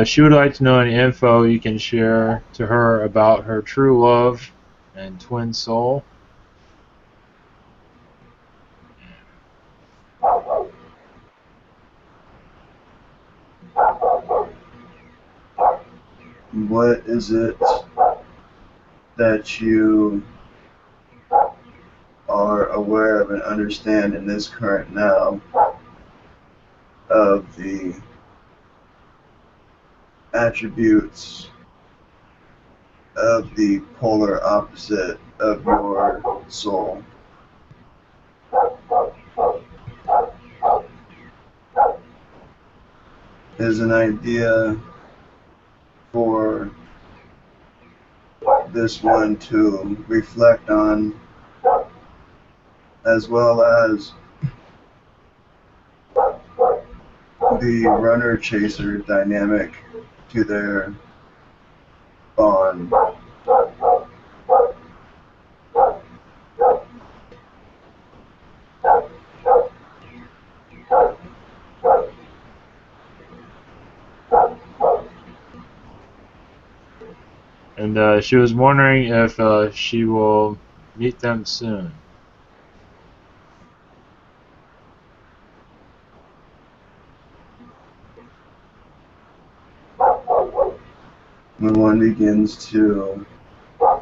She would like to know any info you can share to her about her true love and twin soul. What is it that you are aware of and understand in this current now of the attributes of the polar opposite of your soul. Is an idea for this one to reflect on, as well as the runner-chaser dynamic to their bond. And she was wondering if she will meet them soon. When one begins to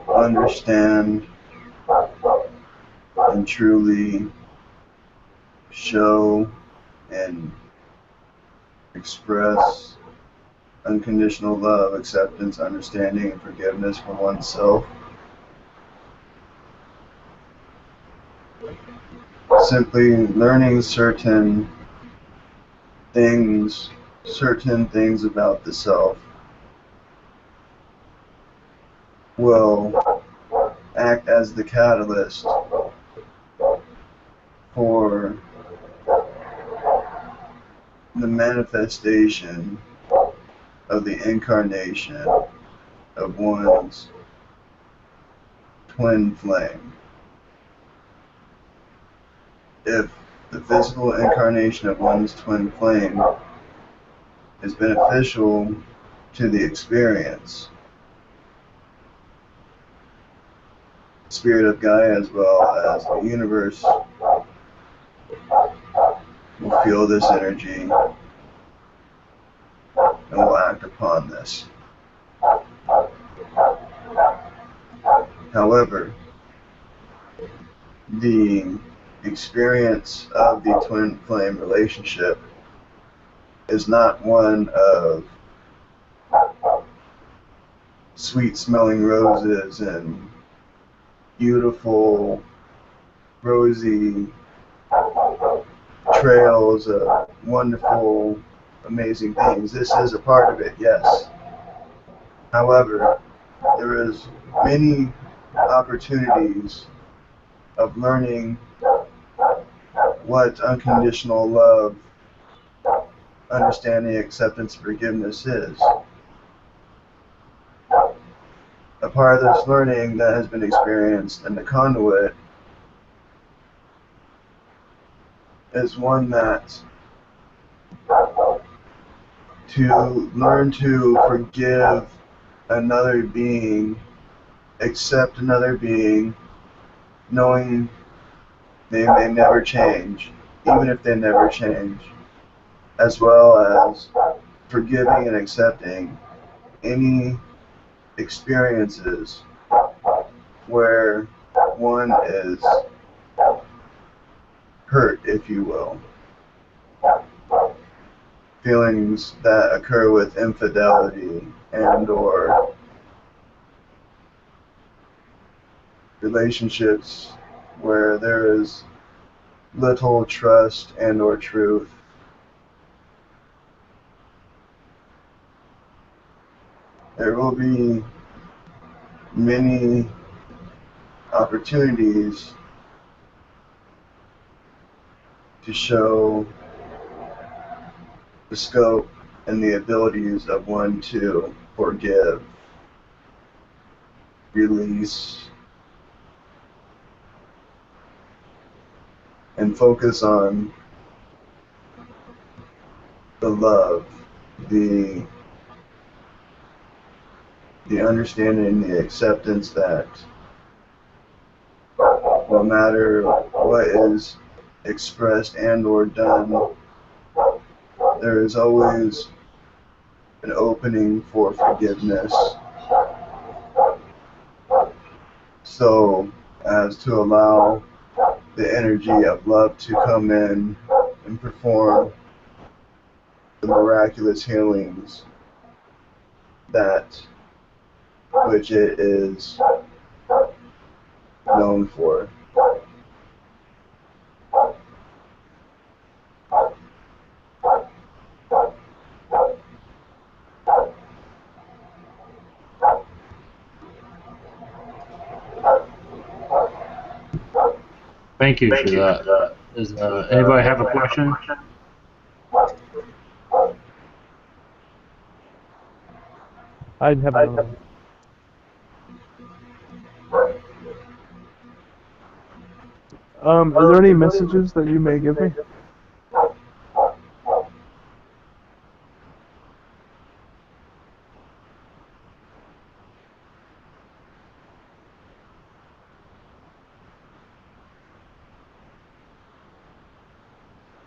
understand and truly show and express unconditional love, acceptance, understanding, and forgiveness for oneself, simply learning certain things about the self will act as the catalyst for the manifestation of the incarnation of one's twin flame. If the physical incarnation of one's twin flame is beneficial to the experience, Spirit of Gaia as well as the universe will feel this energy and will act upon this. However, the experience of the twin flame relationship is not one of sweet smelling roses and beautiful rosy trails of wonderful amazing things. This is a part of it, yes. However, there is many opportunities of learning what unconditional love, understanding, acceptance, forgiveness is. A part of this learning that has been experienced in the conduit is one that to learn to forgive another being, accept another being, knowing they may never change, even if they never change, as well as forgiving and accepting any experiences where one is hurt, if you will. Feelings that occur with infidelity and or relationships where there is little trust and or truth. There will be many opportunities to show the scope and the abilities of one to forgive, release, and focus on the love, the understanding, the acceptance that no matter what is expressed and or done, there is always an opening for forgiveness, so as to allow the energy of love to come in and perform the miraculous healings that which it is known for. Thank you for that. Does anybody have a question? I'd have another one. Are there any messages that you may give me?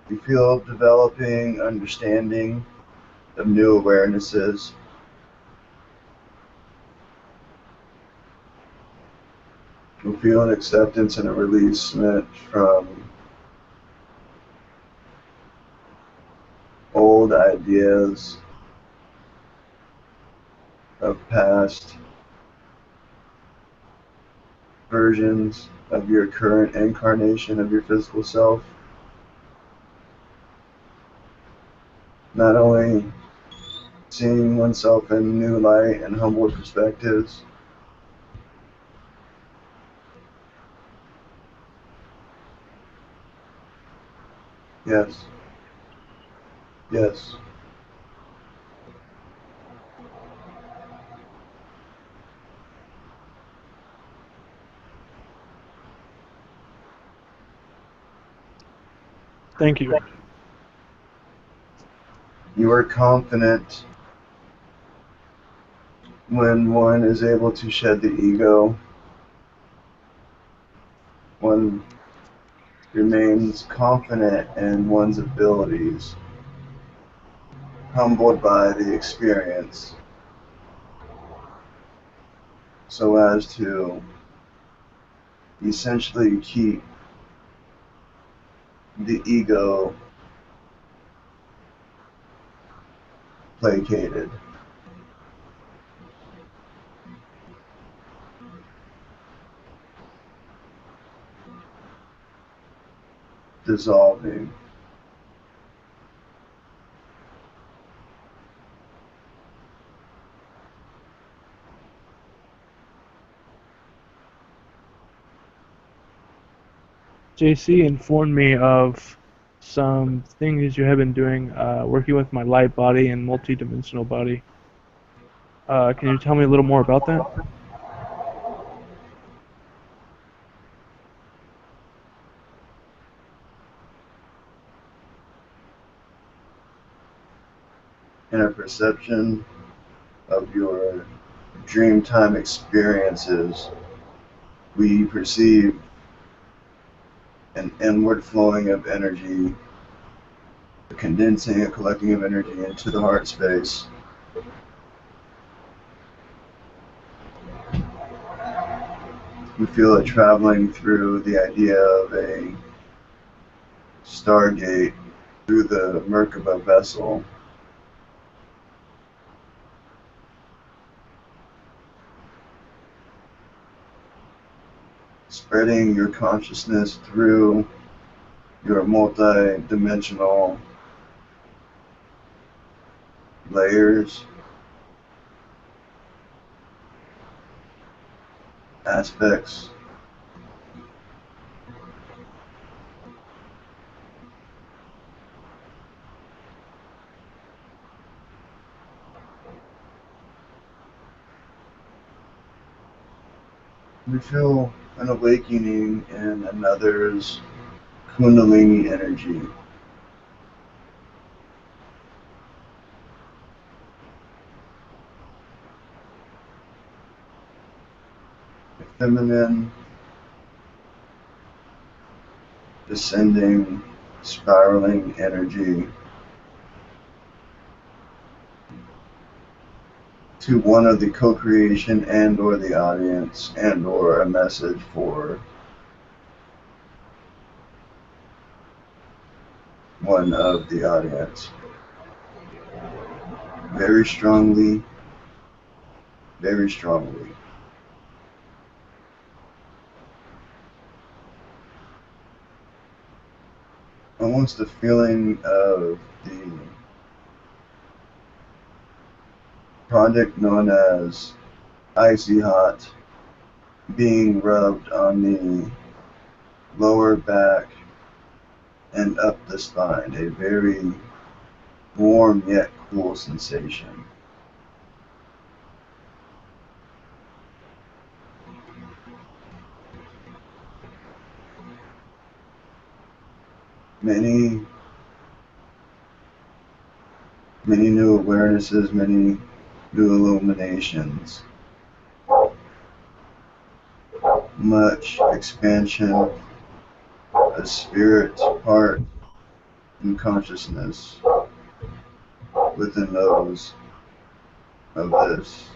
You feel developing understanding of new awarenesses. You feel an acceptance and a releasement from old ideas of past versions of your current incarnation of your physical self. Not only seeing oneself in new light and humble perspectives, yes, yes. Thank you. You are confident when one is able to shed the ego. One remains confident in one's abilities, humbled by the experience, so as to essentially keep the ego placated. Dissolving. JC informed me of some things you have been doing, working with my light body and multi-dimensional body. Can you tell me a little more about that? In a perception of your dream time experiences, we perceive an inward flowing of energy, a condensing, a collecting of energy into the heart space. We feel it traveling through the idea of a stargate through the Merkaba vessel. Spreading your consciousness through your multi-dimensional layers, aspects. We feel an awakening in another's Kundalini energy. A feminine, descending, spiraling energy to one of the co-creation and or the audience and or a message for one of the audience. very strongly, very strongly. Almost the feeling of the product known as icy hot being rubbed on the lower back and up the spine, a very warm yet cool sensation. Many new awarenesses, many new illuminations, much expansion of spirit, heart, and consciousness within those of this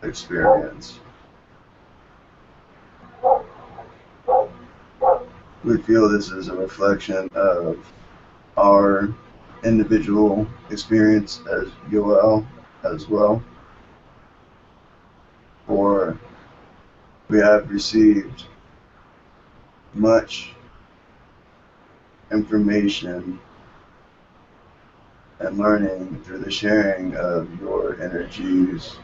experience. We feel this is a reflection of our individual experience as Yoal as well, for we have received much information and learning through the sharing of your energies,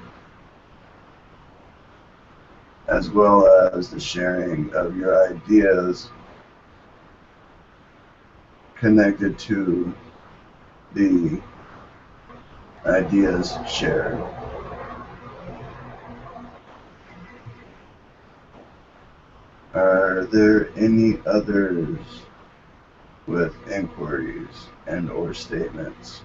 as well as the sharing of your ideas connected to the ideas shared. Are there any others with inquiries and or statements?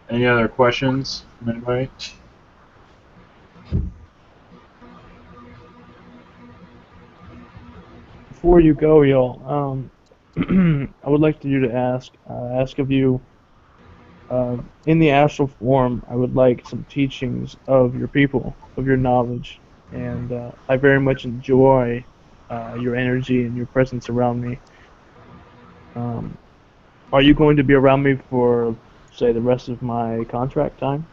Any other questions from anybody? Before you go, y'all, I would like you to ask of you, in the astral form, I would like some teachings of your people, of your knowledge, and I very much enjoy your energy and your presence around me. Are you going to be around me for, say, the rest of my contract time?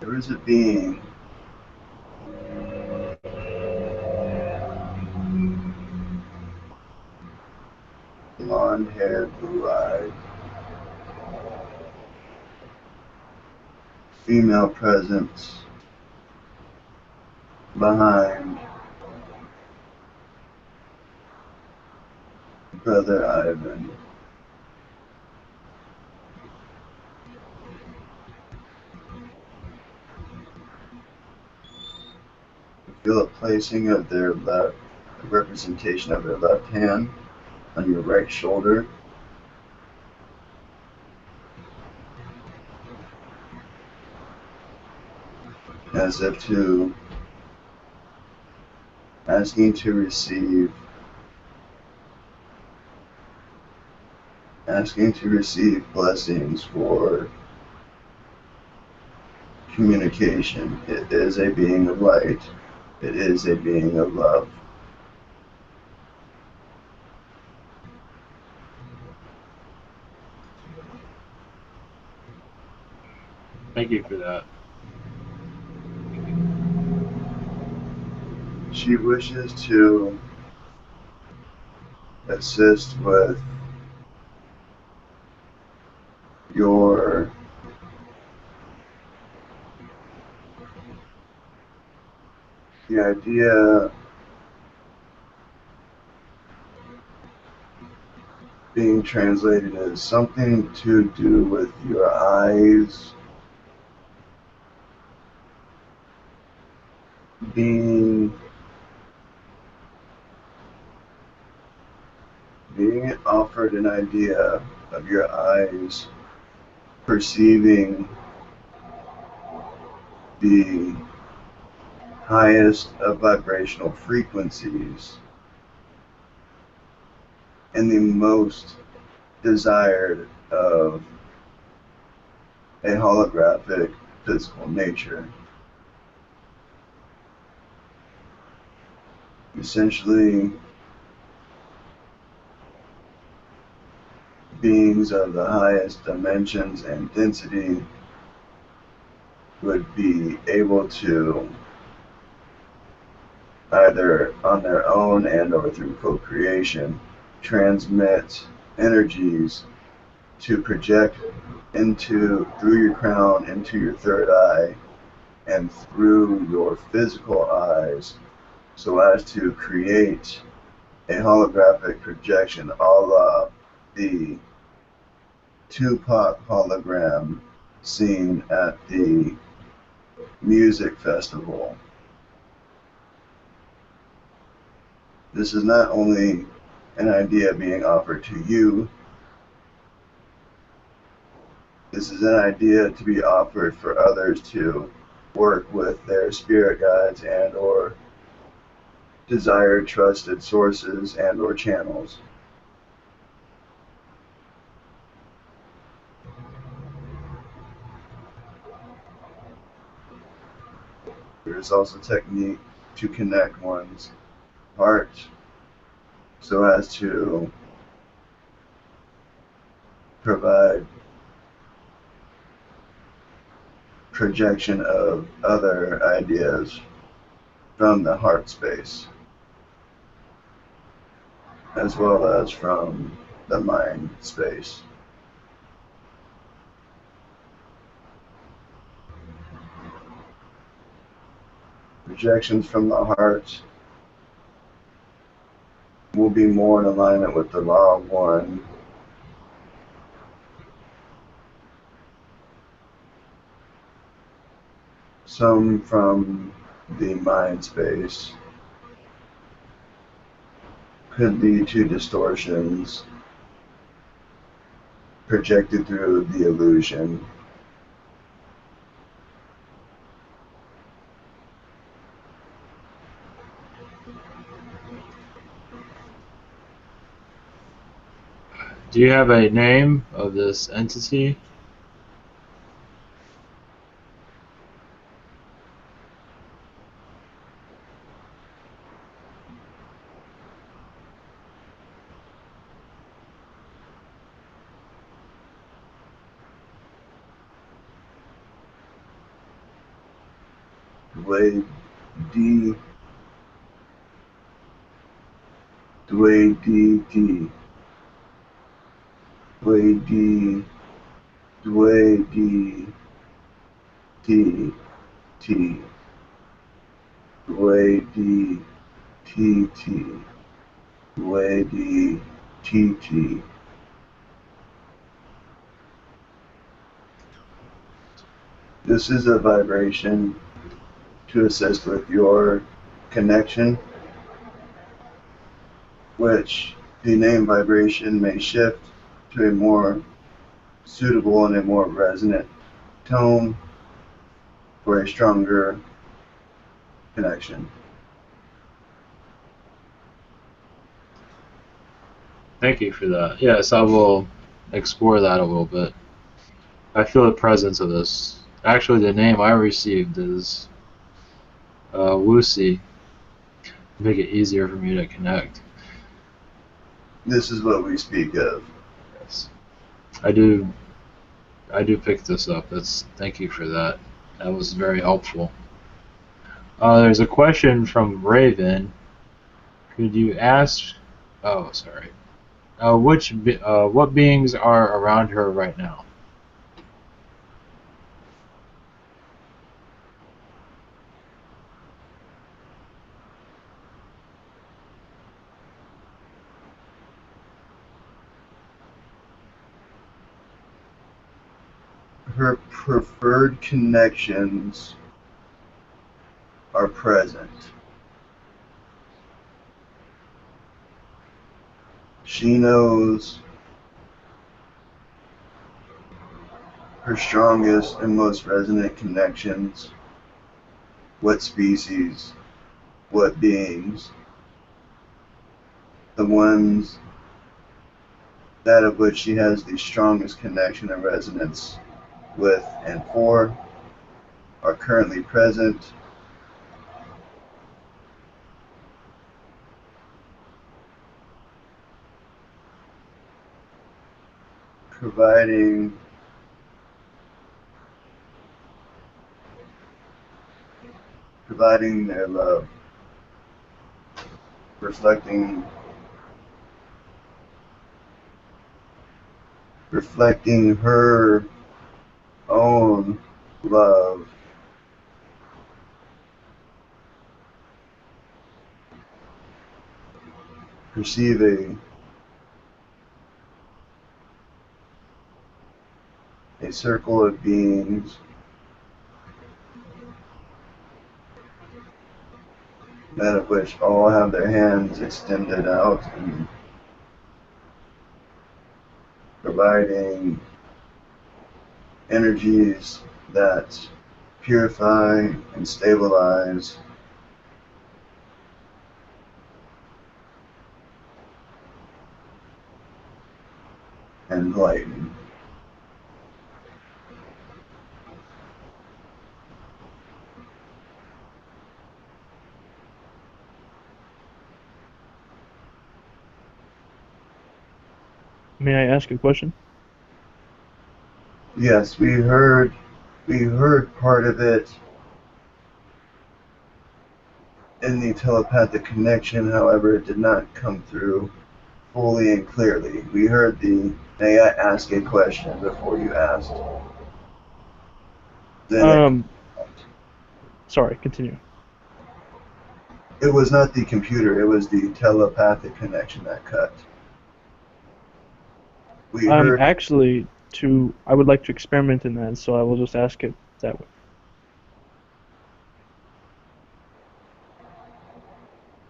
There is a being blonde-haired, blue-eyed, female presence behind Brother Ivan. Feel a placing of their left, a representation of their left hand on your right shoulder. As if to asking to receive blessings for communication. It is a being of light. It is a being of love. Thank you for that. She wishes to assist with your the idea being translated as something to do with your eyes being offered an idea of your eyes perceiving the highest of vibrational frequencies and the most desired of a holographic physical nature. Essentially, beings of the highest dimensions and density would be able to, either on their own and or through co-creation, transmit energies to project through your crown into your third eye and through your physical eyes, so as to create a holographic projection a la the Tupac hologram seen at the music festival. This is not only an idea being offered to you, this is an idea to be offered for others to work with their spirit guides and or desired trusted sources and or channels. There is also a technique to connect one's heart so as to provide projection of other ideas from the heart space, as well as from the mind space. Projections from the heart will be more in alignment with the law of one. Some from the mind space could lead to distortions projected through the illusion. Do you have a name of this entity? Dwayne D. Dwayne D. T. Dwayne D. Dwayne D. T. T. Dwayne D. T. T. Dwayne D. T. T. This is a vibration to assist with your connection, which the name vibration may shift to a more suitable and a more resonant tone for a stronger connection. Thank you for that. Yes, I will explore that a little bit. I feel the presence of this. Actually, the name I received is Wusi. Make it easier for me to connect. This is what we speak of. Yes, I do pick this up. Thank you for that. That was very helpful. There's a question from Raven. Could you ask? Oh, sorry. What beings are around her right now? her preferred connections are present. She knows her strongest and most resonant connections, what species, what beings, the ones that of which she has the strongest connection and resonance with and for are currently present. Providing their love, reflecting her own love, perceiving a circle of beings that of which all have their hands extended out and providing energies that purify and stabilize and enlighten. May I ask a question? Yes, we heard part of it in the telepathic connection, however it did not come through fully and clearly. We heard the may I ask a question before you asked. Then sorry, continue. It was not the computer, it was the telepathic connection that cut. We heard Actually, I would like to experiment in that, so I will just ask it that way.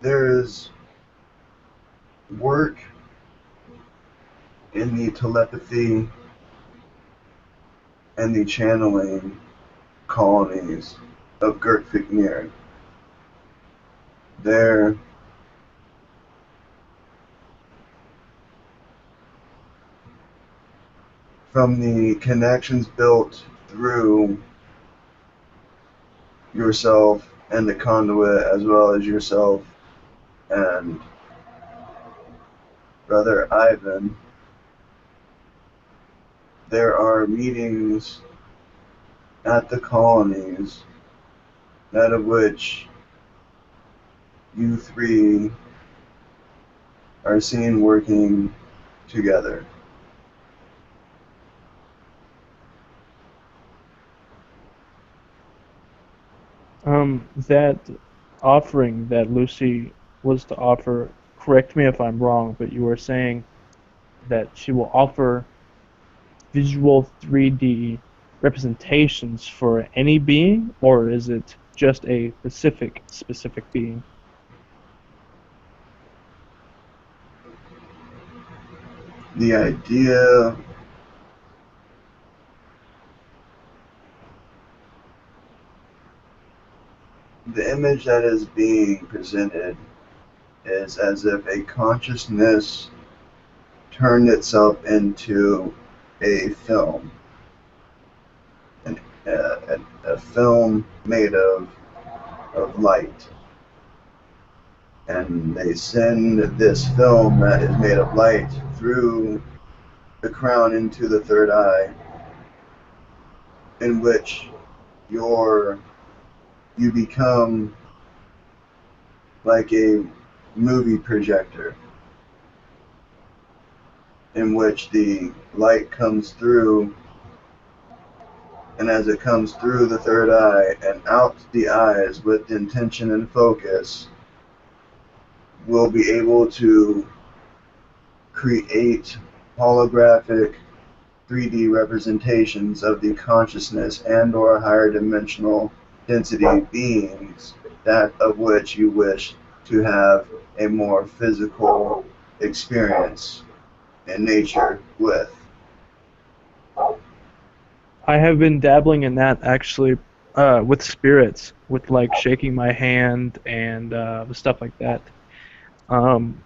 there is work in the telepathy and the channeling colonies of Gertfiknir. There from the connections built through yourself and the conduit, as well as yourself and Brother Ivan, there are meetings at the colonies, that of which you three are seen working together. That offering that Lucy was to offer, correct me if I'm wrong, but you were saying that she will offer visual 3D representations for any being, or is it just a specific being? The idea the image that is being presented is as if a consciousness turned itself into a film, a film made of light. And they send this film that is made of light through the crown into the third eye, in which you become like a movie projector, in which the light comes through, and as it comes through the third eye and out the eyes with intention and focus, will be able to create holographic 3D representations of the consciousness and/or higher dimensional density beings, that of which you wish to have a more physical experience in nature with. I have been dabbling in that actually, with spirits, with like shaking my hand and stuff like that. Um,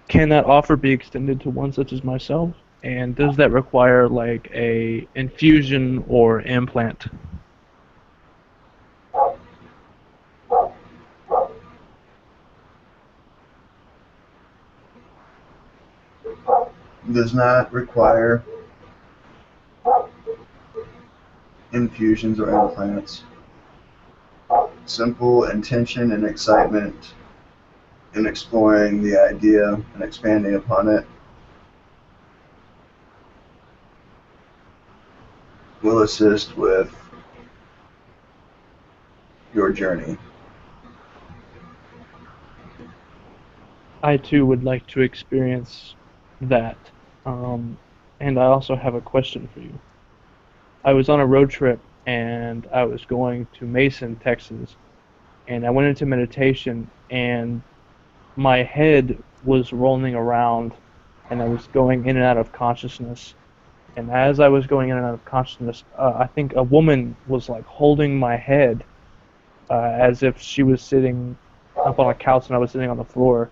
can that offer be extended to one such as myself? And does that require like a infusion or implant? Does not require infusions or implants. Simple intention and excitement in exploring the idea and expanding upon it will assist with your journey. I too would like to experience that. And I also have a question for you. I was on a road trip and I was going to Mason, Texas, and I went into meditation and my head was rolling around and I was going in and out of consciousness. And as I was going in and out of consciousness, I think a woman was like holding my head as if she was sitting up on a couch and I was sitting on the floor.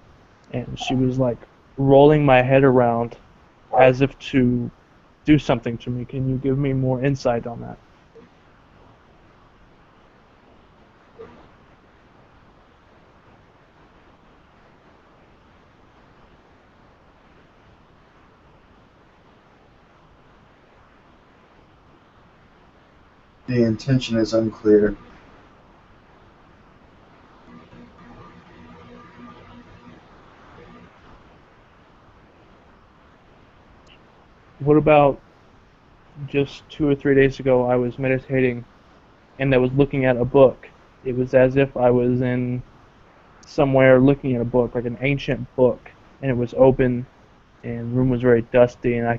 And she was like rolling my head around as if to do something to me. Can you give me more insight on that? The intention is unclear. What about just 2 or 3 days ago? I was meditating and I was looking at a book. It was as if I was in somewhere looking at a book, like an ancient book, and it was open and the room was very dusty and I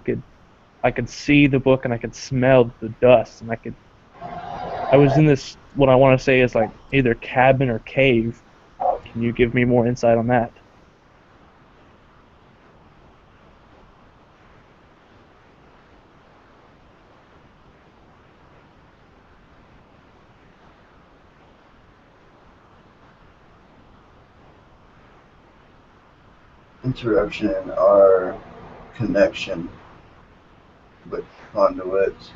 could see the book and I could smell the dust and I was in this, what I want to say is like either cabin or cave. Can you give me more insight on that? Interruption in our connection with conduits.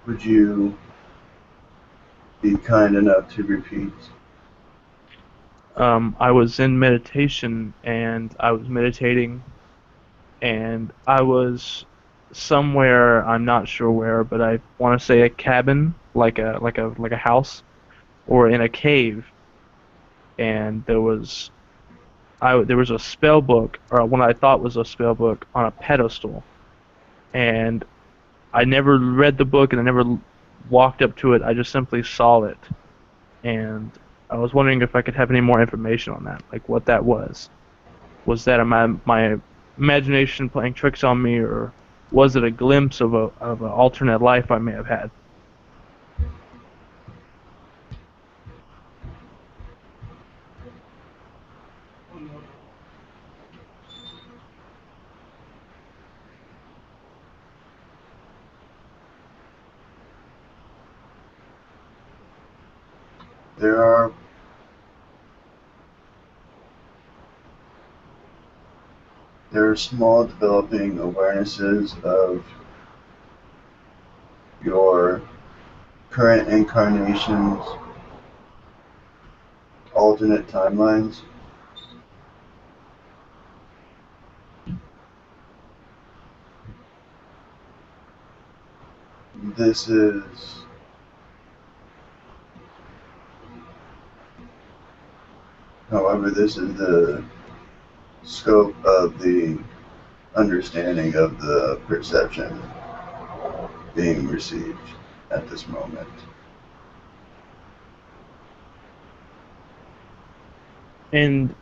Would you be kind enough to repeat? I was in meditation and I was meditating and I was somewhere, I'm not sure where, but I want to say a cabin, like a house, or in a cave, and there was a spell book, or what I thought was a spell book, on a pedestal, and I never read the book and I never walked up to it. I just simply saw it, and I was wondering if I could have any more information on that, like what that was. Was that my imagination playing tricks on me, or was it a glimpse of an alternate life I may have had? There are small developing awarenesses of your current incarnations, alternate timelines. This is However, this is the scope of the understanding of the perception being received at this moment. And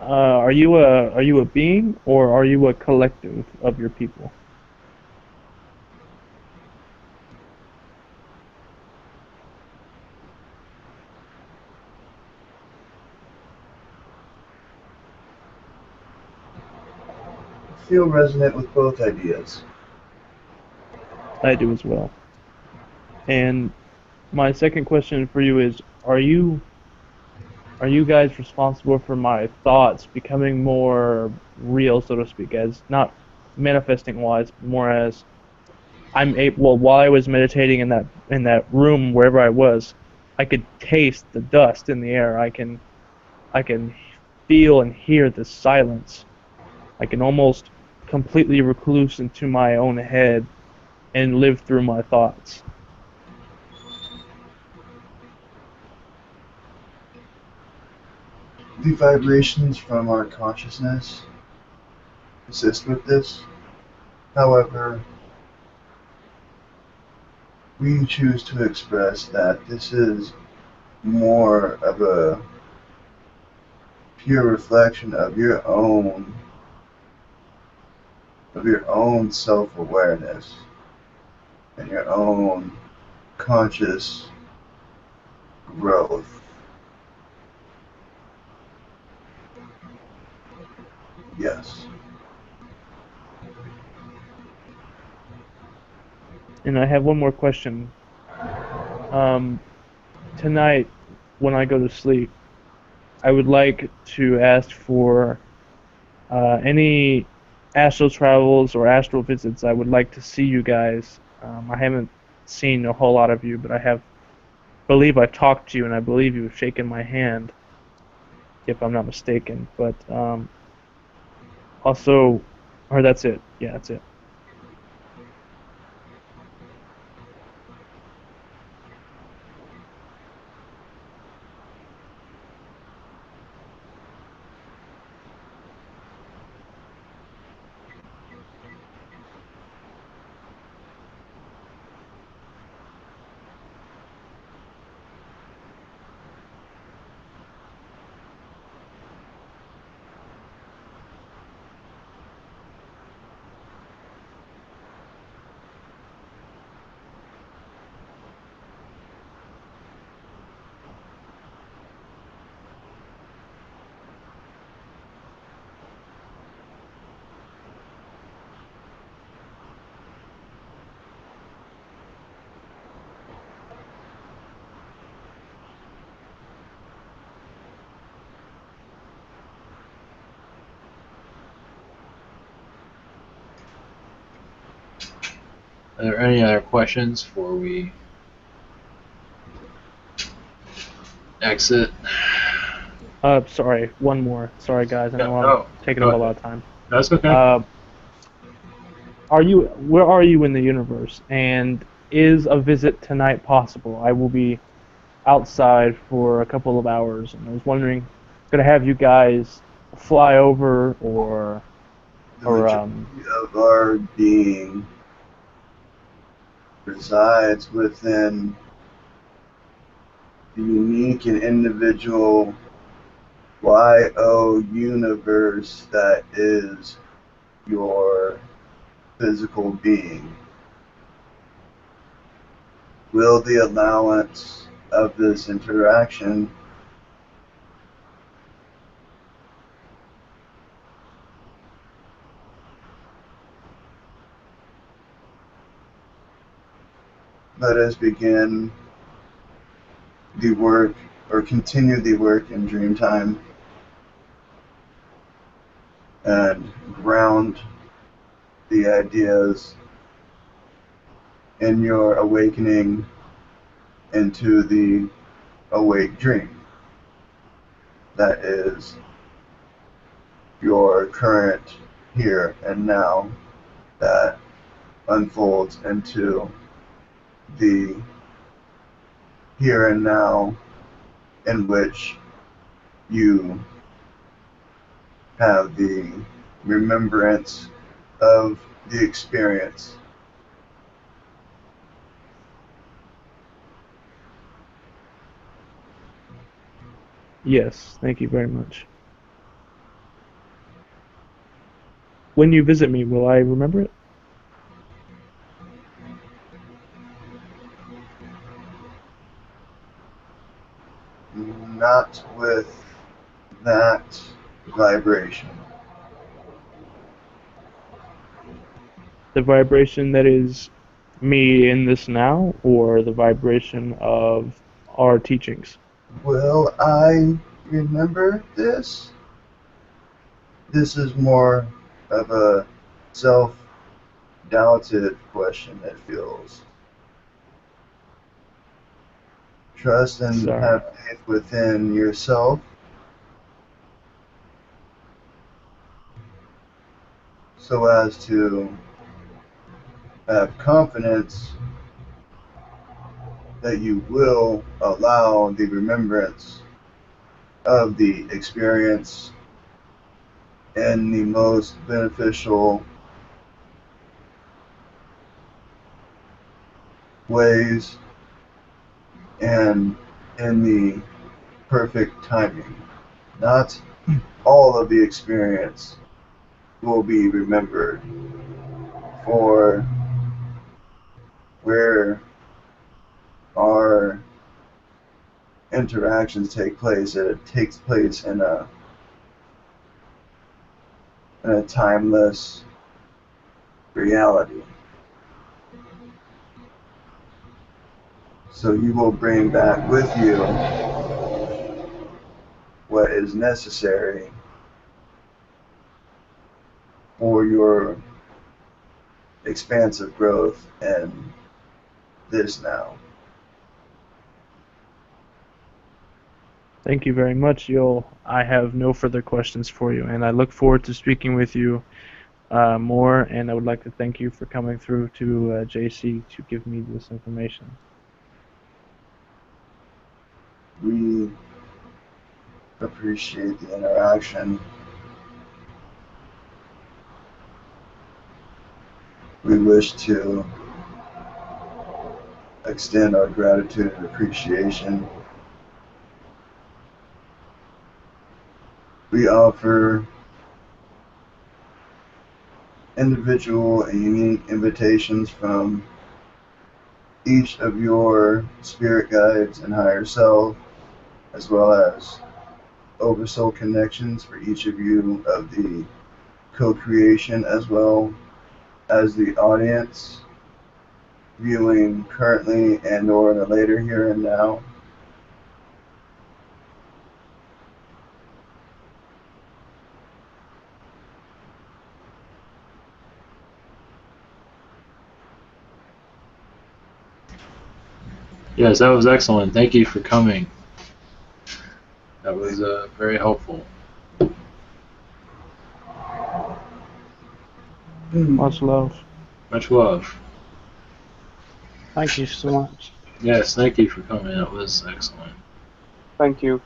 are you a being or are you a collective of your people? I feel resonant with both ideas. I do as well. And my second question for you is, are you guys responsible for my thoughts becoming more real, so to speak, as not manifesting wise, but more as I'm able, well, while I was meditating in that room wherever I was, I could taste the dust in the air. I can feel and hear the silence. I can almost completely recluse into my own head and live through my thoughts. The vibrations from our consciousness assist with this. However, we choose to express that this is more of a pure reflection of your own self-awareness and your own conscious growth. Yes. And I have one more question. Tonight, when I go to sleep, I would like to ask for any astral travels or astral visits. I would like to see you guys. I haven't seen a whole lot of you, but believe I've talked to you, and I believe you've shaken my hand, if I'm not mistaken. But also, or that's it. Yeah, that's it. Are there any other questions before we exit? Sorry, one more. Sorry, guys. I know I'm No, taking go up a ahead. lot of time. That's okay. Where are you in the universe? And is a visit tonight possible? I will be outside for a couple of hours, and I was wondering, could I have you guys fly over The majority of our being resides within the unique and individual YO universe that is your physical being. Will the allowance of this interaction let us begin the work or continue the work in Dreamtime and ground the ideas in your awakening into the awake dream that is your current here and now that unfolds into the here and now in which you have the remembrance of the experience. Yes, thank you very much. when you visit me, will I remember it? Not with that vibration. The vibration that is me in this now, or the vibration of our teachings? Will I remember this? This is more of a self-doubted question, it feels. Trust and Sorry. have faith within yourself so as to have confidence that you will allow the remembrance of the experience in the most beneficial ways and in the perfect timing. Not all of the experience will be remembered, for where our interactions take place, it takes place in a timeless reality. So you will bring back with you what is necessary for your expansive growth in this now. Thank you very much, Yoal. I have no further questions for you, and I look forward to speaking with you more, and I would like to thank you for coming through to JC to give me this information. We appreciate the interaction. We wish to extend our gratitude and appreciation. We offer individual and unique invitations from each of your spirit guides and higher self, as well as oversoul connections for each of you of the co-creation, as well as the audience viewing currently and or in the later here and now. Yes, that was excellent. Thank you for coming. That was very helpful. Much love. Much love. Thank you so much. Yes, thank you for coming. That was excellent. Thank you.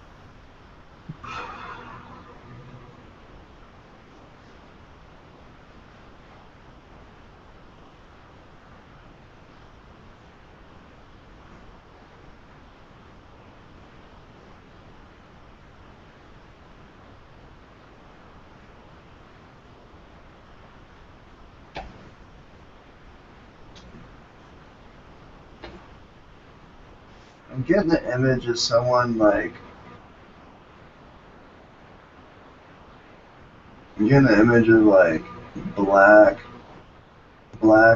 I'm getting the image of someone like, I'm getting the image of like black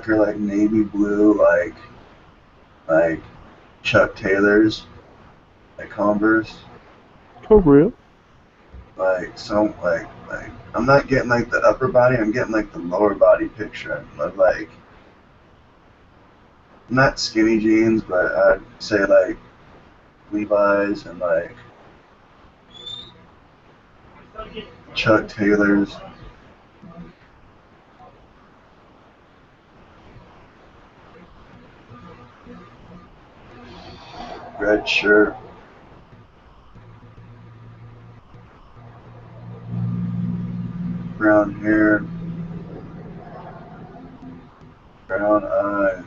or like navy blue, like Chuck Taylor's, like Converse. For real? Like some like I'm not getting like the upper body, I'm getting like the lower body picture of like not skinny jeans, but I'd say like Levi's and like Chuck Taylor's. Red shirt. Brown hair. Brown eyes.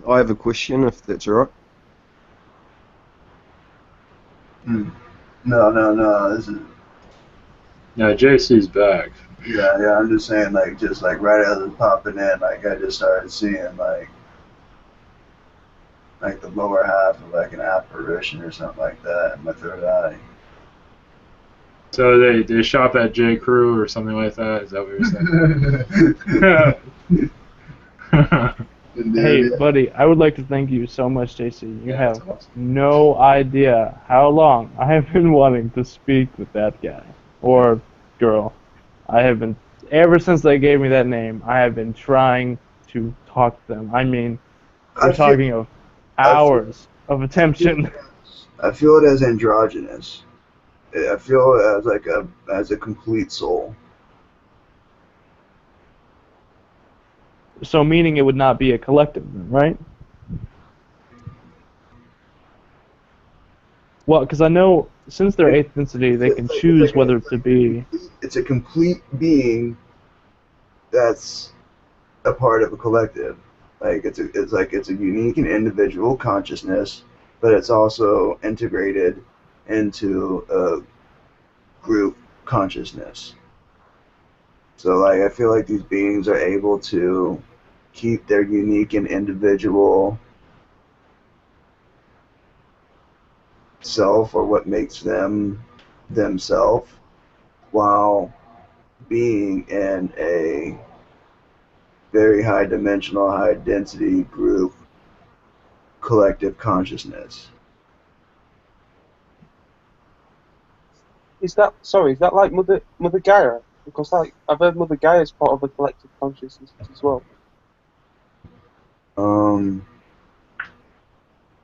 I have a question, if that's all right. No. This is. No, JC's back. Yeah. I'm just saying, like, just like right as it's popping in, like I just started seeing like the lower half of like an apparition or something like that in my third eye. So they shop at J. Crew or something like that. Is that what you're saying? Hey, buddy, I would like to thank you so much, JC. You have awesome. no idea how long I have been wanting to speak with that guy or girl. I have been, ever since they gave me that name, I have been trying to talk to them. I mean, we're talking of hours of attention. I feel it as androgynous. I feel it as like as a complete soul. So meaning it would not be a collective, right? Well, because I know since they're eighth density, they can choose whether to be. It's a complete being that's a part of a collective. Like it's a unique and individual consciousness, but it's also integrated into a group consciousness. So like I feel like these beings are able to keep their unique and individual self, or what makes them themselves, while being in a very high dimensional, high density group collective consciousness. Is that like Mother Gaia? Because like I've heard Mother Gaia is part of a collective consciousness as well.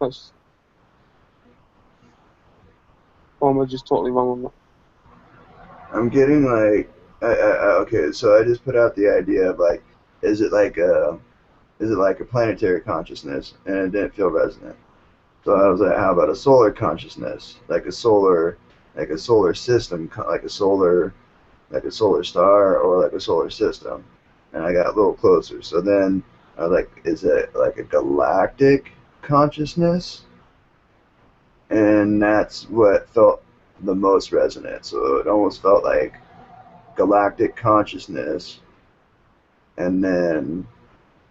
That's, or am I just totally wrong on that? I'm getting like, okay, so I just put out the idea of like, is it like a planetary consciousness? And it didn't feel resonant. So I was like, how about a solar consciousness, like a solar system, like a solar star, or like a solar system? And I got a little closer. So then I was like, is it like a galactic consciousness? And that's what felt the most resonant. So it almost felt like galactic consciousness, and then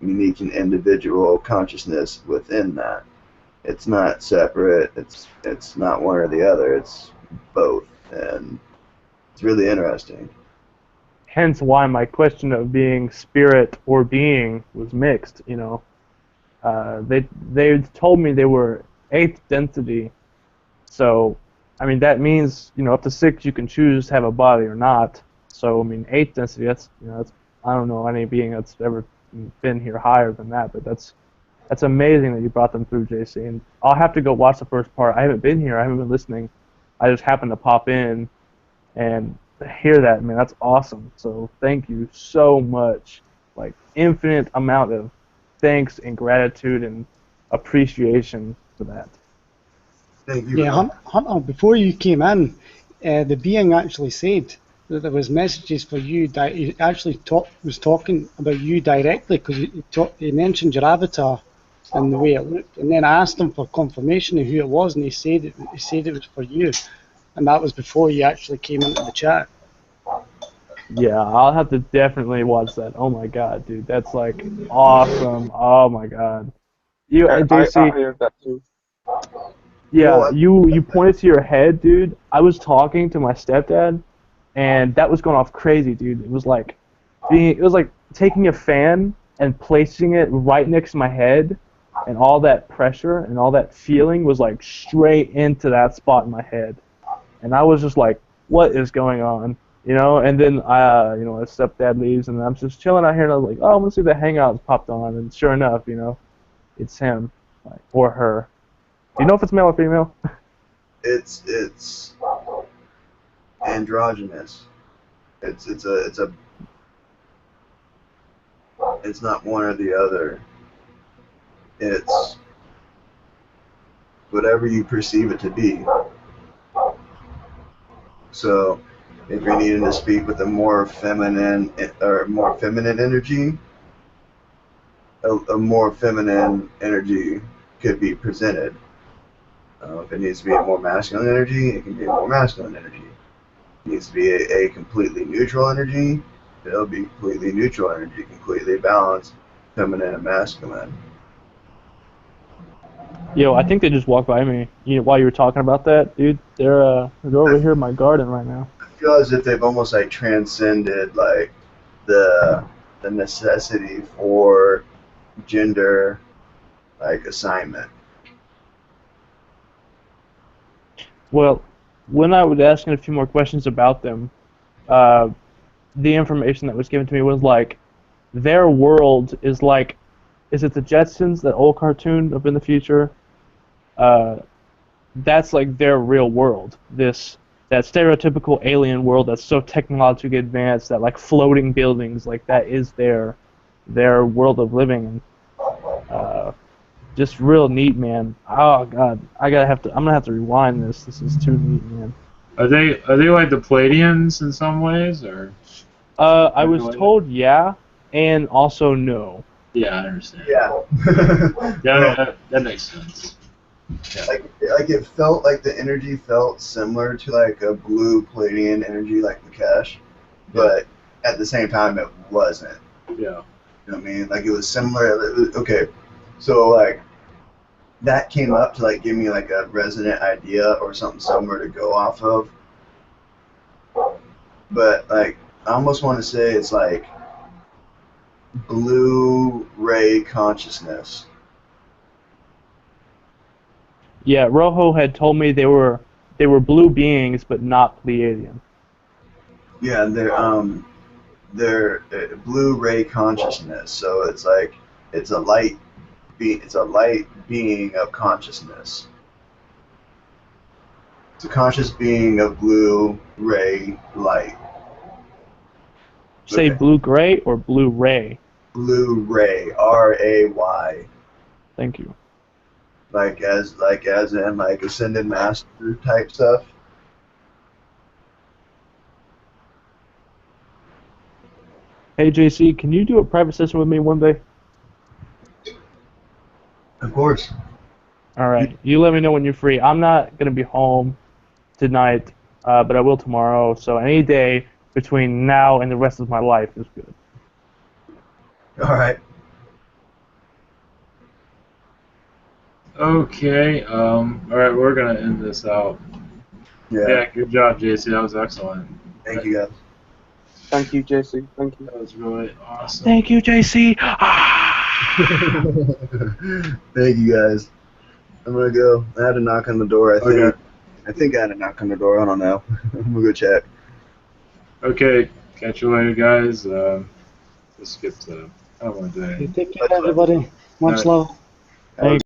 unique and individual consciousness within that. It's not separate. It's not one or the other. It's both, and it's really interesting. Hence why my question of being spirit or being was mixed. You know, they told me they were eighth density, so I mean that means up to 6 you can choose to have a body or not. So I mean eighth density, that's I don't know any being that's ever been here higher than that, but that's amazing that you brought them through, JC. And I'll have to go watch the first part. I haven't been here. I haven't been listening. I just happened to pop in and hear that. Man, that's awesome. So thank you so much. Like infinite amount of thanks and gratitude and appreciation for that. Thank you. Yeah, Hunter, before you came in, the being actually said that there was messages for you. He actually was talking about you directly, because he mentioned your avatar and the way it looked, and then I asked him for confirmation of who it was, and he said it was for you, and that was before you actually came into the chat. Yeah, I'll have to definitely watch that. Oh my god, dude, that's like awesome. Oh my god. You and JC. I heard that too. Yeah, you pointed to your head, dude. I was talking to my stepdad, and that was going off crazy, dude. It was like taking a fan and placing it right next to my head, and all that pressure and all that feeling was like straight into that spot in my head. And I was just like, what is going on? And then my stepdad leaves, and I'm just chilling out here, and I was like, oh, I'm gonna see the Hangouts popped on, and sure enough, it's him, or her. Do you know if it's male or female? It's androgynous. It's not one or the other. It's whatever you perceive it to be. So if you're needing to speak with a more feminine energy, a more feminine energy could be presented. If it needs to be a more masculine energy, it can be a more masculine energy. If it needs to be a completely neutral energy, it'll be completely neutral energy, completely balanced, feminine and masculine. Yo, I think they just walked by me. While you were talking about that, dude. They're over here in my garden right now. I feel as if they've almost like transcended like the necessity for gender like assignment. Well, when I was asking a few more questions about them, the information that was given to me was like, their world is like, is it the Jetsons, that old cartoon of in the future? That's like their real world. That stereotypical alien world that's so technologically advanced that like floating buildings, like that is their world of living. Just real neat, man. Oh god, I'm gonna have to rewind this. This is too neat, man. Are they like the Palladians in some ways, or? I was told yeah, and also no. Yeah, I understand. Yeah. That makes sense. Yeah. Like it felt like the energy felt similar to like a blue Palladian energy like Lakesh, but at the same time it wasn't. Yeah. You know what I mean? Like it was similar. Okay, so like that came up to like give me like a resonant idea or something similar to go off of. But like I almost want to say it's like blue ray consciousness. Yeah, Rojo had told me they were blue beings, but not Pleiadian. Yeah, they're blue ray consciousness. So it's like it's a light being of consciousness. It's a conscious being of blue ray light. Say blue gray or blue ray? Blue ray, R-A-Y. Thank you. Like as in like ascended master type stuff. Hey JC, can you do a private session with me one day? Of course. All right. You let me know when you're free. I'm not gonna be home tonight, but I will tomorrow. So any day between now and the rest of my life is good. All right. Okay. All right, we're gonna end this out. Yeah. Good job, JC. That was excellent. Thank you, guys. Thank you, JC. Thank you. That was really awesome. Thank you, JC. Thank you, guys. I'm gonna go. I had a knock on the door. I think I had a knock on the door. I don't know. I'm gonna go check. Okay. Catch you later, guys. Just skipped. I don't want to do anything. Take care, everybody. Much love. Thank